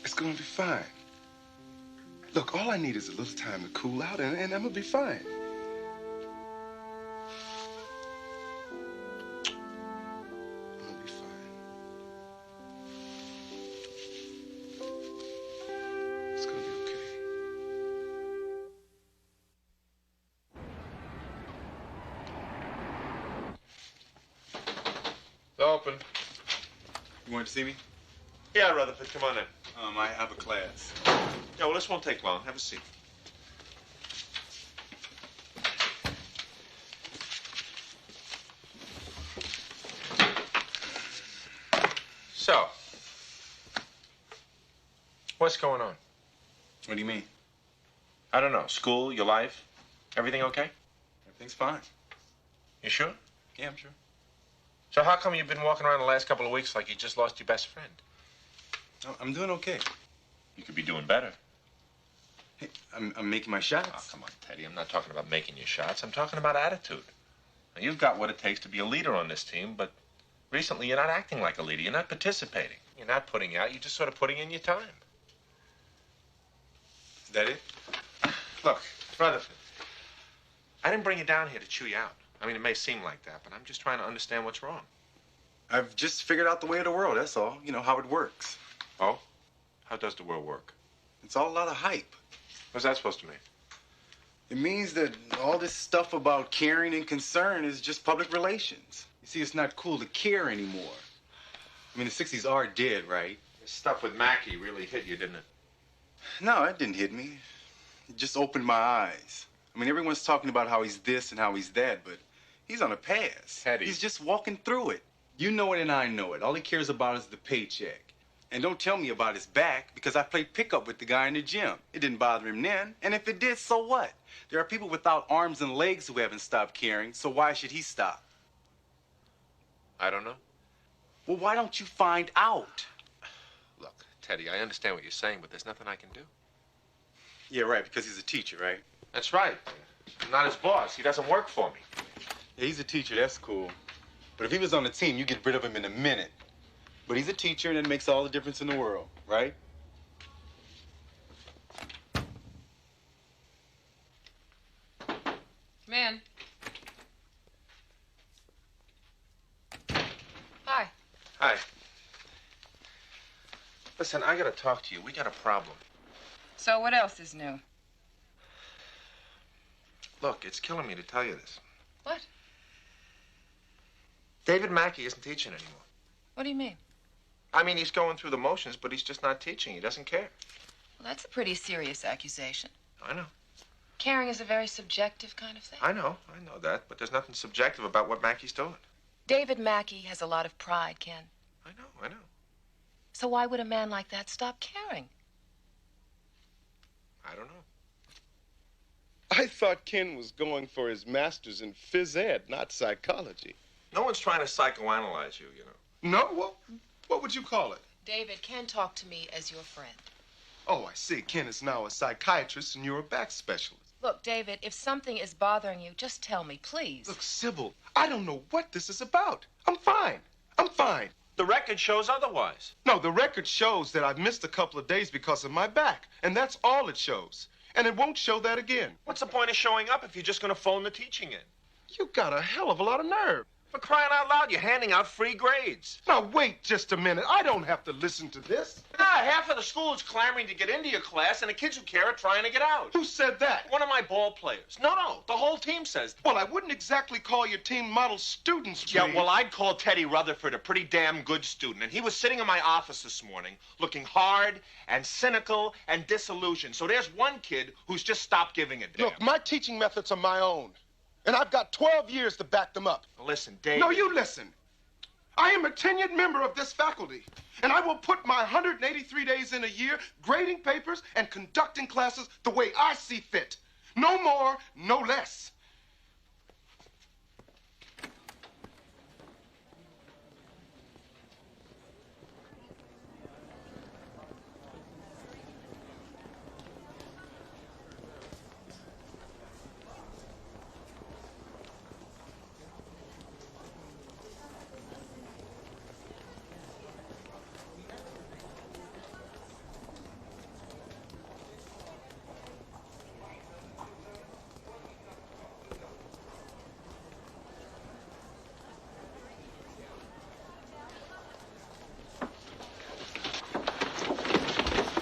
it's gonna be fine. Look, all I need is a little time to cool out, and I'm gonna be fine. I'm gonna be fine. It's gonna be okay. It's open. You wanted to see me? Yeah, Rutherford, come on in. I have a class. Yeah, well, this won't take long. Have a seat. So, what's going on? What do you mean? I don't know. School, your life, everything okay? Everything's fine. You sure? Yeah, I'm sure. So how come you've been walking around the last couple of weeks like you just lost your best friend? I'm doing okay. You could be doing better. Hey, I'm making my shots. Oh, come on, Teddy. I'm not talking about making your shots. I'm talking about attitude. Now, you've got what it takes to be a leader on this team, but recently you're not acting like a leader. You're not participating. You're not putting out. You're just sort of putting in your time. Is that it? Look, Rutherford, I didn't bring you down here to chew you out. I mean, it may seem like that, but I'm just trying to understand what's wrong. I've just figured out the way of the world, that's all. You know, how it works. Oh? How does the world work? It's all a lot of hype. What's that supposed to mean? It means that all this stuff about caring and concern is just public relations. You see, it's not cool to care anymore. I mean, the 60s are dead, right? This stuff with Mackey really hit you, didn't it? No, it didn't hit me. It just opened my eyes. I mean, everyone's talking about how he's this and how he's that, but he's on a pass. Teddy. He's just walking through it. You know it and I know it. All he cares about is the paycheck. And don't tell me about his back, because I played pickup with the guy in the gym. It didn't bother him then. And if it did, so what? There are people without arms and legs who haven't stopped caring, so why should he stop? I don't know. Well, why don't you find out? Look, Teddy, I understand what you're saying, but there's nothing I can do. Yeah, right, because he's a teacher, right? That's right. I'm not his boss. He doesn't work for me. Yeah, he's a teacher, that's cool. But if he was on the team, you get rid of him in a minute. But he's a teacher, and it makes all the difference in the world, right? Come in. Hi. Hi. Listen, I gotta talk to you. We got a problem. So what else is new? Look, it's killing me to tell you this. What? David Mackey isn't teaching anymore. What do you mean? I mean, he's going through the motions, but he's just not teaching. He doesn't care. Well, that's a pretty serious accusation. I know. Caring is a very subjective kind of thing. I know that, but there's nothing subjective about what Mackey's doing. David Mackey has a lot of pride, Ken. I know. So why would a man like that stop caring? I don't know. I thought Ken was going for his master's in phys ed, not psychology. No one's trying to psychoanalyze you, you know. No? Well, what would you call it? David, Ken talked to me as your friend. Oh, I see. Ken is now a psychiatrist and you're a back specialist. Look, David, if something is bothering you, just tell me, please. Look, Sybil, I don't know what this is about. I'm fine. The record shows otherwise. No, the record shows that I've missed a couple of days because of my back, and that's all it shows. And it won't show that again. What's the point of showing up if you're just going to phone the teaching in? You got a hell of a lot of nerve. For crying out loud, you're handing out free grades. Now, wait just a minute. I don't have to listen to this. Half of the school is clamoring to get into your class, and the kids who care are trying to get out. Who said that? One of my ball players. No, the whole team says that. Well, I wouldn't exactly call your team model students, Yeah, Reed. well, I'd call Teddy Rutherford a pretty damn good student, and he was sitting in my office this morning looking hard and cynical and disillusioned. So there's one kid who's just stopped giving a damn. Look, my teaching methods are my own, and I've got 12 years to back them up. Listen, Dave. No, you listen. I am a tenured member of this faculty, and I will put my 183 days in a year grading papers and conducting classes the way I see fit. No more, no less.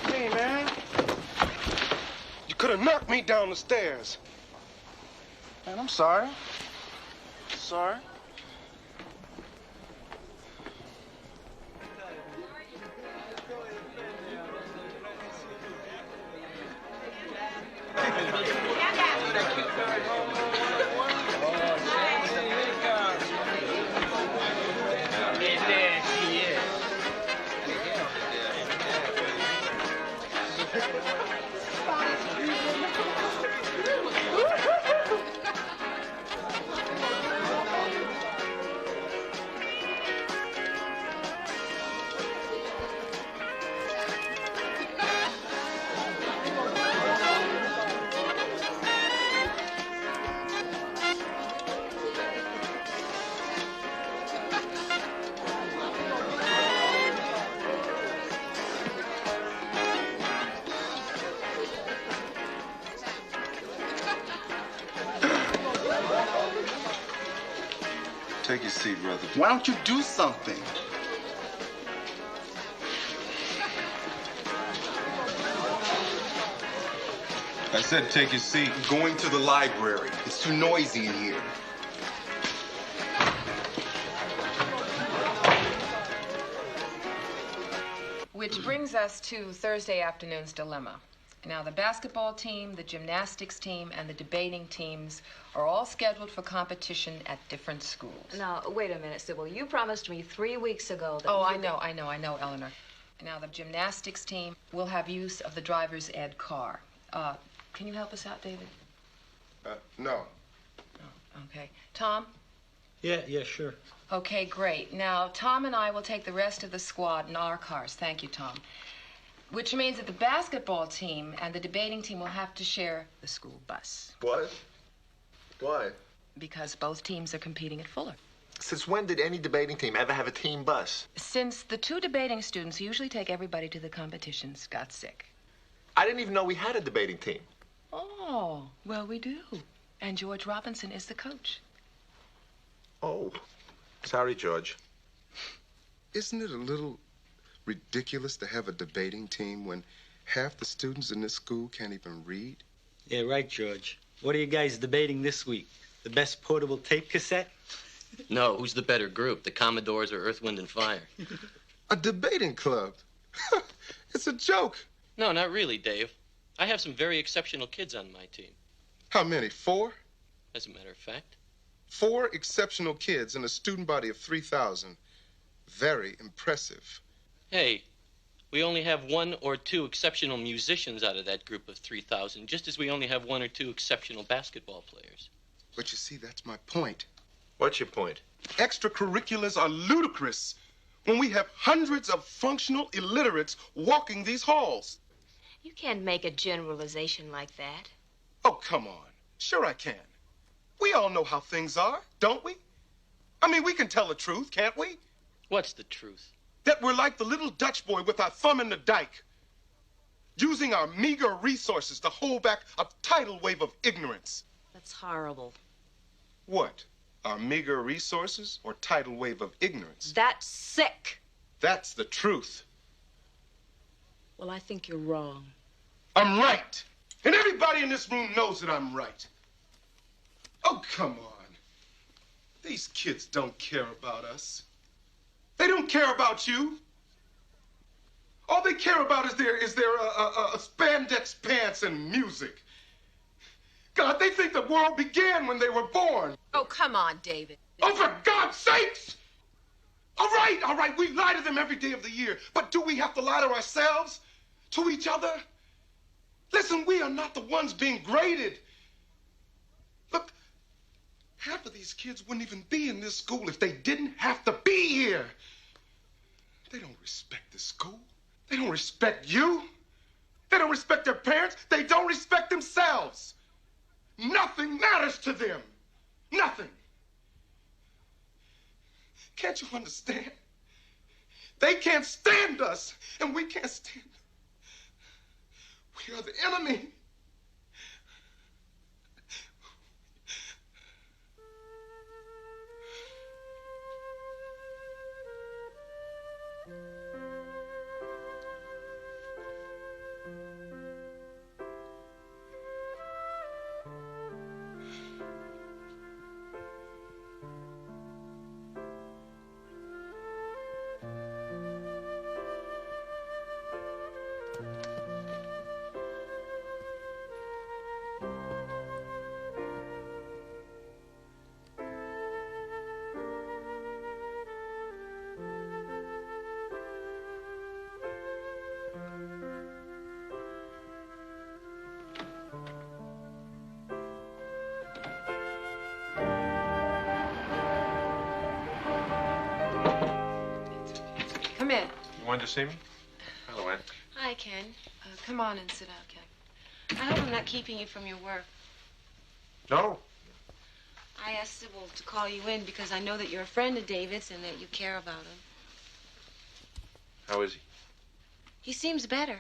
Hey, man. You could have knocked me down the stairs. Man, I'm sorry. Sorry. Take your seat, brother. Why don't you do something? I said take your seat. I'm going to the library. It's too noisy in here. Which brings us to Thursday afternoon's dilemma. Now, the basketball team, the gymnastics team, and the debating teams are all scheduled for competition at different schools. Now, wait a minute, Sybil. You promised me 3 weeks ago that... Oh, I know, Eleanor. Now, the gymnastics team will have use of the driver's ed car. Can you help us out, David? No. Oh, okay. Tom? Yeah, sure. Okay, great. Now, Tom and I will take the rest of the squad in our cars. Thank you, Tom. Which means that the basketball team and the debating team will have to share the school bus. What? Why? Because both teams are competing at Fuller. Since when did any debating team ever have a team bus? Since the two debating students who usually take everybody to the competitions got sick. I didn't even know we had a debating team. Oh, well, we do. And George Robinson is the coach. Oh. Sorry, George. Isn't it a little ridiculous to have a debating team when half the students in this school can't even read? Yeah, right, George. What are you guys debating this week? The best portable tape cassette? No, who's the better group, the Commodores or Earth, Wind, and Fire? A debating club? It's a joke. No, not really, Dave. I have some very exceptional kids on my team. How many? 4? As a matter of fact. 4 exceptional kids in a student body of 3,000. Very impressive. Hey, we only have 1 or 2 exceptional musicians out of that group of 3,000, just as we only have 1 or 2 exceptional basketball players. But you see, that's my point. What's your point? Extracurriculars are ludicrous when we have hundreds of functional illiterates walking these halls. You can't make a generalization like that. Oh, come on. Sure I can. We all know how things are, don't we? I mean, we can tell the truth, can't we? What's the truth? That we're like the little Dutch boy with our thumb in the dike, using our meager resources to hold back a tidal wave of ignorance. That's horrible. What? Our meager resources or tidal wave of ignorance? That's sick. That's the truth. Well, I think you're wrong. I'm right. And everybody in this room knows that I'm right. Oh, come on. These kids don't care about us. They don't care about you. All they care about is their spandex pants and music. God, they think the world began when they were born. Oh, come on, David. Oh, for God's sakes! All right, we lie to them every day of the year. But do we have to lie to ourselves? To each other? Listen, we are not the ones being graded. Look, half of these kids wouldn't even be in this school if they didn't have to be here. They don't respect this school. They don't respect you. They don't respect their parents. They don't respect themselves. Nothing matters to them. Nothing. Can't you understand? They can't stand us, and we can't stand them. We are the enemy. Come in. You wanted to see me? Hello, Ann. Hi, Ken. Come on and sit down, Ken. I hope I'm not keeping you from your work. No. I asked Sybil to call you in because I know that you're a friend of David's and that you care about him. How is he? He seems better.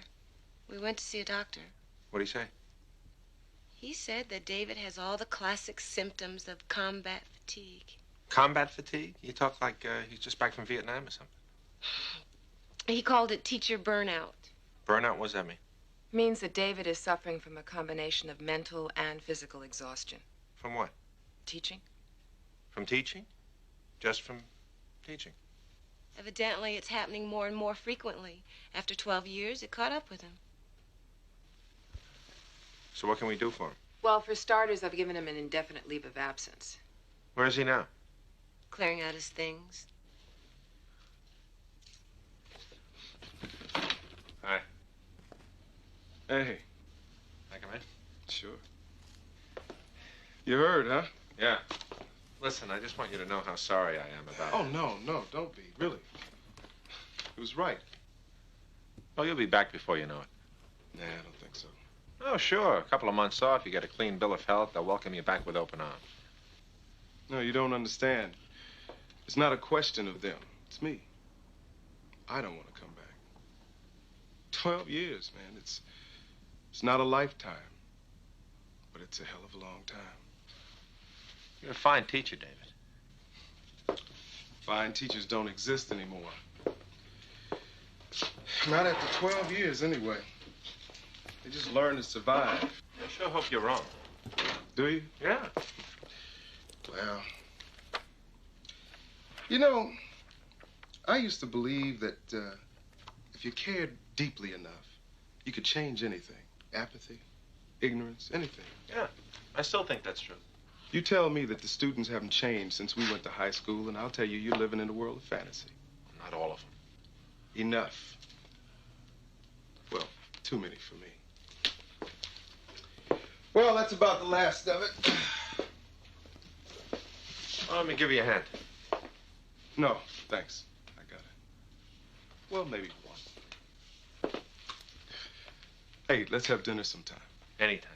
We went to see a doctor. What'd he say? He said that David has all the classic symptoms of combat fatigue. Combat fatigue? You talk like he's just back from Vietnam or something. He called it teacher burnout. Burnout? What does that mean? Means that David is suffering from a combination of mental and physical exhaustion. From what? Teaching? From teaching? Just from teaching. Evidently, it's happening more and more frequently. After 12 years, it caught up with him. So what can we do for him? Well, for starters, I've given him an indefinite leave of absence. Where is he now? Clearing out his things. Hi. Hey. Can I come in? Sure. You heard, huh? Yeah. Listen, I just want you to know how sorry I am about Oh, no, don't be. Really. He was right. Oh, you'll be back before you know it. Nah, I don't think so. Oh, sure. A couple of months off, you get a clean bill of health, they'll welcome you back with open arms. No, you don't understand. It's not a question of them. It's me. I don't want to come back. 12 years, man. It's not a lifetime. But it's a hell of a long time. You're a fine teacher, David. Fine teachers don't exist anymore. Not after 12 years, anyway. They just learn to survive. I sure hope you're wrong. Do you? Yeah. Well, you know, I used to believe that if you cared deeply enough, you could change anything. Apathy, ignorance, anything. Yeah, I still think that's true. You tell me that the students haven't changed since we went to high school, and I'll tell you you're living in a world of fantasy. Not all of them. Enough. Well, too many for me. Well, that's about the last of it. Well, let me give you a hand. No, thanks. I got it. Well, maybe one. Hey, let's have dinner sometime. Anytime.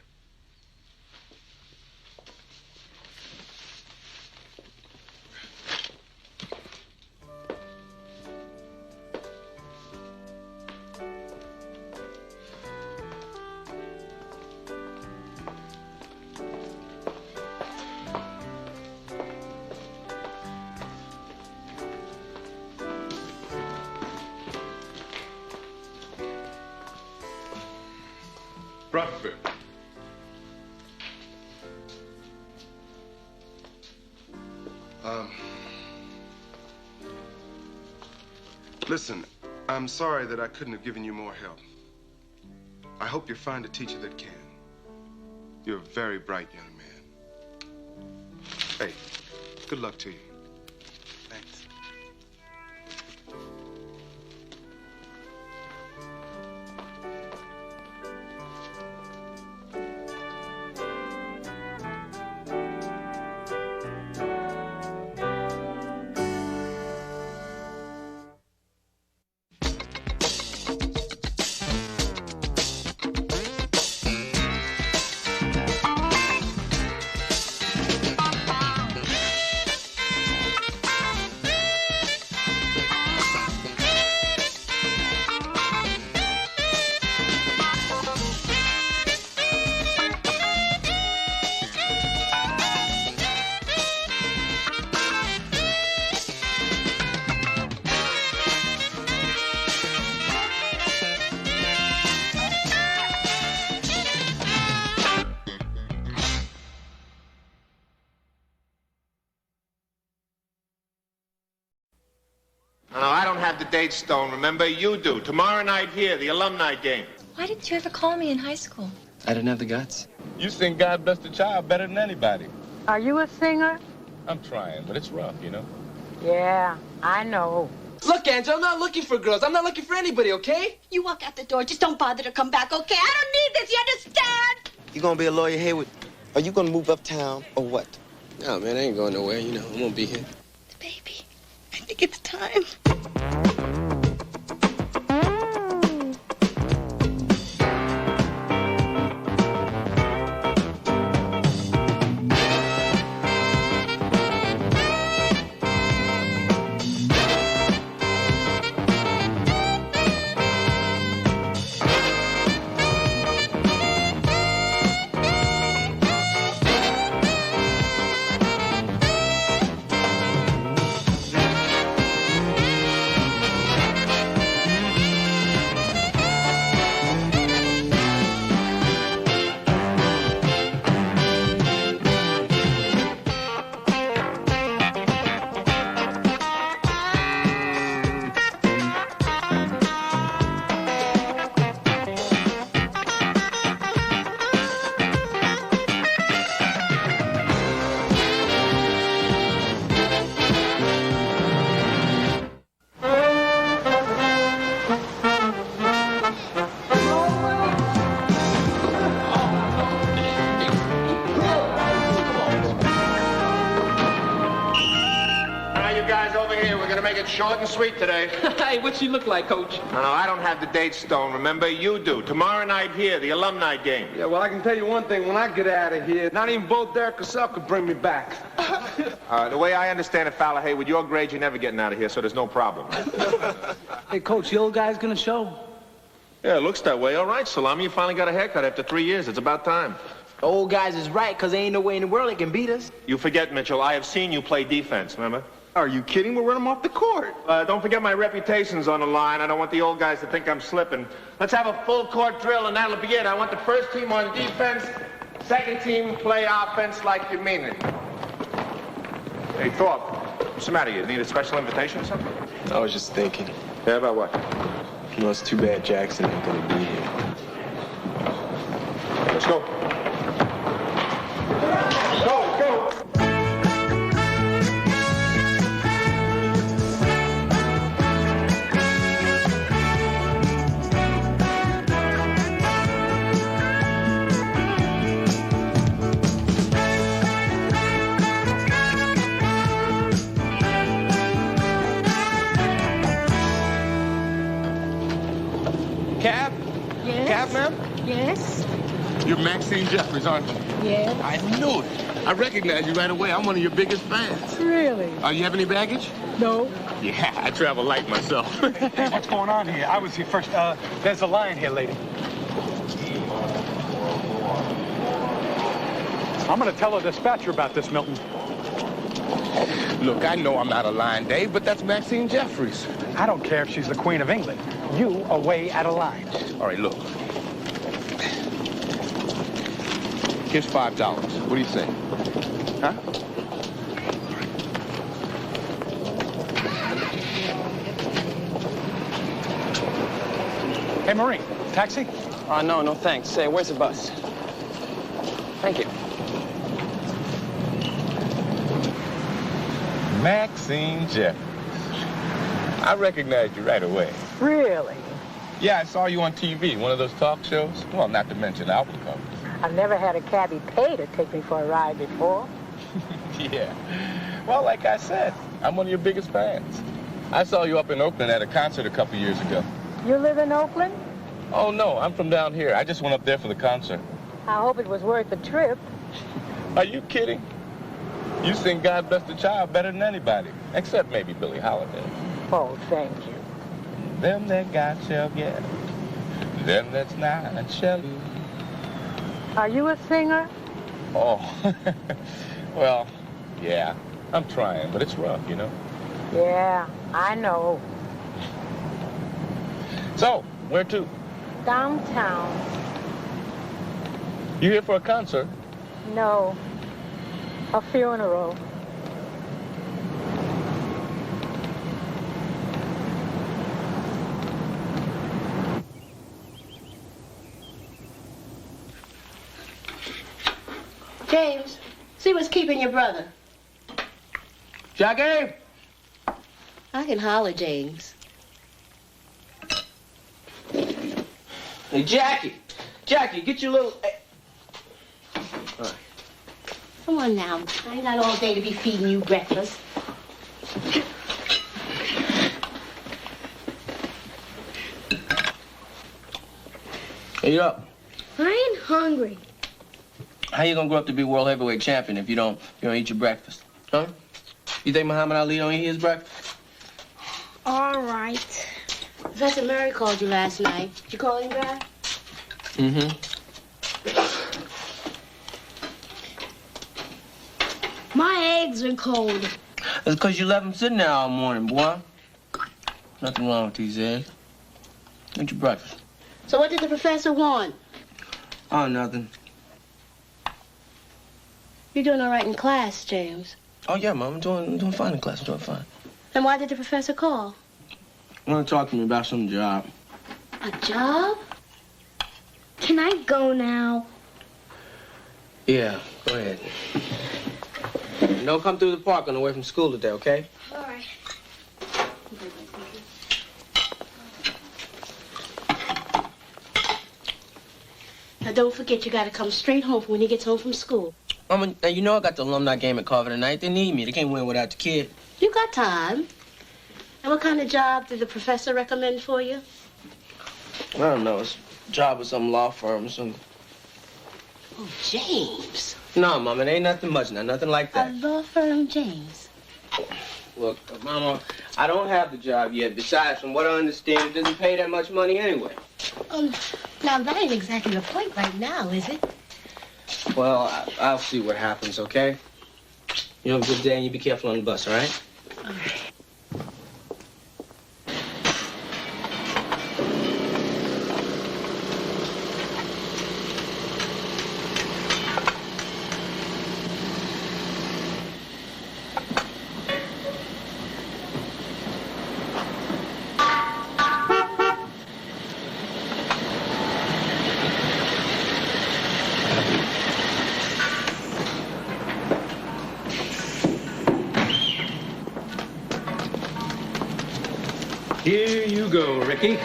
Rutherford. Listen, I'm sorry that I couldn't have given you more help. I hope you find a teacher that can. You're a very bright young man. Hey, good luck to you. Thanks. The date stone, remember? You do. Tomorrow night here, the alumni game. Why didn't you ever call me in high school? I didn't have the guts. You sing God Bless the Child better than anybody. Are you a singer? I'm trying, but it's rough, you know? Yeah, I know. Look, Angela, I'm not looking for girls. I'm not looking for anybody, okay? You walk out the door. Just don't bother to come back, okay? I don't need this. You understand? You gonna be a lawyer, Haywood? Are you gonna move uptown or what? No, man, I ain't going nowhere. You know, I'm gonna be here. Baby, I think it's time. make it short and sweet today. Hey, what's she look like, Coach? No, I don't have the date stone. Remember, you do. Tomorrow night here, the alumni game. Yeah, well, I can tell you one thing. When I get out of here, not even Bo Derek Cassell could bring me back. The way I understand it, Fowler, hey, with your grades, you're never getting out of here, so there's no problem. Hey, Coach, the old guy's gonna show. Yeah, it looks that way. All right, Salami, you finally got a haircut after 3 years. It's about time. The old guys is right, because there ain't no way in the world they can beat us. You forget, Mitchell, I have seen you play defense, remember? Are you kidding? We'll run them off the court. Don't forget my reputation's on the line. I don't want the old guys to think I'm slipping. Let's have a full court drill, and that'll be it. I want the first team on defense, second team play offense like you mean it. Hey, Thorpe, what's the matter? You need a special invitation or something? I was just thinking. Yeah, about what? No, it's too bad Jackson ain't gonna be here. Let's go. Go. Cap? Yes? Cap, ma'am? Yes? You're Maxine Jeffries, aren't you? Yes. I knew it. I recognized you right away. I'm one of your biggest fans. Really? You have any baggage? No. Yeah, I travel light myself. Hey, what's going on here? I was here first. There's a lion here, lady. I'm going to tell the dispatcher about this, Milton. Look, I know I'm not a lion, Dave, but that's Maxine Jeffries. I don't care if she's the Queen of England. You are way out of line. All right, look. Here's $5. What do you say? Huh? Hey, Marie, taxi? No, thanks. Say, where's the bus? Thank you. Maxine Jeffries. I recognized you right away. Really? Yeah, I saw you on TV, one of those talk shows. Well, not to mention album covers. I've never had a cabbie pay to take me for a ride before. Yeah. Well, like I said, I'm one of your biggest fans. I saw you up in Oakland at a concert a couple years ago. You live in Oakland? Oh, no, I'm from down here. I just went up there for the concert. I hope it was worth the trip. Are you kidding? You sing God Bless the Child better than anybody, except maybe Billie Holiday. Oh, thank you. Them that got shall get, them that's not shall lose. Are you a singer? Oh, well, yeah, I'm trying, but it's rough, you know? Yeah, I know. So, where to? Downtown. You here for a concert? No. A funeral. James, see what's keeping your brother. Jackie? I can holler, James. Hey, Jackie! Jackie, get your little... All right. Come on now. I ain't got all day to be feeding you breakfast. Eat up. I ain't hungry. How you gonna grow up to be world heavyweight champion if you don't eat your breakfast? Huh? You think Muhammad Ali don't eat his breakfast? All right. Professor Murray called you last night. Did you call him back? Mm-hmm. My eggs are cold. That's because you left them sitting there all morning, boy. Nothing wrong with these eggs. Eat your breakfast. So what did the professor want? Oh, nothing. You're doing all right in class, James. Oh, yeah, Mom. I'm doing fine in class. I'm doing fine. Then why did the professor call? You want to talk to me about some job? A job? Can I go now? Yeah, go ahead. Don't come through the park on the way from school today, okay? All right. Now, don't forget, you got to come straight home when he gets home from school. Mama, you know I got the alumni game at Carver tonight. They need me. They can't win without the kid. You got time. And what kind of job did the professor recommend for you? I don't know. It's a job with some law firm, some... Oh, James. No, Mama, it ain't nothing much now, nothing like A that. law firm, James. Look, Mama, I don't have the job yet. Besides, from what I understand, it doesn't pay that much money anyway. Now, that ain't exactly the point right now, is it? Well, I'll see what happens, okay? You have a good day, and you be careful on the bus, all right? All right. Here you go, Ricky.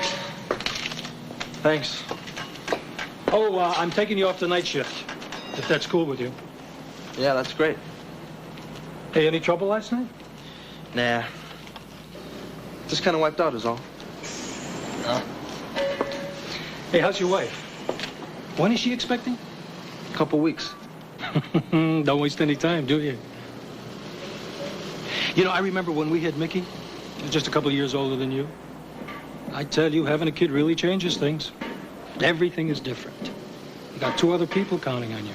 Thanks. Oh, I'm taking you off the night shift, if that's cool with you. Yeah, that's great. Hey, any trouble last night? Nah. Just kind of wiped out is all. Hey, how's your wife? When is she expecting? A couple weeks. Don't waste any time, do you? You know, I remember when we had Mickey, just a couple of years older than you. I tell you, having a kid really changes things. Everything is different. You got two other people counting on you.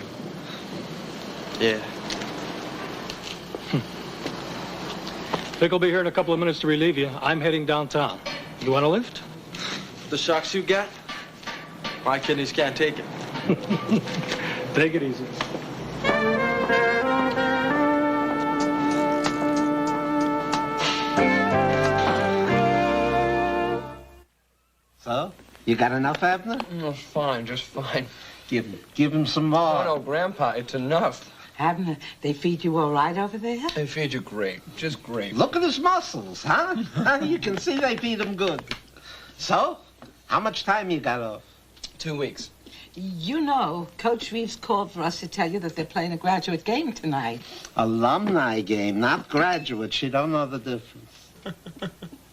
Yeah. Vic will be here in a couple of minutes to relieve you. I'm heading downtown. You want a lift? The shocks you got? My kidneys can't take it. Take it easy. So, you got enough, Abner? No, fine, just fine. Give him some more. No, Grandpa, it's enough. Abner, they feed you all right over there? They feed you great, just great. Look at his muscles, huh? You can see they feed him good. So, how much time you got off? 2 weeks. You know, Coach Reeves called for us to tell you that they're playing a graduate game tonight. Alumni game, not graduates. You don't know the difference.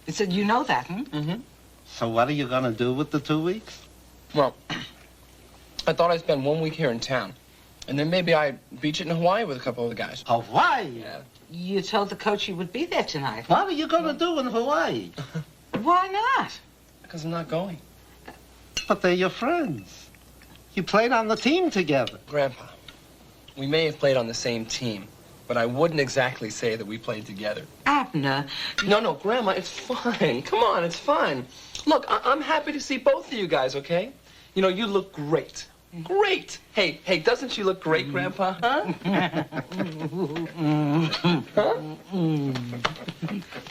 He said, you know that, hmm? Mm-hmm. So what are you going to do with the 2 weeks? Well, I thought I'd spend 1 week here in town. And then maybe I'd beach it in Hawaii with a couple of the guys. Hawaii? Yeah. You told the coach you would be there tonight. What are you going to do in Hawaii? Why not? Because I'm not going. But they're your friends. You played on the team together. Grandpa, we may have played on the same team, but I wouldn't exactly say that we played together. Abner. No, Grandma, it's fine. Come on, it's fine. Look, I'm happy to see both of you guys, okay? You know, you look great. Great! Hey, doesn't she look great, Grandpa? Huh? Huh?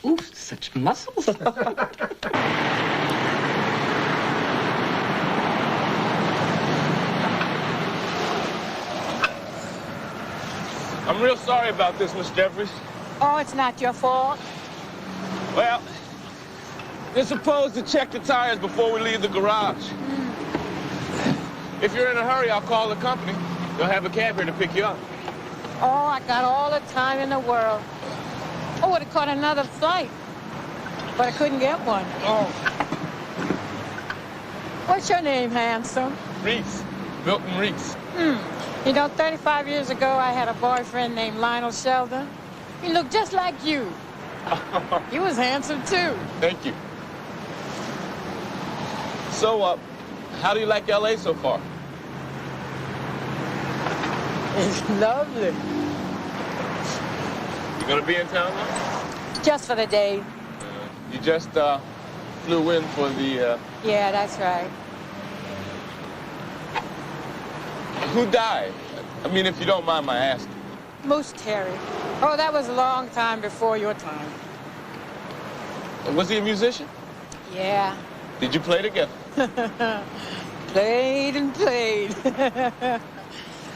Ooh, such muscles. I'm real sorry about this, Miss Jeffries. Oh, it's not your fault. Well, you're supposed to check the tires before we leave the garage. If you're in a hurry, I'll call the company. They'll have a cab here to pick you up. Oh, I got all the time in the world. I would have caught another flight, but I couldn't get one. Oh. What's your name, handsome? Reese. Milton Reese. You know, 35 years ago, I had a boyfriend named Lionel Sheldon. He looked just like you. He was handsome, too. Thank you. So, how do you like L.A. so far? It's lovely. You gonna be in town now? Just for the day. You just flew in for the... Yeah, that's right. Who died? I mean, if you don't mind my asking. Moose Terry. Oh, that was a long time before your time. Was he a musician? Yeah. Did you play together? Played and played.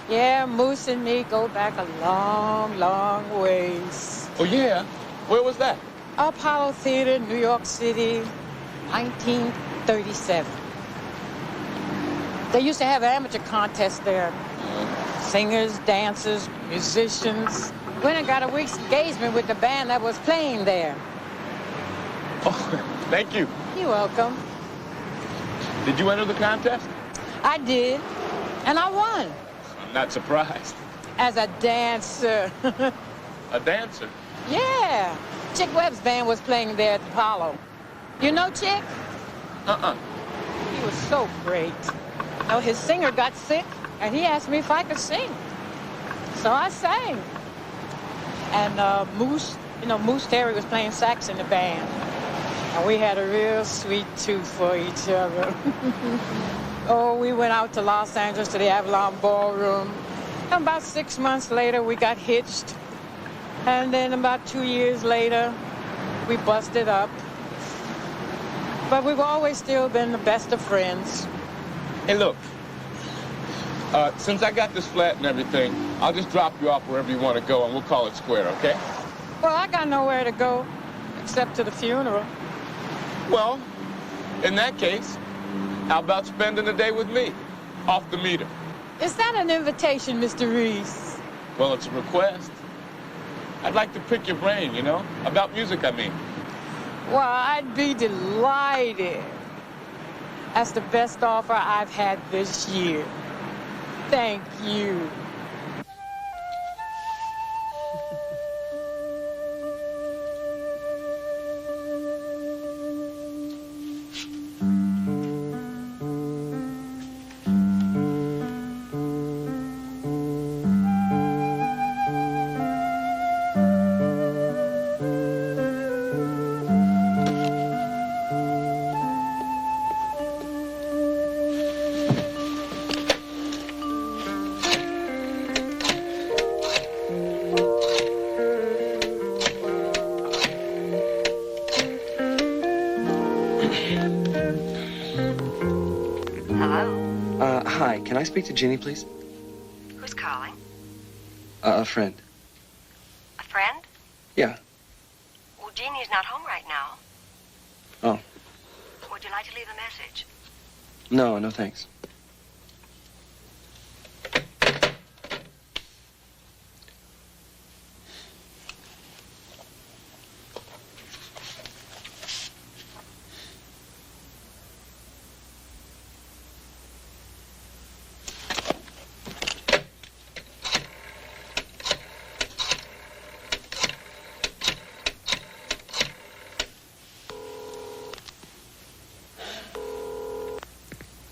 Yeah, Moose and me go back a long, long ways. Oh, yeah? Where was that? Apollo Theater, New York City, 1937. They used to have amateur contests there. Singers, dancers, musicians. Went and got a week's engagement with the band that was playing there. Oh, thank you. You're welcome. Did you enter the contest? I did, and I won. I'm not surprised. As a dancer. A dancer? Yeah. Chick Webb's band was playing there at the Apollo. You know Chick? Uh-uh. He was so great. Oh, his singer got sick, and he asked me if I could sing. So I sang. And Moose Terry was playing sax in the band. And we had a real sweet tooth for each other. Oh, we went out to Los Angeles to the Avalon Ballroom. And about 6 months later, we got hitched. And then about 2 years later, we busted up. But we've always still been the best of friends. Hey, look. Since I got this flat and everything, I'll just drop you off wherever you want to go, and we'll call it square, okay? Well, I got nowhere to go, except to the funeral. Well, in that case, how about spending the day with me, off the meter? Is that an invitation, Mr. Reese? Well, it's a request. I'd like to pick your brain, you know? About music, I mean. Well, I'd be delighted. That's the best offer I've had this year. Thank you. Hi, can I speak to Ginny, please? Who's calling? A friend. A friend? Yeah. Well, Jeannie's not home right now. Oh. Would you like to leave a message? No, no thanks.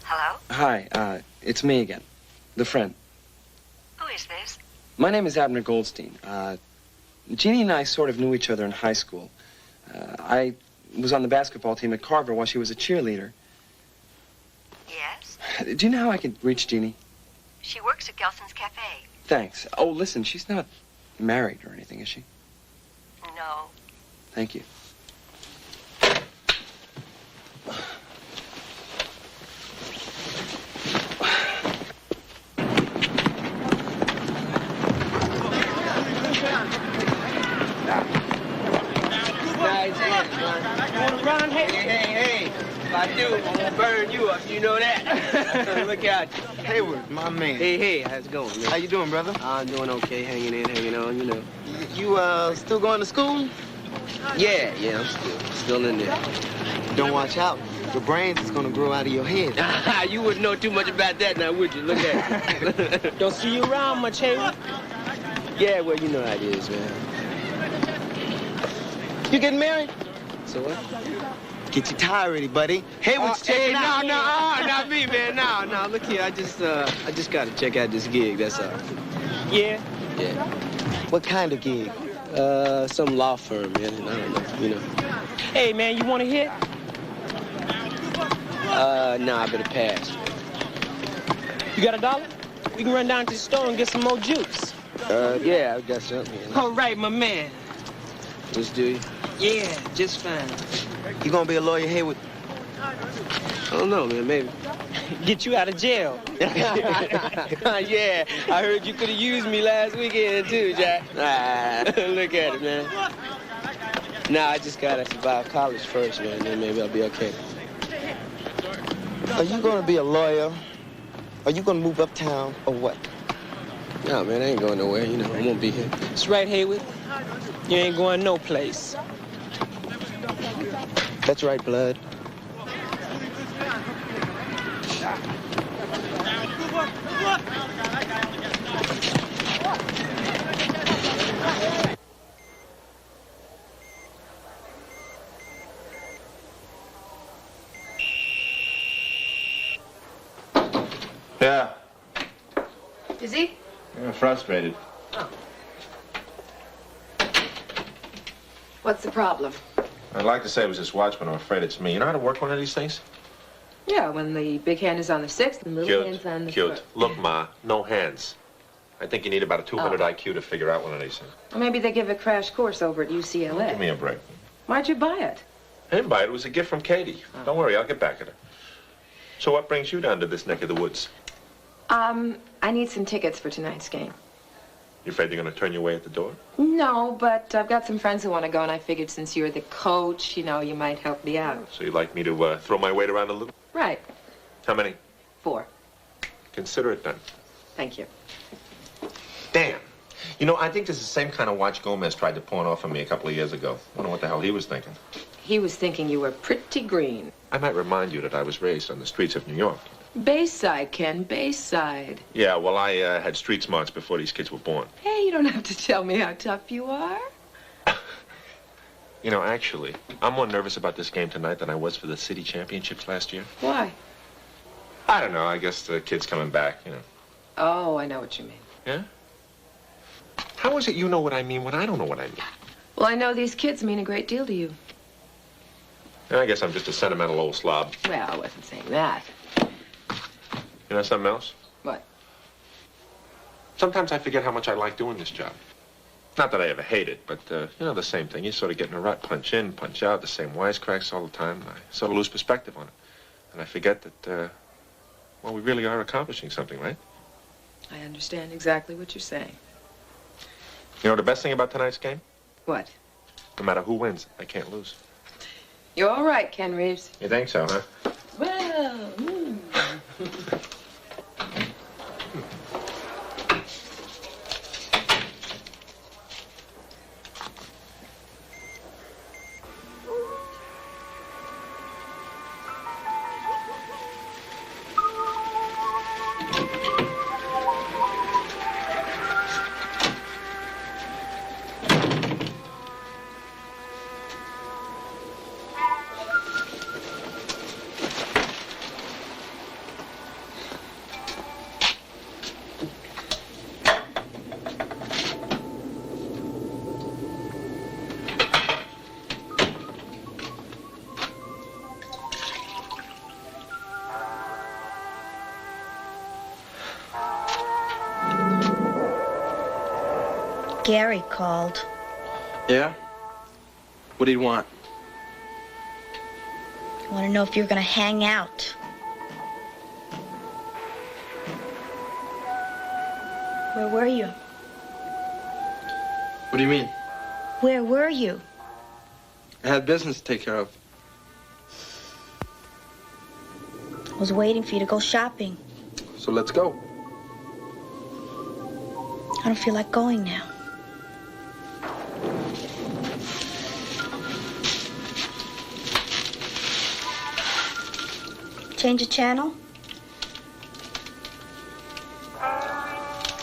Hello? Hi, it's me again. The friend. Who is this? My name is Abner Goldstein. Jeannie and I sort of knew each other in high school. I was on the basketball team at Carver while she was a cheerleader. Yes? Do you know how I can reach Jeannie? She works at Gelson's Cafe. Thanks. Oh, listen, she's not married or anything, is she? No. Thank you. Run, hey. If I do, I'm gonna burn you up. You know that. Look out. Hayward, my man. Hey, how's it going, man? How you doing, brother? I'm doing okay, hanging in, hanging on, you know. You still going to school? Yeah, I'm still in there. Don't watch out. Your brains is gonna grow out of your head. You wouldn't know too much about that now, would you? Look at you. Don't see you around much, Hayward? Yeah, well, you know how it is, man. You getting married? So what? Get your tie ready, buddy. Hayward's checking out. Not me, man. No, look here. I just gotta check out this gig, that's all. Yeah? Yeah. What kind of gig? Some law firm, man. I don't know, you know. Hey, man, you want to hit? No, I better pass. You got $1? We can run down to the store and get some more juice. Yeah, I got something. All right, my man. Let's do it. Yeah, just fine. You gonna be a lawyer, Hayward? I don't know, man, maybe. Get you out of jail. Yeah, I heard you could have used me last weekend, too, Jack. Look at it, man. Nah, I just gotta survive college first, man, then maybe I'll be okay. Are you gonna be a lawyer? Are you gonna move uptown, or what? No, man, I ain't going nowhere, you know, I won't be here. That's right, Hayward. You ain't going no place. That's right, Blood. Yeah. Is he? Yeah, frustrated. Oh. What's the problem? I'd like to say it was his watch, but I'm afraid it's me. You know how to work one of these things? Yeah, when the big hand is on the sixth and the little hand's on the Cute. foot. Look, Ma, no hands. I think you need about a 200 Oh. IQ to figure out one of these things. Well, maybe they give a crash course over at UCLA. Give me a break. Why'd you buy it? I didn't buy it. It was a gift from Katie. Don't worry, I'll get back at her. So what brings you down to this neck of the woods? I need some tickets for tonight's game. You afraid they're going to turn you away at the door? No, but I've got some friends who want to go, and I figured since you're the coach, you know, you might help me out. So you'd like me to throw my weight around a little? Right. How many? 4. Consider it done. Thank you. Damn. You know, I think this is the same kind of watch Gomez tried to pawn off on me a couple of years ago. I wonder what the hell he was thinking. He was thinking you were pretty green. I might remind you that I was raised on the streets of New York. Bayside, Ken, Bayside. Yeah, well, I had street smarts before these kids were born. Hey, you don't have to tell me how tough you are. You know, actually, I'm more nervous about this game tonight than I was for the city championships last year. Why? I don't know. I guess the kid's coming back, you know. Oh, I know what you mean. Yeah? How is it you know what I mean when I don't know what I mean? Well, I know these kids mean a great deal to you. I guess I'm just a sentimental old slob. Well, I wasn't saying that. You know something else? What? Sometimes I forget how much I like doing this job. Not that I ever hate it, but, you know, the same thing. You sort of get in a rut, punch in, punch out, the same wisecracks all the time. I sort of lose perspective on it. And I forget that, well, we really are accomplishing something, right? I understand exactly what you're saying. You know the best thing about tonight's game? What? No matter who wins, I can't lose. You're all right, Ken Reeves. You think so, huh? Well, Gary called. Yeah? What do you want? I want to know if you're going to hang out. Where were you? What do you mean? Where were you? I had business to take care of. I was waiting for you to go shopping. So let's go. I don't feel like going now. Change the channel?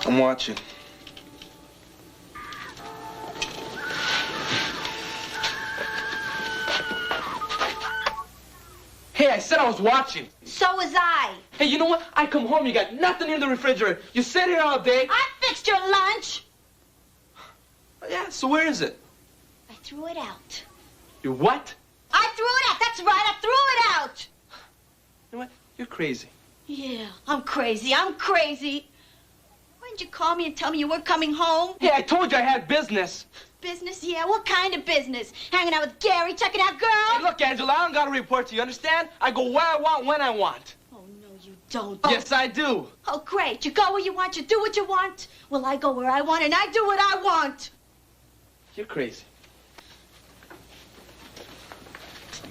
I'm watching. Hey, I said I was watching. So was I. Hey, you know what? I come home, you got nothing in the refrigerator. You sit here all day. I fixed your lunch. Yeah, so where is it? I threw it out. You what? I threw it out. That's right. I threw it out. You know what? You're crazy. Yeah, I'm crazy. I'm crazy. Why didn't you call me and tell me you weren't coming home? Hey, I told you I had business. Business? Yeah, what kind of business? Hanging out with Gary, checking out girls? Hey, look, Angela, I don't got to report to you, understand? I go where I want, when I want. Oh, no, you don't. Yes, I do. Oh, great. You go where you want, you do what you want. Well, I go where I want, and I do what I want. You're crazy.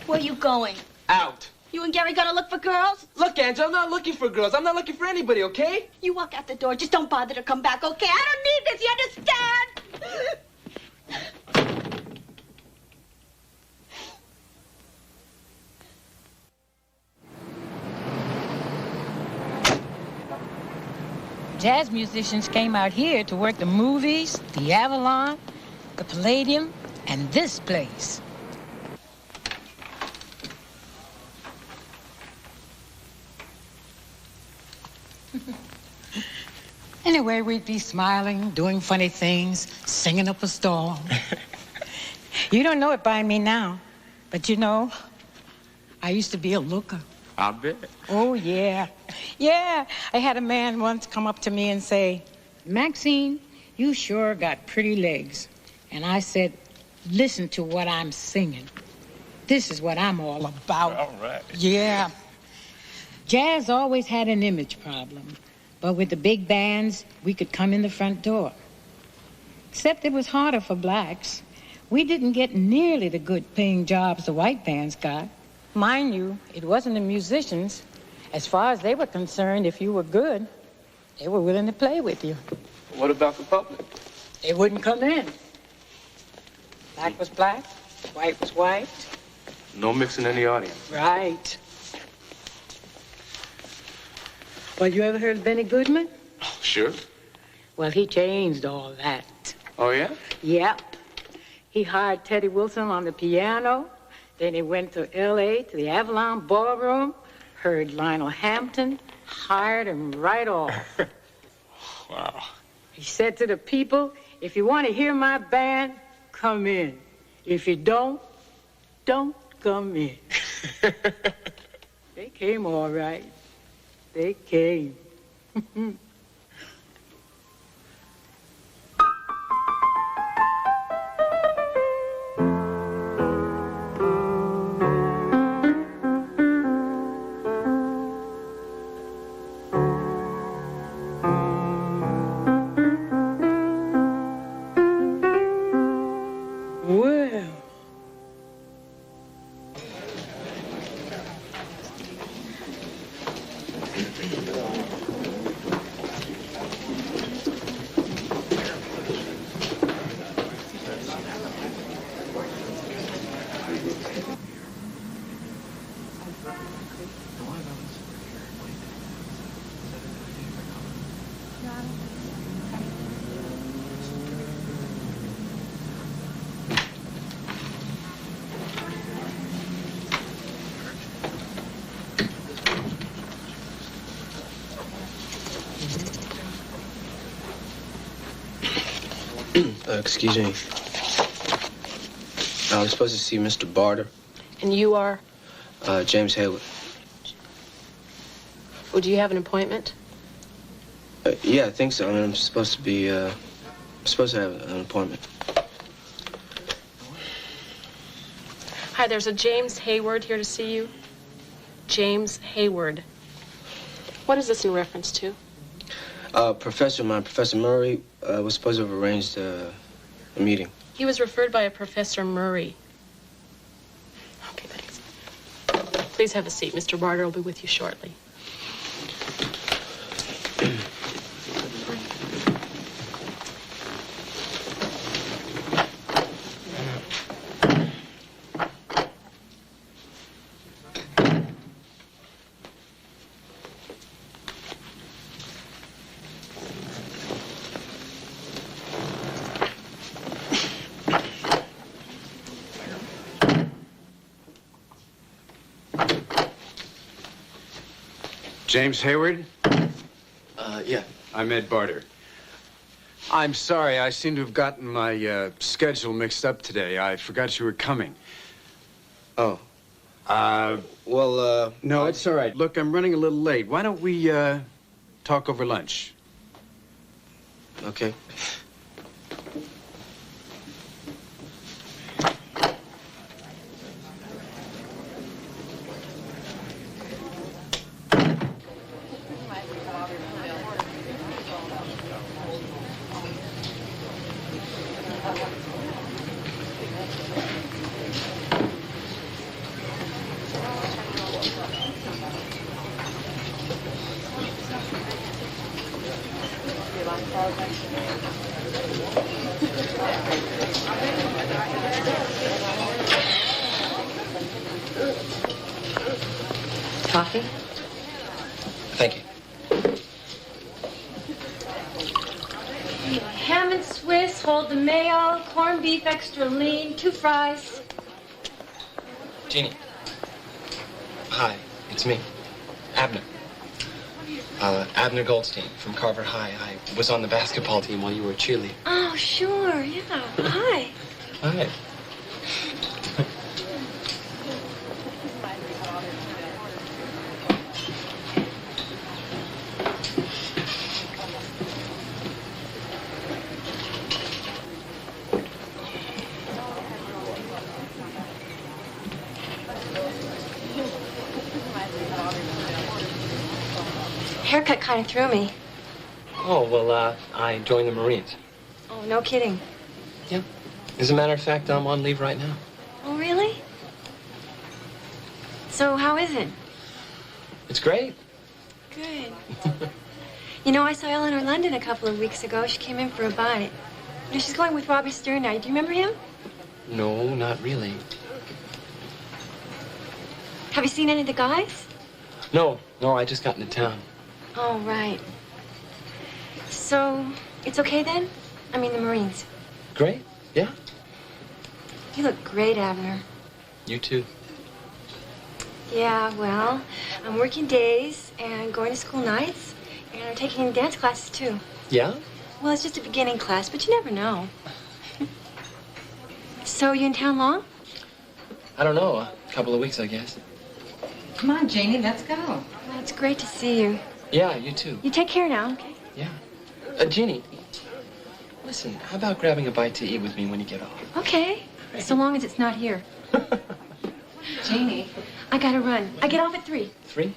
Where you going? Out. You and Gary gonna look for girls? Look, Angela, I'm not looking for girls. I'm not looking for anybody, okay? You walk out the door. Just don't bother to come back, okay? I don't need this, you understand? Jazz musicians came out here to work the movies, the Avalon, the Palladium, and this place. Anyway, we'd be smiling, doing funny things, singing up a storm. You don't know it by me now, but you know, I used to be a looker. I bet. Oh, yeah. Yeah. I had a man once come up to me and say, Maxine, you sure got pretty legs. And I said, listen to what I'm singing. This is what I'm all about. All right. Yeah. Jazz always had an image problem. But with the big bands, we could come in the front door. Except it was harder for blacks. We didn't get nearly the good paying jobs the white bands got. Mind you, it wasn't the musicians. As far as they were concerned, if you were good, they were willing to play with you. What about the public? They wouldn't come in. Black was black, white was white. No mixing in the audience. Right. Well, you ever heard of Benny Goodman? Sure. Well, he changed all that. Oh, yeah? Yep. He hired Teddy Wilson on the piano. Then he went to L.A. to the Avalon Ballroom, heard Lionel Hampton, hired him right off. Wow. He said to the people, if you want to hear my band, come in. If you don't come in. They came all right. They came. Well. Excuse me. I was supposed to see Mr. Barter. And you are? James Hayward. Well, do you have an appointment? Yeah, I think so. I mean, I'm supposed to be, supposed to have an appointment. Hi, there's a James Hayward here to see you. James Hayward. What is this in reference to? Professor Murray, was supposed to have arranged a meeting. He was referred by a Professor Murray. Okay, thanks. Please have a seat. Mr. Barter will be with you shortly. James Hayward? Yeah. I'm Ed Barter. I'm sorry, I seem to have gotten my schedule mixed up today. I forgot you were coming. Oh. No, it's all right. Look, I'm running a little late. Why don't we, talk over lunch? Okay. Coffee? Thank you. called the mayo, corned beef extra lean, 2 fries. Jeannie. Hi, it's me, Abner. Abner Goldstein from Carver High. I was on the basketball team while you were cheerleading. Oh, sure, yeah. Hi. Hi. Haircut kind of threw me. Oh, well, I joined the Marines. Oh, no kidding. Yeah. As a matter of fact, I'm on leave right now. Oh, really? So, how is it? It's great. Good. You know, I saw Eleanor London a couple of weeks ago. She came in for a bite. You know, she's going with Robbie Stern now. Do you remember him? No, not really. Have you seen any of the guys? No, I just got into town. Oh, right. So, it's okay then? I mean, the Marines. Great, yeah. You look great, Abner. You too. Yeah, well, I'm working days and going to school nights, and I'm taking dance classes too. Yeah? Well, it's just a beginning class, but you never know. So, you in town long? I don't know, a couple of weeks, I guess. Come on, Janie, let's go. Well, it's great to see you. Yeah, you too. You take care now, okay? Yeah. Jeannie, listen, how about grabbing a bite to eat with me when you get off? Okay, so long as it's not here. Janie, I gotta run. I get off at 3. 3?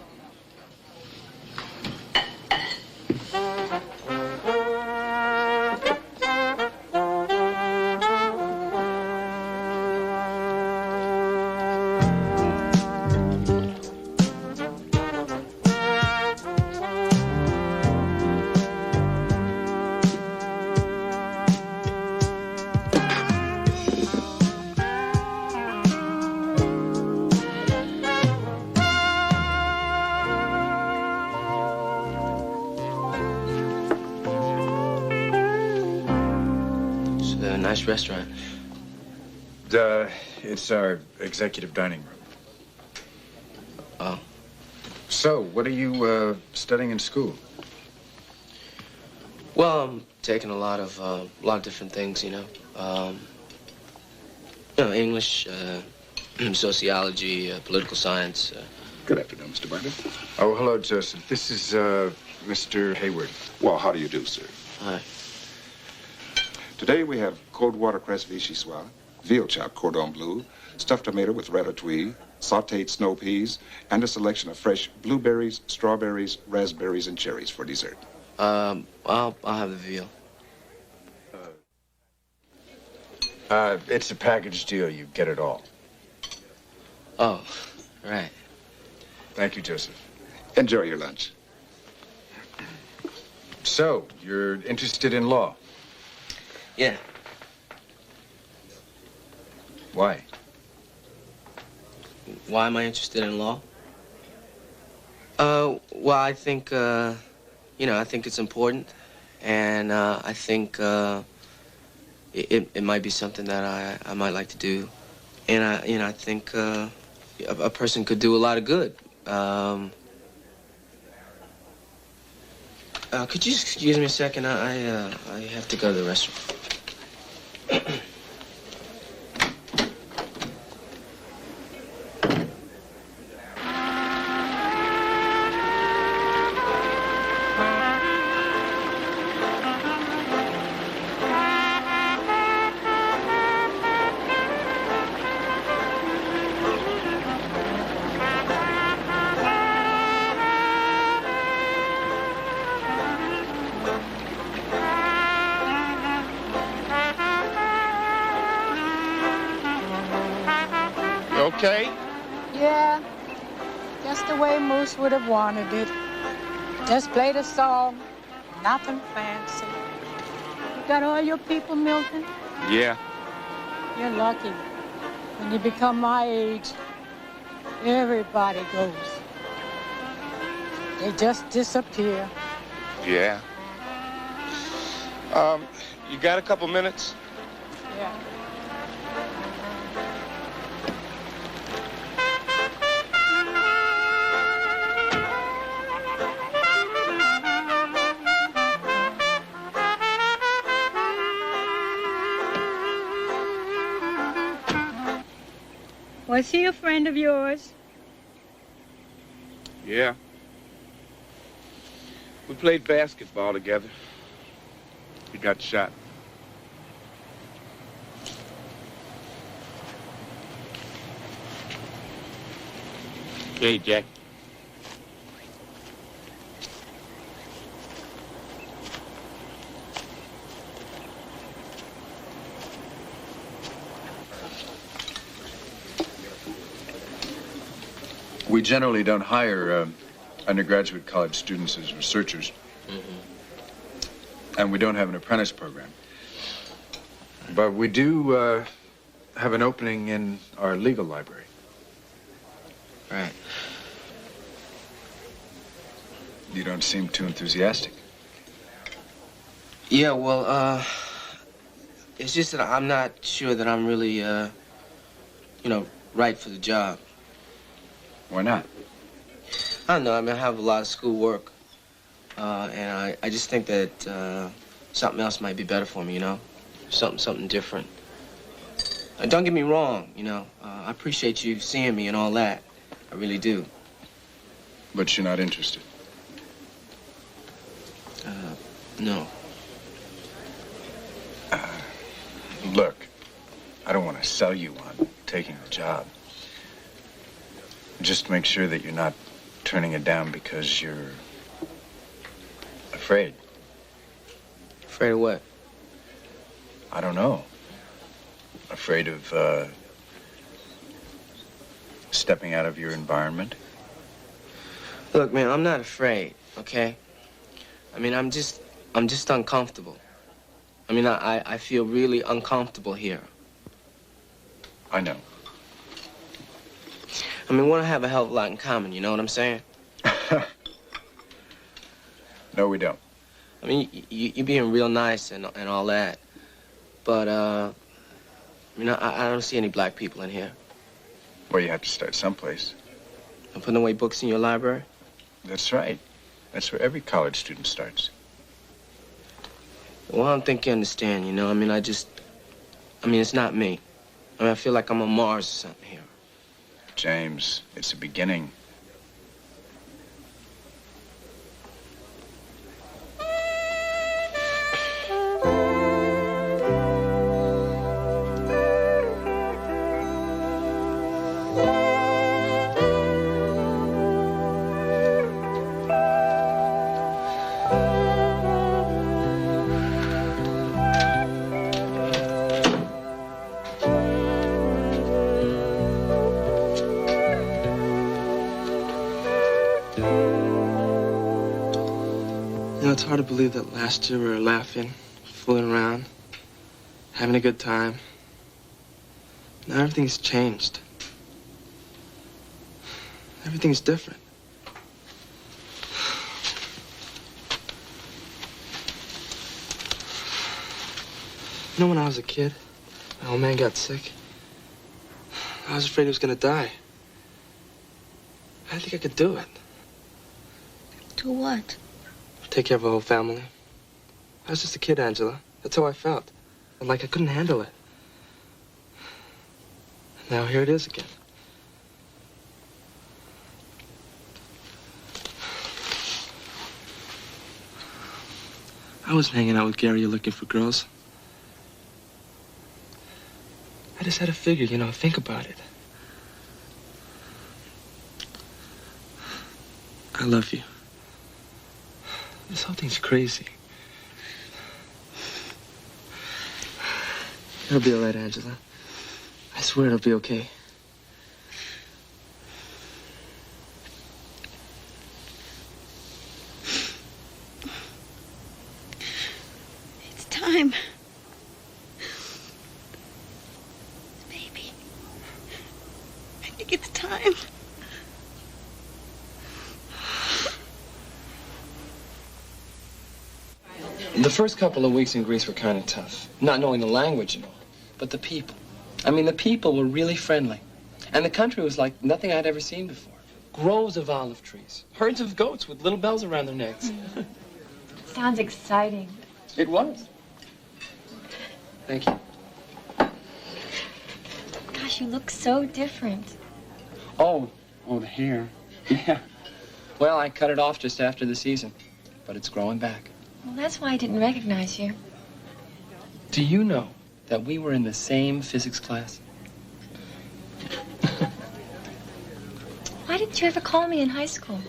Nice restaurant. It's our executive dining room. Oh. So, what are you studying in school? Well, I'm taking a lot of different things, you know, English, sociology, political science. Good afternoon, Mr. Barnett. Oh, hello, Joseph. This is Mr. Hayward. Well, how do you do, sir? Hi. Today we have cold watercress vichyssoise, veal chopped cordon bleu, stuffed tomato with ratatouille, sautéed snow peas, and a selection of fresh blueberries, strawberries, raspberries, and cherries for dessert. I'll have the veal. It's a package deal. You get it all. Oh, right. Thank you, Joseph. Enjoy your lunch. So, you're interested in law? Yeah. Why? Why am I interested in law? Well, I think, you know, I think it's important. And I think it might be something that I might like to do. And, I think a person could do a lot of good. Could you excuse me a second? I have to go to the restroom. Okay? Yeah, just the way Moose would have wanted it. Just played a song, nothing fancy. You got all your people, Milton? Yeah. You're lucky. When you become my age, everybody goes. They just disappear. Yeah. You got a couple minutes? Yeah. Was he a friend of yours? Yeah. We played basketball together. He got shot. Hey, Jack. We generally don't hire undergraduate college students as researchers. And we don't have an apprentice program. But we do have an opening in our legal library. Right. You don't seem too enthusiastic. Yeah, well, it's just that I'm not sure that I'm really, right for the job. Why not? I don't know. I mean, I have a lot of schoolwork. And I just think that something else might be better for me, Something different. Don't get me wrong, I appreciate you seeing me and all that. I really do. But you're not interested? No. Look, I don't want to sell you on taking the job. Just make sure that you're not turning it down because you're afraid. Afraid of what? I don't know. Afraid of stepping out of your environment? Look, man, I'm not afraid, okay? I mean, I'm just uncomfortable. I mean, I feel really uncomfortable here. I know. I mean, we don't have a hell of a lot in common, you know what I'm saying? No, we don't. I mean, you're being real nice and all that. But, I don't see any black people in here. Well, you have to start someplace. I'm putting away books in your library? That's right. That's where every college student starts. Well, I don't think you understand, I mean, it's not me. I mean, I feel like I'm on Mars or something here. James, it's a beginning. It's hard to believe that last year we were laughing, fooling around, having a good time. Now everything's changed. Everything's different. When I was a kid, my old man got sick. I was afraid he was gonna die. I didn't think I could do it. Do what? Take care of a whole family. I was just a kid, Angela. That's how I felt. And like I couldn't handle it. And now here it is again. I wasn't hanging out with Gary looking for girls. I just had to figure, think about it. I love you. This whole thing's crazy. It'll be all right, Angela. I swear it'll be okay. It's time. Baby. I think it's time. The first couple of weeks in Greece were kind of tough. Not knowing the language and all. But the people. I mean, the people were really friendly. And the country was like nothing I'd ever seen before. Groves of olive trees. Herds of goats with little bells around their necks. Sounds exciting. It was. Thank you. Gosh, you look so different. Oh, the hair. Yeah. Well, I cut it off just after the season. But it's growing back. Well, that's why I didn't recognize you. Do you know that we were in the same physics class? Why didn't you ever call me in high school?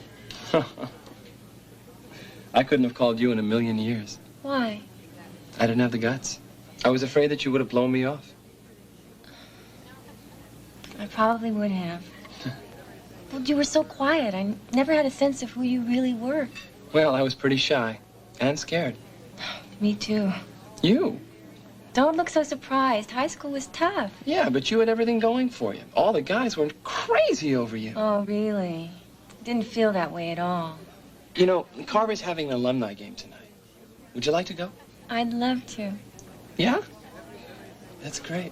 I couldn't have called you in a million years. Why? I didn't have the guts. I was afraid that you would have blown me off. I probably would have. Well, you were so quiet. I never had a sense of who you really were. Well, I was pretty shy and scared. Me too. You? Don't look so surprised. High school was tough. Yeah, but you had everything going for you. All the guys were crazy over you. Oh, really? Didn't feel that way at all. You know, Carver's having an alumni game tonight. Would you like to go? I'd love to. Yeah? That's great.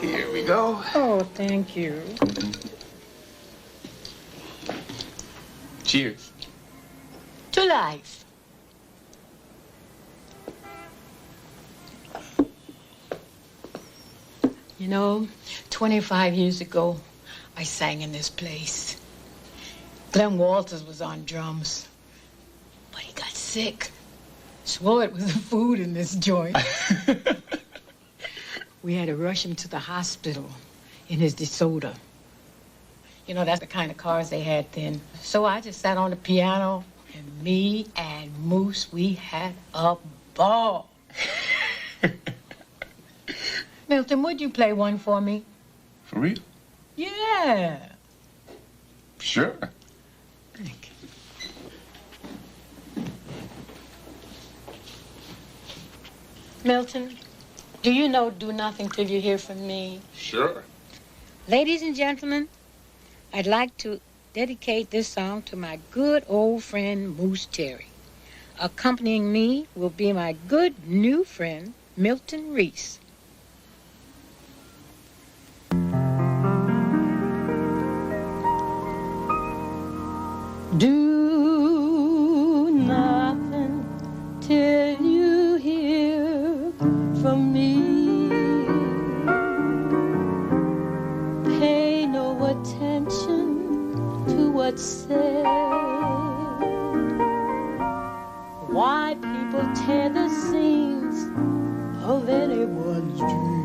Here we go. Oh, thank you. Cheers. To life. You know, 25 years ago, I sang in this place. Glenn Walters was on drums, but he got sick. Swore it was the food in this joint. We had to rush him to the hospital in his DeSoto. You know, that's the kind of cars they had then. So I just sat on the piano, and me and Moose, we had a ball. Milton, would you play one for me? For real? Yeah. Sure. Thank you. Milton, do you know Do Nothing Till You Hear From Me? Sure. Ladies and gentlemen, I'd like to dedicate this song to my good old friend, Moose Terry. Accompanying me will be my good new friend, Milton Reese. Do nothing till you hear from me. Pay no attention to what's said. Why people tear the seams of anyone's dream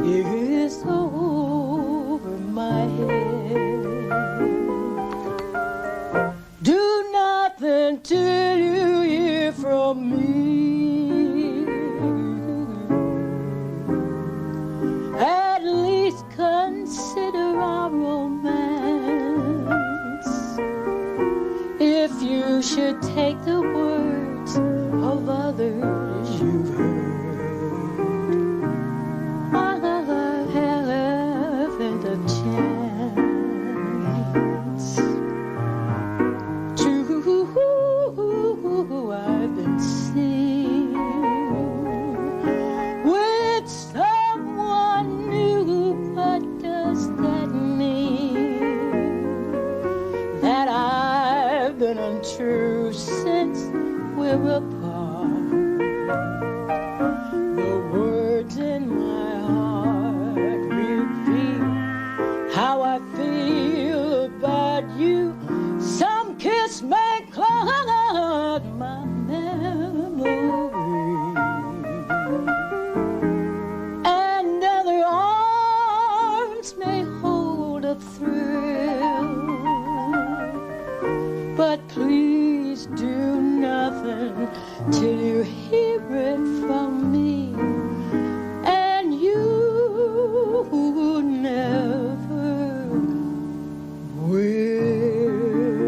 is over my head. Do nothing till you hear from me. At least consider our romance. If you should take the words of others you've heard, I haven't a chance to. I've been seen with someone new. What does that mean? That I've been untrue since we're apart. The words in my heart reveal how I feel about you. Some kiss may clog my memory, and other arms may hold a thrill. But please do nothing till you hear it from me, and you never will.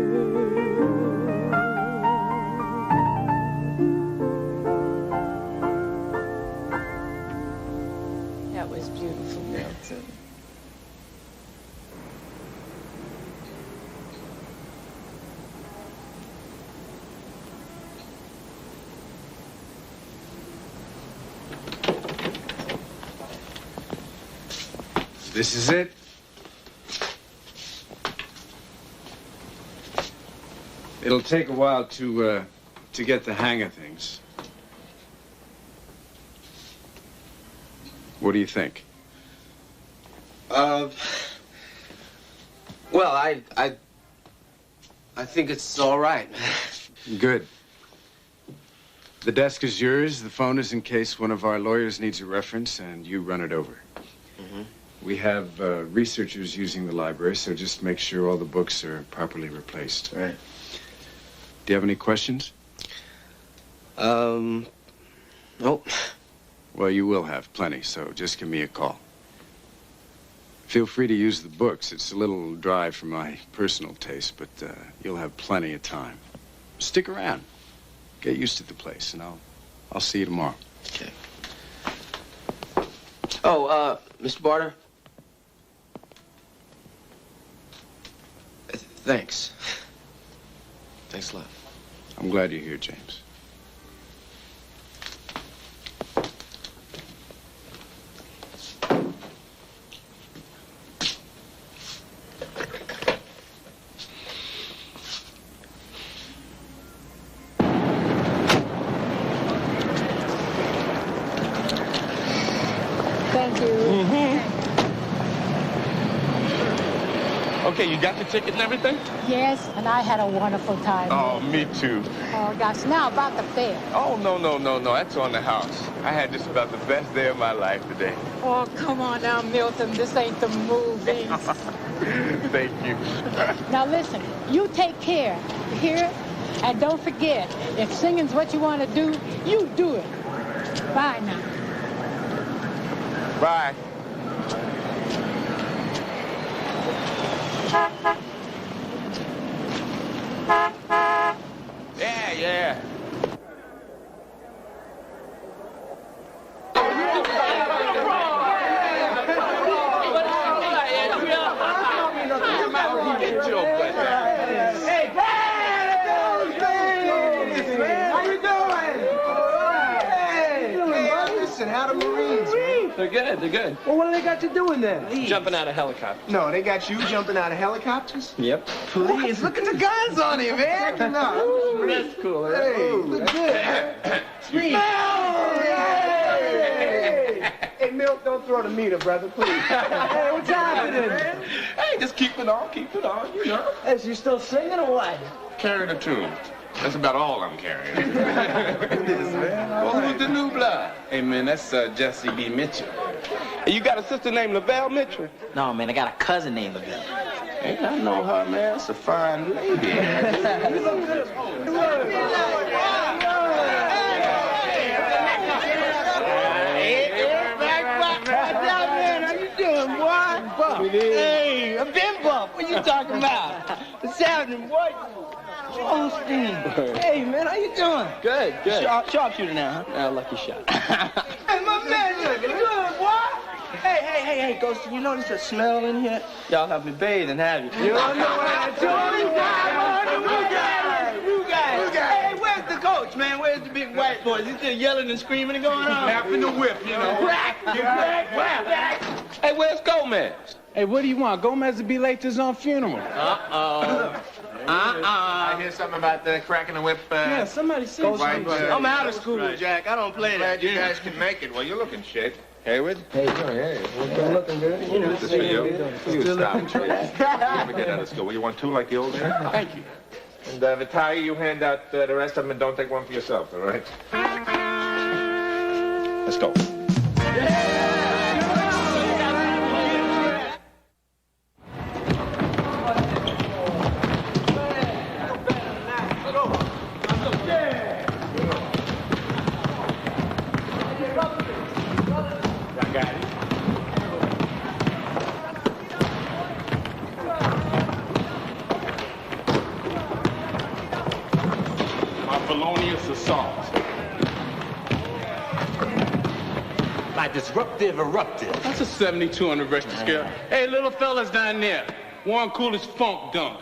This is it. It'll take a while to get the hang of things. What do you think? Well, I think it's all right. Good. The desk is yours. The phone is in case one of our lawyers needs a reference, and you run it over. Mm-hmm. We have researchers using the library, so just make sure all the books are properly replaced. Right. Do you have any questions? Nope. Well, you will have plenty, so just give me a call. Feel free to use the books. It's a little dry for my personal taste, but you'll have plenty of time. Stick around. Get used to the place, and I'll see you tomorrow. Okay. Oh, Mr. Barter. Thanks. Thanks a lot. I'm glad you're here, James. Thank you. Okay, you got the ticket and everything? Yes, and I had a wonderful time. Oh, me too. Oh, gosh. Now about the fair. Oh, no. That's on the house. I had just about the best day of my life today. Oh, come on now, Milton. This ain't the movies. Thank you. Now listen, you take care, you hear? And don't forget, if singing's what you want to do, you do it. Bye now. Bye. Yeah. Hey, how you doing? Hey, listen, how the Marines, man? They're good. Well, what do they got you doing there? Jumping out of helicopters. No, they got you jumping out of helicopters? Yep. Please, look at the guns on him, man. No. That's cool, right? Hey, look good. Sweet. Hey, Milk, don't throw the meter, brother, please. Hey, what's happening? Hey, just keep it on, you know. Hey, so you still singing or what? Carrying a tune. That's about all I'm carrying. Well, who's the new blood? Hey, man, that's Jesse B. Mitchell. Hey, you got a sister named LaBelle Mitchell? No, man, I got a cousin named LaBelle. Hey, I know her, man. That's a fine lady. You look good. How you doing, boy? Hey, a bim bump. What you talking about? What's happening, boy? Osteen. Hey, man, how you doing? Good. Sharpshooter now, huh? Lucky shot. Hey, my man, looking good, boy. Hey, Ghost, you notice that smell in here? Y'all have me bathing, have you? You don't know what I told you. You guys. Hey, where's the coach, man? Where's the big white boy? Is he still yelling and screaming and going on? Tapping the whip, you know. Whack. Hey, where's Gomez? Hey, what do you want? Gomez will be late to his own funeral. I hear something about cracking the whip. Yeah, somebody said something. I'm out of school, Jack. I don't play that. Glad you guys can make it. Well, you're looking shape. Hayward? Hey, still looking good. You know, This for you. You stop. You never get out of school. Well, you want two like the old days? Thank you. And Vitaly, you hand out the rest of them and don't take one for yourself, all right? Let's go. Felonious assault. By disruptive eruptive. That's a 72 on the Richter scale. Hey, little fellas down there. Warren Coolidge funk dunk.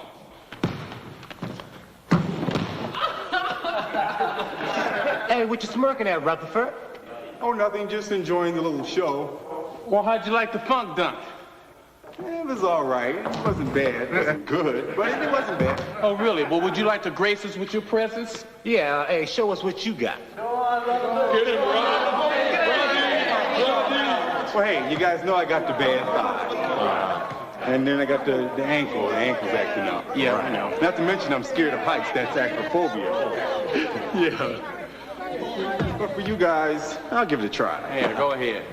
Hey, what you smirking at, Rutherford? Oh, nothing, just enjoying the little show. Well, how'd you like the funk dunk? It was all right. It wasn't bad. It wasn't good, but it wasn't bad. Oh, really? Well, would you like to grace us with your presence? Yeah, hey, show us what you got. Get him, Rob. Well, hey, you guys know I got the bad thigh. And then I got the ankle. The ankle's acting up. Yeah, I know. Not to mention I'm scared of heights. That's acrophobia. Yeah. But for you guys, I'll give it a try. Yeah, go ahead.